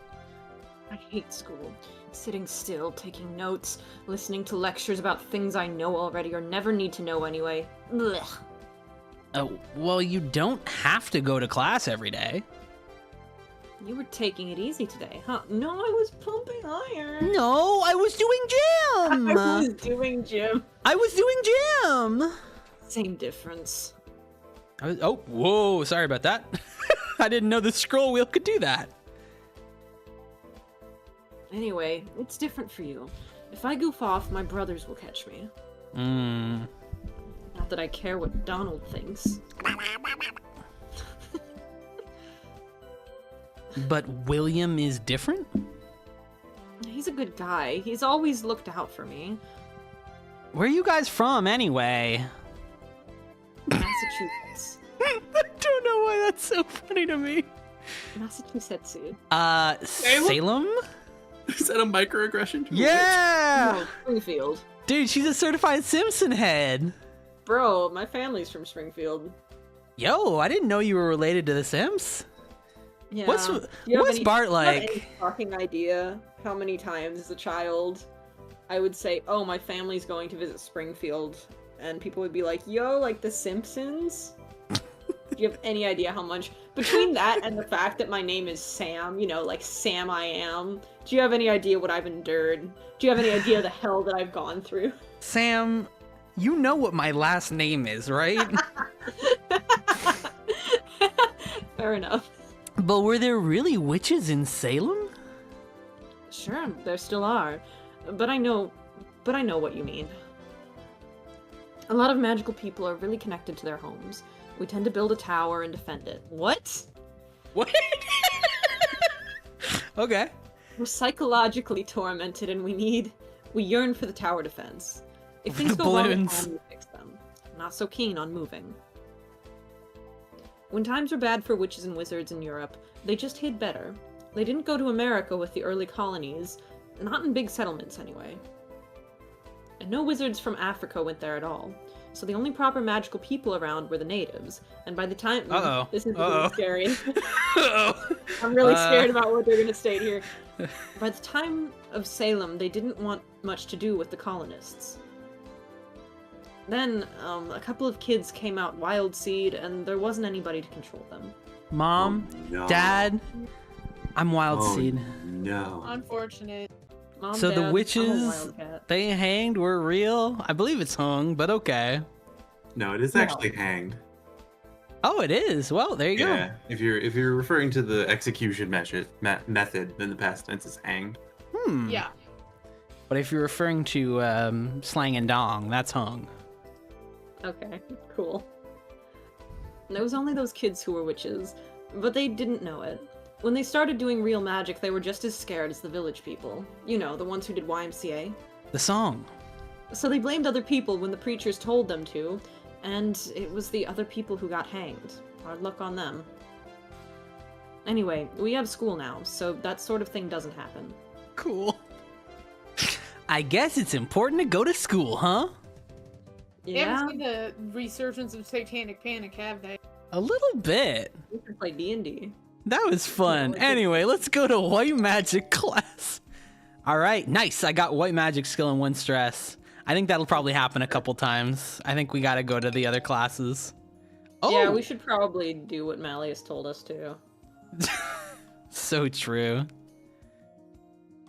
I hate school. Sitting still, taking notes, listening to lectures about things I know already or never need to know anyway. Ugh. Oh, well, you don't have to go to class every day. You were taking it easy today, huh? No, I was pumping iron. No, I was doing gym. I was doing gym. I was doing gym. Same difference. Oh, whoa, sorry about that. I didn't know the scroll wheel could do that. Anyway, it's different for you. If I goof off, my brothers will catch me. Not that I care what Donald thinks. But William is different? He's a good guy. He's always looked out for me. Where are you guys from, anyway? Massachusetts. I don't know why that's so funny to me. Massachusetts. Salem? Is that a microaggression? Yeah! No, Springfield. Dude, she's a certified Simpson head. Bro, my family's from Springfield. Yo, I didn't know you were related to the Sims. Yeah. What's Do you have Bart do you have like? any fucking idea how many times as a child I would say, "Oh, my family's going to visit Springfield," and people would be like, "Yo, like the Simpsons." Do you have any idea how much between that and the fact that my name is Sam? You know, like Sam I am. Do you have any idea what I've endured? Do you have any idea the hell that I've gone through? Sam, you know what my last name is, right? Fair enough. But were there really witches in Salem? Sure, there still are. But I know what you mean. A lot of magical people are really connected to their homes. We tend to build a tower and defend it. What? What? Okay. We're psychologically tormented and we yearn for the tower defense. If things The go wrong at balloons. home, we fix them. Not so keen on moving. When times were bad for witches and wizards in Europe, they just hid better. They didn't go to America with the early colonies, not in big settlements anyway. And no wizards from Africa went there at all. So the only proper magical people around were the natives. And by the time Uh-oh. this is Uh-oh. really scary. Uh-oh. I'm really scared about what they're gonna state here. By the time of Salem, they didn't want much to do with the colonists. Then, a couple of kids came out wild seed, and there wasn't anybody to control them. Mom, No. Dad, I'm Wild Oh, Seed. No. Unfortunate. Mom, So Dad, the I'm a witches wildcat. they hanged were real? I believe it's hung, but okay. No, it is No. actually hanged. Oh, it is. Well, there you Yeah. If you're referring to the execution method, then the past tense is hanged. go. Yeah. But if you're referring to slang and dong, that's hung. Okay, cool. There was only those kids who were witches, but they didn't know it. When they started doing real magic, they were just as scared as the village people. You know, the ones who did YMCA. The song. So they blamed other people when the preachers told them to, and it was the other people who got hanged. Hard luck on them. Anyway, we have school now, so that sort of thing doesn't happen. Cool. I guess it's important to go to school, huh? They haven't seen the resurgence of Satanic Panic, have they? A little bit. We can play D&D. That was fun. Yeah, Anyway, let's go to white magic class. All right, nice. I got white magic skill and 1 stress. I think that'll probably happen a couple times. I think we got to go to the other classes. Oh, Yeah, we should probably do what Malleus told us to. so true.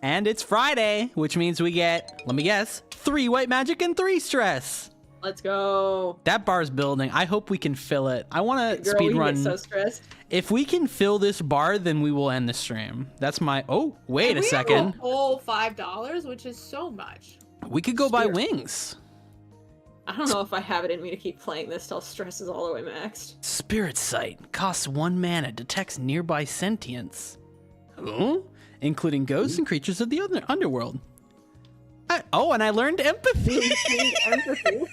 And it's Friday, which means we get, let me guess, 3 white magic and 3 stress. Let's go. That bar's building. I hope we can fill it. I want to Girl, speed we run. get so stressed. If we can fill this bar, then we will end the stream. That's my. Oh, wait And a we second. have a whole $5, which is so much. We could go buy Spirit. wings. I don't know if I have it in me to keep playing this till stress is all the way maxed. Spirit Sight costs 1 mana, detects nearby sentience. Huh? Including ghosts and creatures of the underworld. And I learned empathy. Empathy.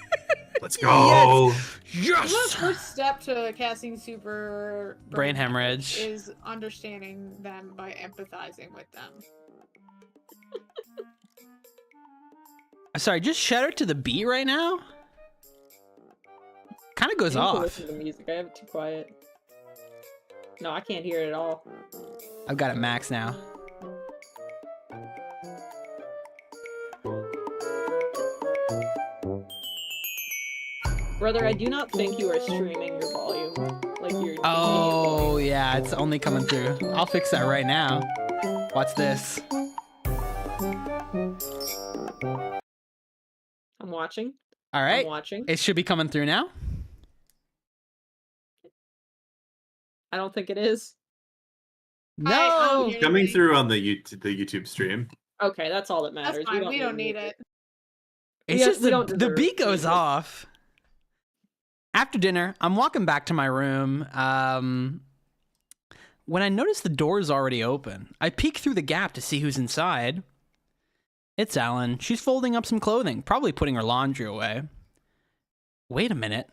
Let's go. The Yes. first step to casting super Brain hemorrhage. is understanding them by empathizing with them. Sorry, just shudder to the beat right now. Kind of goes I need to off. listen to music. I have it too quiet. No, I can't hear it at all. I've got it max now. Brother, I do not think you are streaming your volume. Like you're. Oh, yeah, it's only coming through. I'll fix that right now. Watch this. I'm watching. All I'm right. watching. It should be coming through now. I don't think it is. No. hear Coming anything. through on the YouTube stream. Okay, that's all that matters. That's fine. We don't need it. It's We just don't the deserve beat goes music. off. After dinner, I'm walking back to my room. When I notice the door is already open, I peek through the gap to see who's inside. It's Ellen. She's folding up some clothing, probably putting her laundry away. Wait a minute.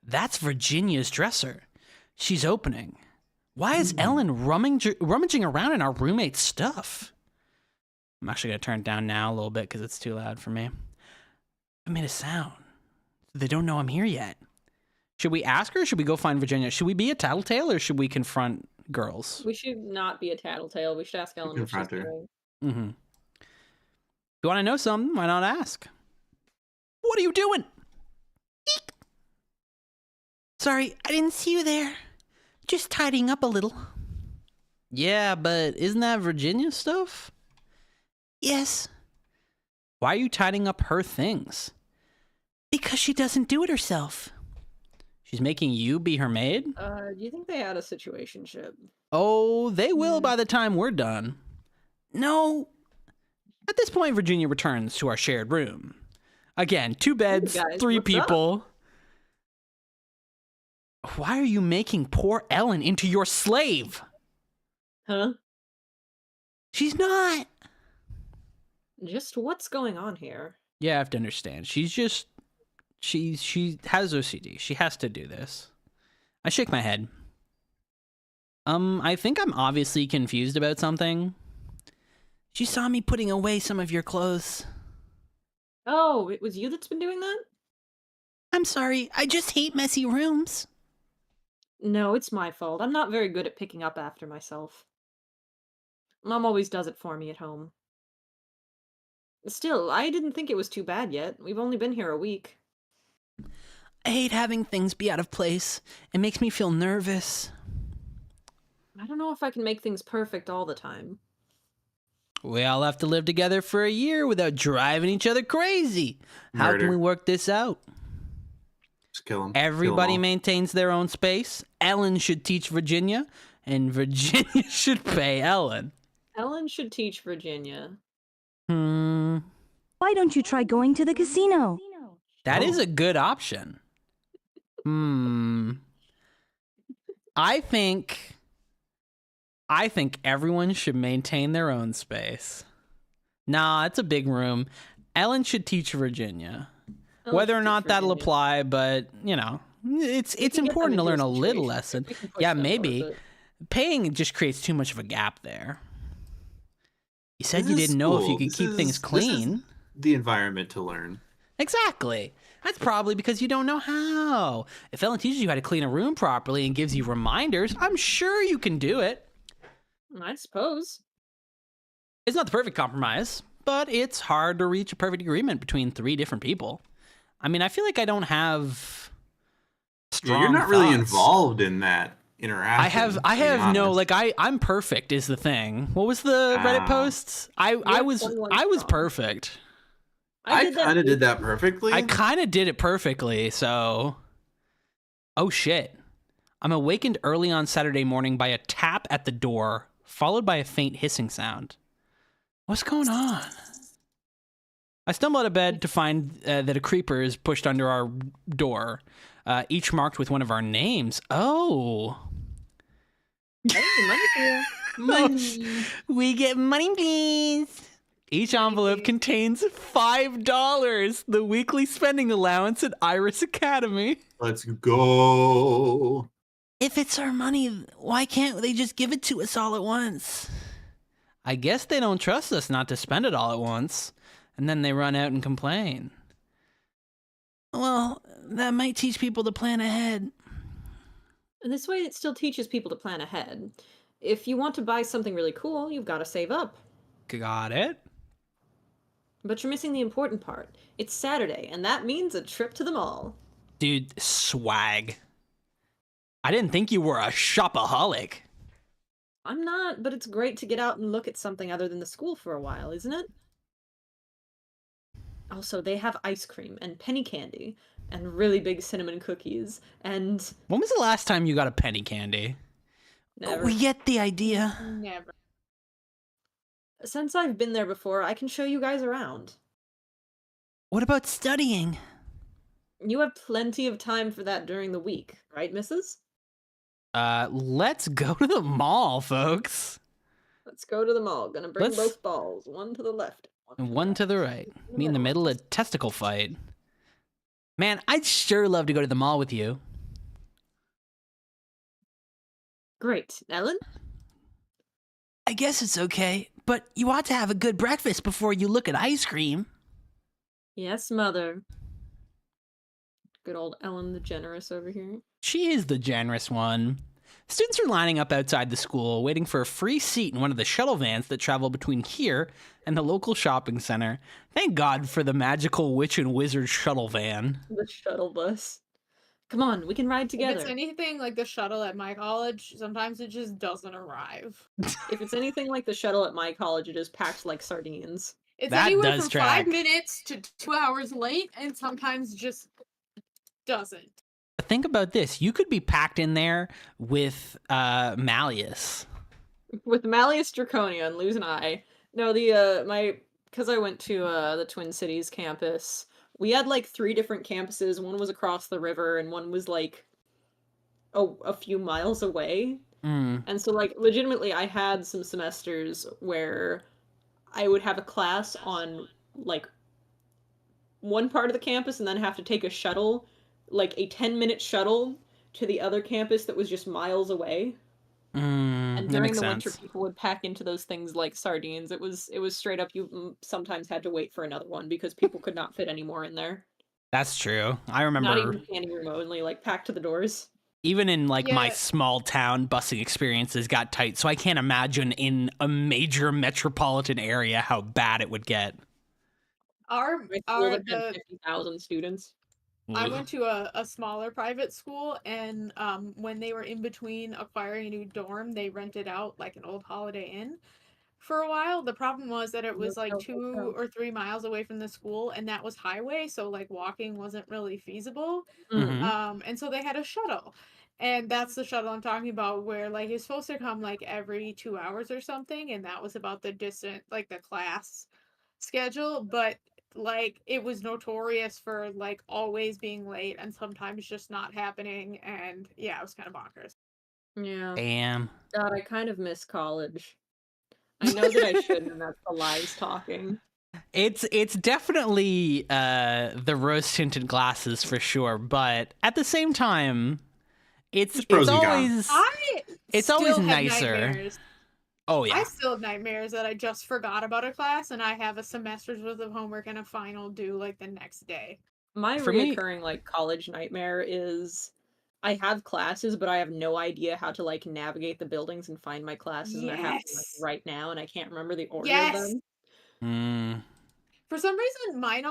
That's Virginia's dresser. She's opening. Why is Ellen rummaging around in our roommate's stuff? I'm actually going to turn it down now a little bit because it's too loud for me. I made a sound. They don't know I'm here yet. Should we ask her or should we go find Virginia? Should we be a tattletale or should we confront girls? We should not be a tattletale. We should ask Ellen what she's doing. Mm-hmm. If you want to know something, why not ask? What are you doing? Eek. Sorry, I didn't see you there. Just tidying up a little. Yeah, but isn't that Virginia stuff? Yes. Why are you tidying up her things? Because she doesn't do it herself. She's making you be her maid? Do you think they had a situationship? Oh, they will by the time we're done. No. At this point, Virginia returns to our shared room. Again, 2 beds, Hey guys, 3 what's people. Why are you making poor Ellen into your slave? Huh? She's not. Just what's going on here? Yeah, I have to understand. She has OCD. She has to do this. I shake my head. I think I'm obviously confused about something. She saw me putting away some of your clothes. Oh, it was you that's been doing that? I'm sorry. I just hate messy rooms. No, it's my fault. I'm not very good at picking up after myself. Mom always does it for me at home. Still, I didn't think it was too bad yet. We've only been here a week. I hate having things be out of place. It makes me feel nervous. I don't know if I can make things perfect all the time. We all have to live together for a year without driving each other crazy. How can we work this out? Just kill him. Everybody maintains their own space. Ellen should teach Virginia, and Virginia should pay Ellen. Ellen should teach Virginia. Why don't you try going to the casino? That is a good option. I think everyone should maintain their own space. Nah, it's a big room. Ellen should teach Virginia. Whether or not that'll apply, but you know, it's important to learn a little lesson. Yeah, maybe. Paying just creates too much of a gap there. You said you didn't know if you could keep things clean. This is the environment to learn. Exactly. That's probably because you don't know how. If Ellen teaches you how to clean a room properly and gives you reminders, I'm sure you can do it. I suppose. It's not the perfect compromise, but it's hard to reach a perfect agreement between 3 different people. I mean, I feel like I don't have strong You're not really thoughts. involved in that interaction. I have no, like, I'm perfect is the thing. What was the Reddit posts? I was perfect. I kind of did that perfectly. I kind of did it perfectly, so... Oh, shit. I'm awakened early on Saturday morning by a tap at the door, followed by a faint hissing sound. What's going on? I stumble out of bed to find that a creeper is pushed under our door, each marked with one of our names. Oh. Hey, money for you. Money. We get money, please. Each envelope contains $5, the weekly spending allowance at Iris Academy. Let's go. If it's our money, why can't they just give it to us all at once? I guess they don't trust us not to spend it all at once, and then they run out and complain. Well, that might teach people to plan ahead. And this way it still teaches people to plan ahead. If you want to buy something really cool, you've got to save up. Got it. But you're missing the important part. It's Saturday, and that means a trip to the mall. Dude, swag. I didn't think you were a shopaholic. I'm not, but it's great to get out and look at something other than the school for a while, isn't it? Also, they have ice cream and penny candy and really big cinnamon cookies and... When was the last time you got a penny candy? Never. We get the idea. Never. Since I've been there before, I can show you guys around. What about studying? You have plenty of time for that during the week, right, missus? Let's go to the mall, folks. Let's go to the mall. Gonna bring Let's- both balls. One to the left. And one to the right. Me in the middle, a testicle fight. Man, I'd sure love to go to the mall with you. Great. Ellen? I guess it's okay, but you ought to have a good breakfast before you look at ice cream. Yes, mother. Good old Ellen the Generous over here. She is the generous one. Students are lining up outside the school, waiting for a free seat in one of the shuttle vans that travel between here and the local shopping center. Thank God for the magical witch and wizard shuttle van. The shuttle bus. Come on, we can ride If together. it's anything like the shuttle at my college, sometimes it just doesn't arrive. If it's anything like the shuttle at my college, it is packed like sardines. It's That anywhere does from track. 5 minutes to 2 hours late, and sometimes just doesn't. Think about this. You could be packed in there with Malleus. With Malleus Draconia and lose an eye. No, because I went to the Twin Cities campus, we had like 3 different campuses. One was across the river, and one was like a few miles away. And so, like, legitimately, I had some semesters where I would have a class on like one part of the campus and then have to take a shuttle, like a 10-minute shuttle to the other campus that was just miles away. And That during makes the sense. winter, people would pack into those things like sardines. It was straight up. You sometimes had to wait for another one because people could not fit any more in there. That's true. I Not remember even standing room only, like packed to the doors. even in like my Yeah. small town, busing experiences got tight. So I can't imagine in a major metropolitan area how bad it would get. Our, My school our that had the 50,000 students. I Ugh. went to a smaller private school, and when they were in between acquiring a new dorm, they rented out like an old Holiday Inn for a while. The problem was that it was like Hotel, 2 hotel. or 3 miles away from the school, and that was highway, so like walking wasn't really feasible. Mhm. And so they had a shuttle. And that's the shuttle I'm talking about, where like it's supposed to come like every 2 hours or something, and that was about the distant like the class schedule, but like it was notorious for like always being late and sometimes just not happening, and yeah, it was kind of bonkers. Yeah. Damn. God, I kind of miss college. I know that I shouldn't, and that's the lies talking. It's definitely the rose tinted glasses for sure, but at the same time, it's There's pros and cons. It's always still have nicer. nightmares. Oh yeah. I still have nightmares that I just forgot about a class and I have a semester's worth of homework and a final due like the next day. My For me- reoccurring like college nightmare is I have classes, but I have no idea how to like navigate the buildings and find my classes, and they're happening like Yes. right now, and I can't remember the order of Yes. them. Mm. For some reason, my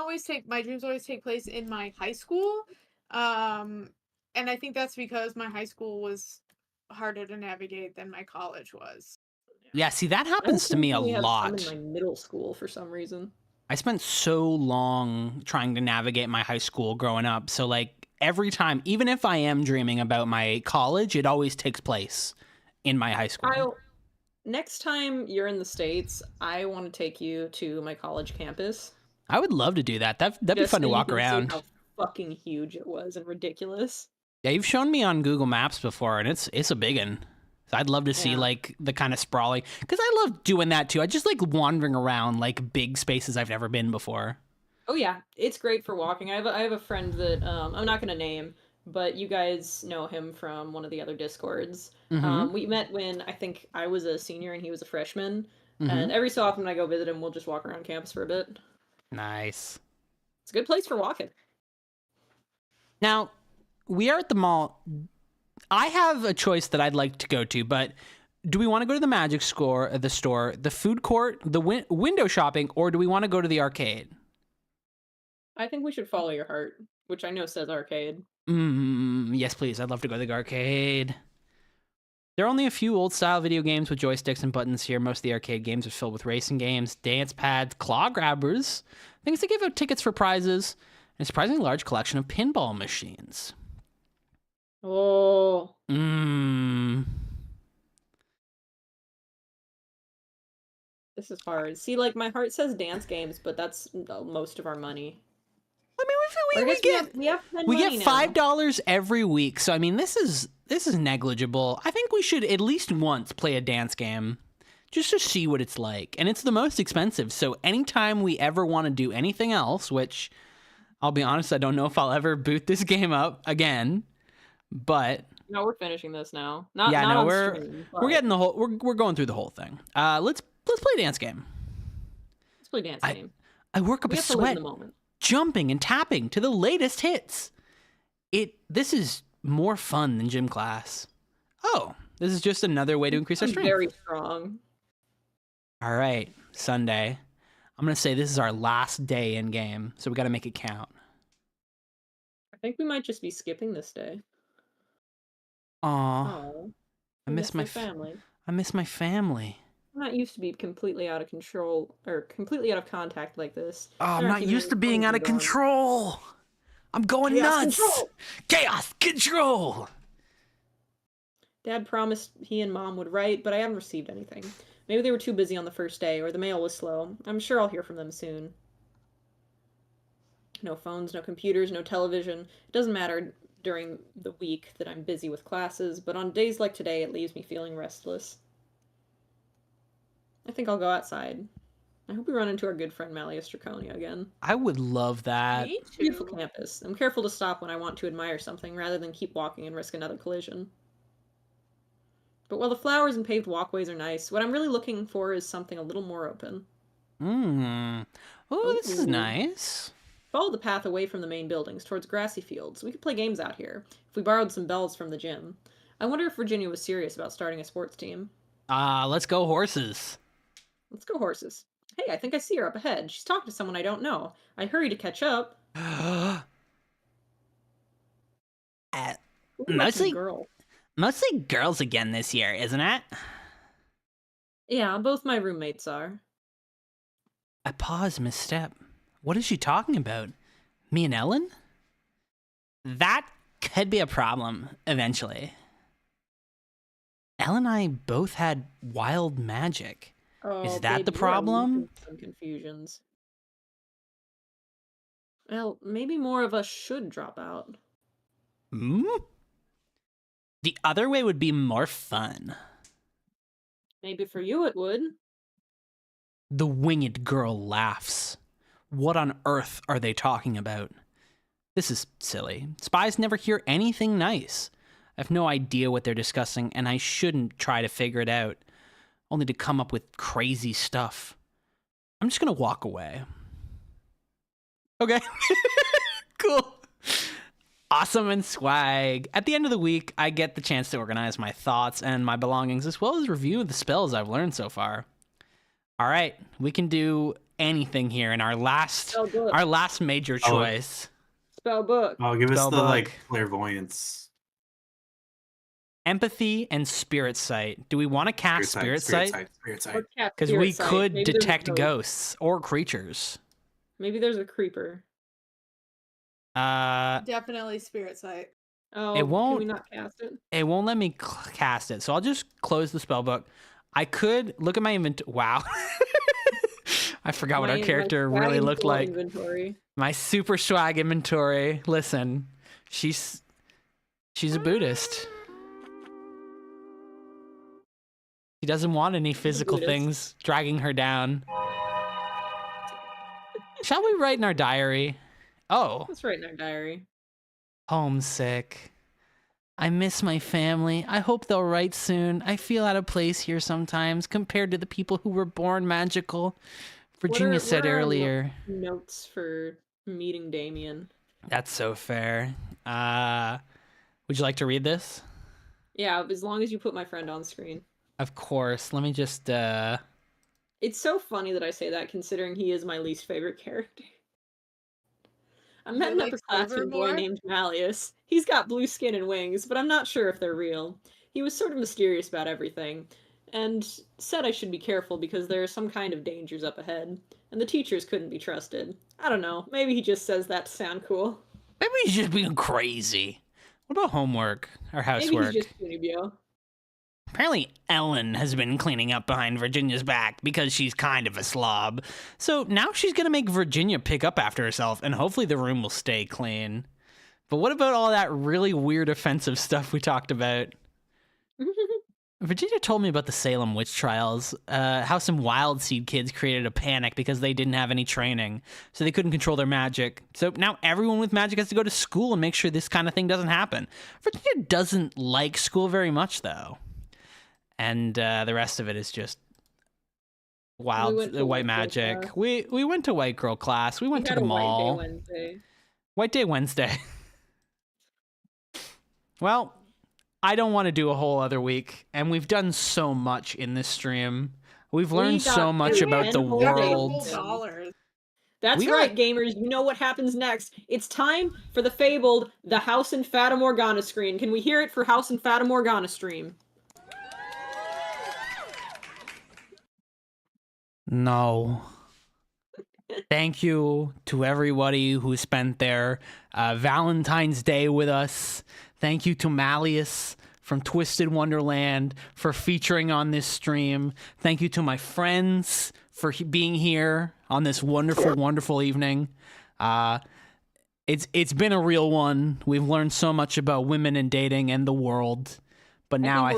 dreams always take place in my high school. And I think that's because my high school was harder to navigate than my college was. Yeah, see that I happens to me a only have some lot. in my middle school for some reason. I spent so long trying to navigate my high school growing up. So like every time, even if I am dreaming about my college, it always takes place in my high school. Kyle, next time you're in the States, I want to take you to my college campus. I would love to do that. That'd be just fun to so you walk can see around. how fucking huge it was and ridiculous. Yeah, you've shown me on Google Maps before, and it's a big one. So I'd love to see Yeah. like the kind of sprawling, because I love doing that too. I just like wandering around like big spaces I've never been before. Oh yeah, it's great for walking. I have a friend that I'm not gonna name, but you guys know him from one of the other Discords. Mhm. We met when I think I was a senior and he was a freshman, Mhm. and every so often when I go visit him, we'll just walk around campus for a bit. Nice. It's a good place for walking. Now, we are at the mall. I have a choice that I'd like to go to, but do we want to go to the magic store, the food court, the window shopping, or do we want to go to the arcade? I think we should follow your heart, which I know says arcade. Yes, please. I'd love to go to the arcade. There are only a few old-style video games with joysticks and buttons here. Most of the arcade games are filled with racing games, dance pads, claw grabbers, things that give out tickets for prizes, and a surprisingly large collection of pinball machines. Oh, this is hard. See, like my heart says dance games, but that's most of our money. I mean, Or I we guess get we have we money get now. $5 every week, so I mean, this is negligible. I think we should at least once play a dance game, just to see what it's like. And it's the most expensive, so anytime we ever want to do anything else, which I'll be honest, I don't know if I'll ever boot this game up again, but No, we're finishing this now. Not Yeah, not no, on we're stream, we're but getting the whole we're going through the whole thing. Let's play a dance game. let's play dance game. I work up We a have to live in sweat the moment. jumping and tapping to the latest hits. This is more fun than gym class. Oh, this is just another way to increase our I'm strength. very strong. All right, Sunday. I'm gonna say this is our last day in game, so we got to make it count. I think we might just be skipping this day. Aw, Oh, I miss my family. I miss my family. I'm not used to be completely out of control or completely out of contact like this. Oh, I'm There not aren't used to even being out of things going. control. I'm going Chaos nuts. control. Chaos control. Dad promised he and Mom would write, but I haven't received anything. Maybe they were too busy on the first day, or the mail was slow. I'm sure I'll hear from them soon. No phones, no computers, no television. It doesn't matter during the week that I'm busy with classes, but on days like today, it leaves me feeling restless. I think I'll go outside. I hope we run into our good friend Malleus Draconia again. I would love that. Me Beautiful too. campus. I'm careful to stop when I want to admire something rather than keep walking and risk another collision. But while the flowers and paved walkways are nice, what I'm really looking for is something a little more open. Oh, this is Ooh. nice. Follow the path away from the main buildings towards grassy fields. We could play games out here, if we borrowed some bells from the gym. I wonder if Virginia was serious about starting a sports team. Let's go horses. Let's go horses. Hey, I think I see her up ahead. She's talking to someone I don't know. I hurry to catch up. Ooh, that's a Mostly- girl. Mostly girls again this year, isn't it? Yeah, both my roommates are. I pause misstep. What is she talking about? Me and Ellen? That could be a problem eventually. Ellen and I both had wild magic. Oh, that the baby, problem? we're in some confusions. Well, maybe more of us should drop out. Hmm? The other way would be more fun. Maybe for you it would. The winged girl laughs. What on earth are they talking about? This is silly. Spies never hear anything nice. I have no idea what they're discussing, and I shouldn't try to figure it out, only to come up with crazy stuff. I'm just gonna walk away. Okay. Cool. Awesome and swag. At the end of the week, I get the chance to organize my thoughts and my belongings, as well as review the spells I've learned so far. All right, we can do anything here in our last major choice. Spell book. Oh, give us Spell the book. clairvoyance. Empathy and spirit sight. Do we want to cast spirit sight? Spirit sight. Or cat Because spirit we sight. could Maybe there's a detect ghost. ghosts or creatures. Maybe there's a creeper. Definitely spirit sight. Oh, It won't- Can we not cast it? It won't let me cast it, so I'll just close the spell book. I could look at my inventory. Wow. I forgot what our My character swag really and looked full like. Inventory. My super swag inventory. Listen, she's a Buddhist. She doesn't want any physical Buddhist. things dragging her down. Shall we write in our diary? Oh, Let's write in our diary. homesick. I miss my family. I hope they'll write soon. I feel out of place here sometimes compared to the people who were born magical. Virginia said what are our earlier. Notes for meeting Damien. That's so fair. Would you like to read this? Yeah, as long as you put my friend on screen. Of course. Let me just It's so funny that I say that considering he is my least favorite character. I met an like upperclassman boy Silvermore? named Malleus. He's got blue skin and wings, but I'm not sure if they're real. He was sort of mysterious about everything, and said I should be careful because there are some kind of dangers up ahead, and the teachers couldn't be trusted. I don't know, maybe he just says that to sound cool. maybe he's just being crazy. What about homework or Maybe housework? he's just Kunibyo. Apparently Ellen has been cleaning up behind Virginia's back because she's kind of a slob. So now she's going to make Virginia pick up after herself, and hopefully the room will stay clean. But what about all that really weird offensive stuff we talked about? Virginia told me about the Salem witch trials, how some wild seed kids created a panic because they didn't have any training, so they couldn't control their magic. So now everyone with magic has to go to school and make sure this kind of thing doesn't happen. Virginia doesn't like school very much, though. And the rest of it is just wild white magic. We went to white girl class. We went to the mall. White Day Wednesday. Well, I don't want to do a whole other week, and we've done so much in this stream. We've learned so much about the world. That's right, gamers. You know what happens next. It's time for the fabled The House and Fata Morgana screen. Can we hear it for House and Fata Morgana stream? No. Thank you to everybody who spent their Valentine's Day with us. Thank you to Malleus from Twisted Wonderland for featuring on this stream. Thank you to my friends for being here on this wonderful, wonderful evening. It's been a real one. We've learned so much about women and dating and the world. But now I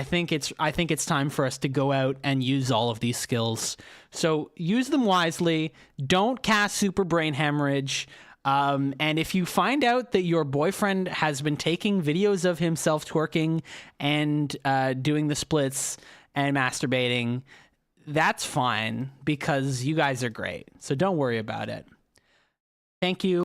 think it's time for us to go out and use all of these skills. So use them wisely. Don't cast super brain hemorrhage. And if you find out that your boyfriend has been taking videos of himself twerking and doing the splits and masturbating, that's fine because you guys are great. So don't worry about it. Thank you.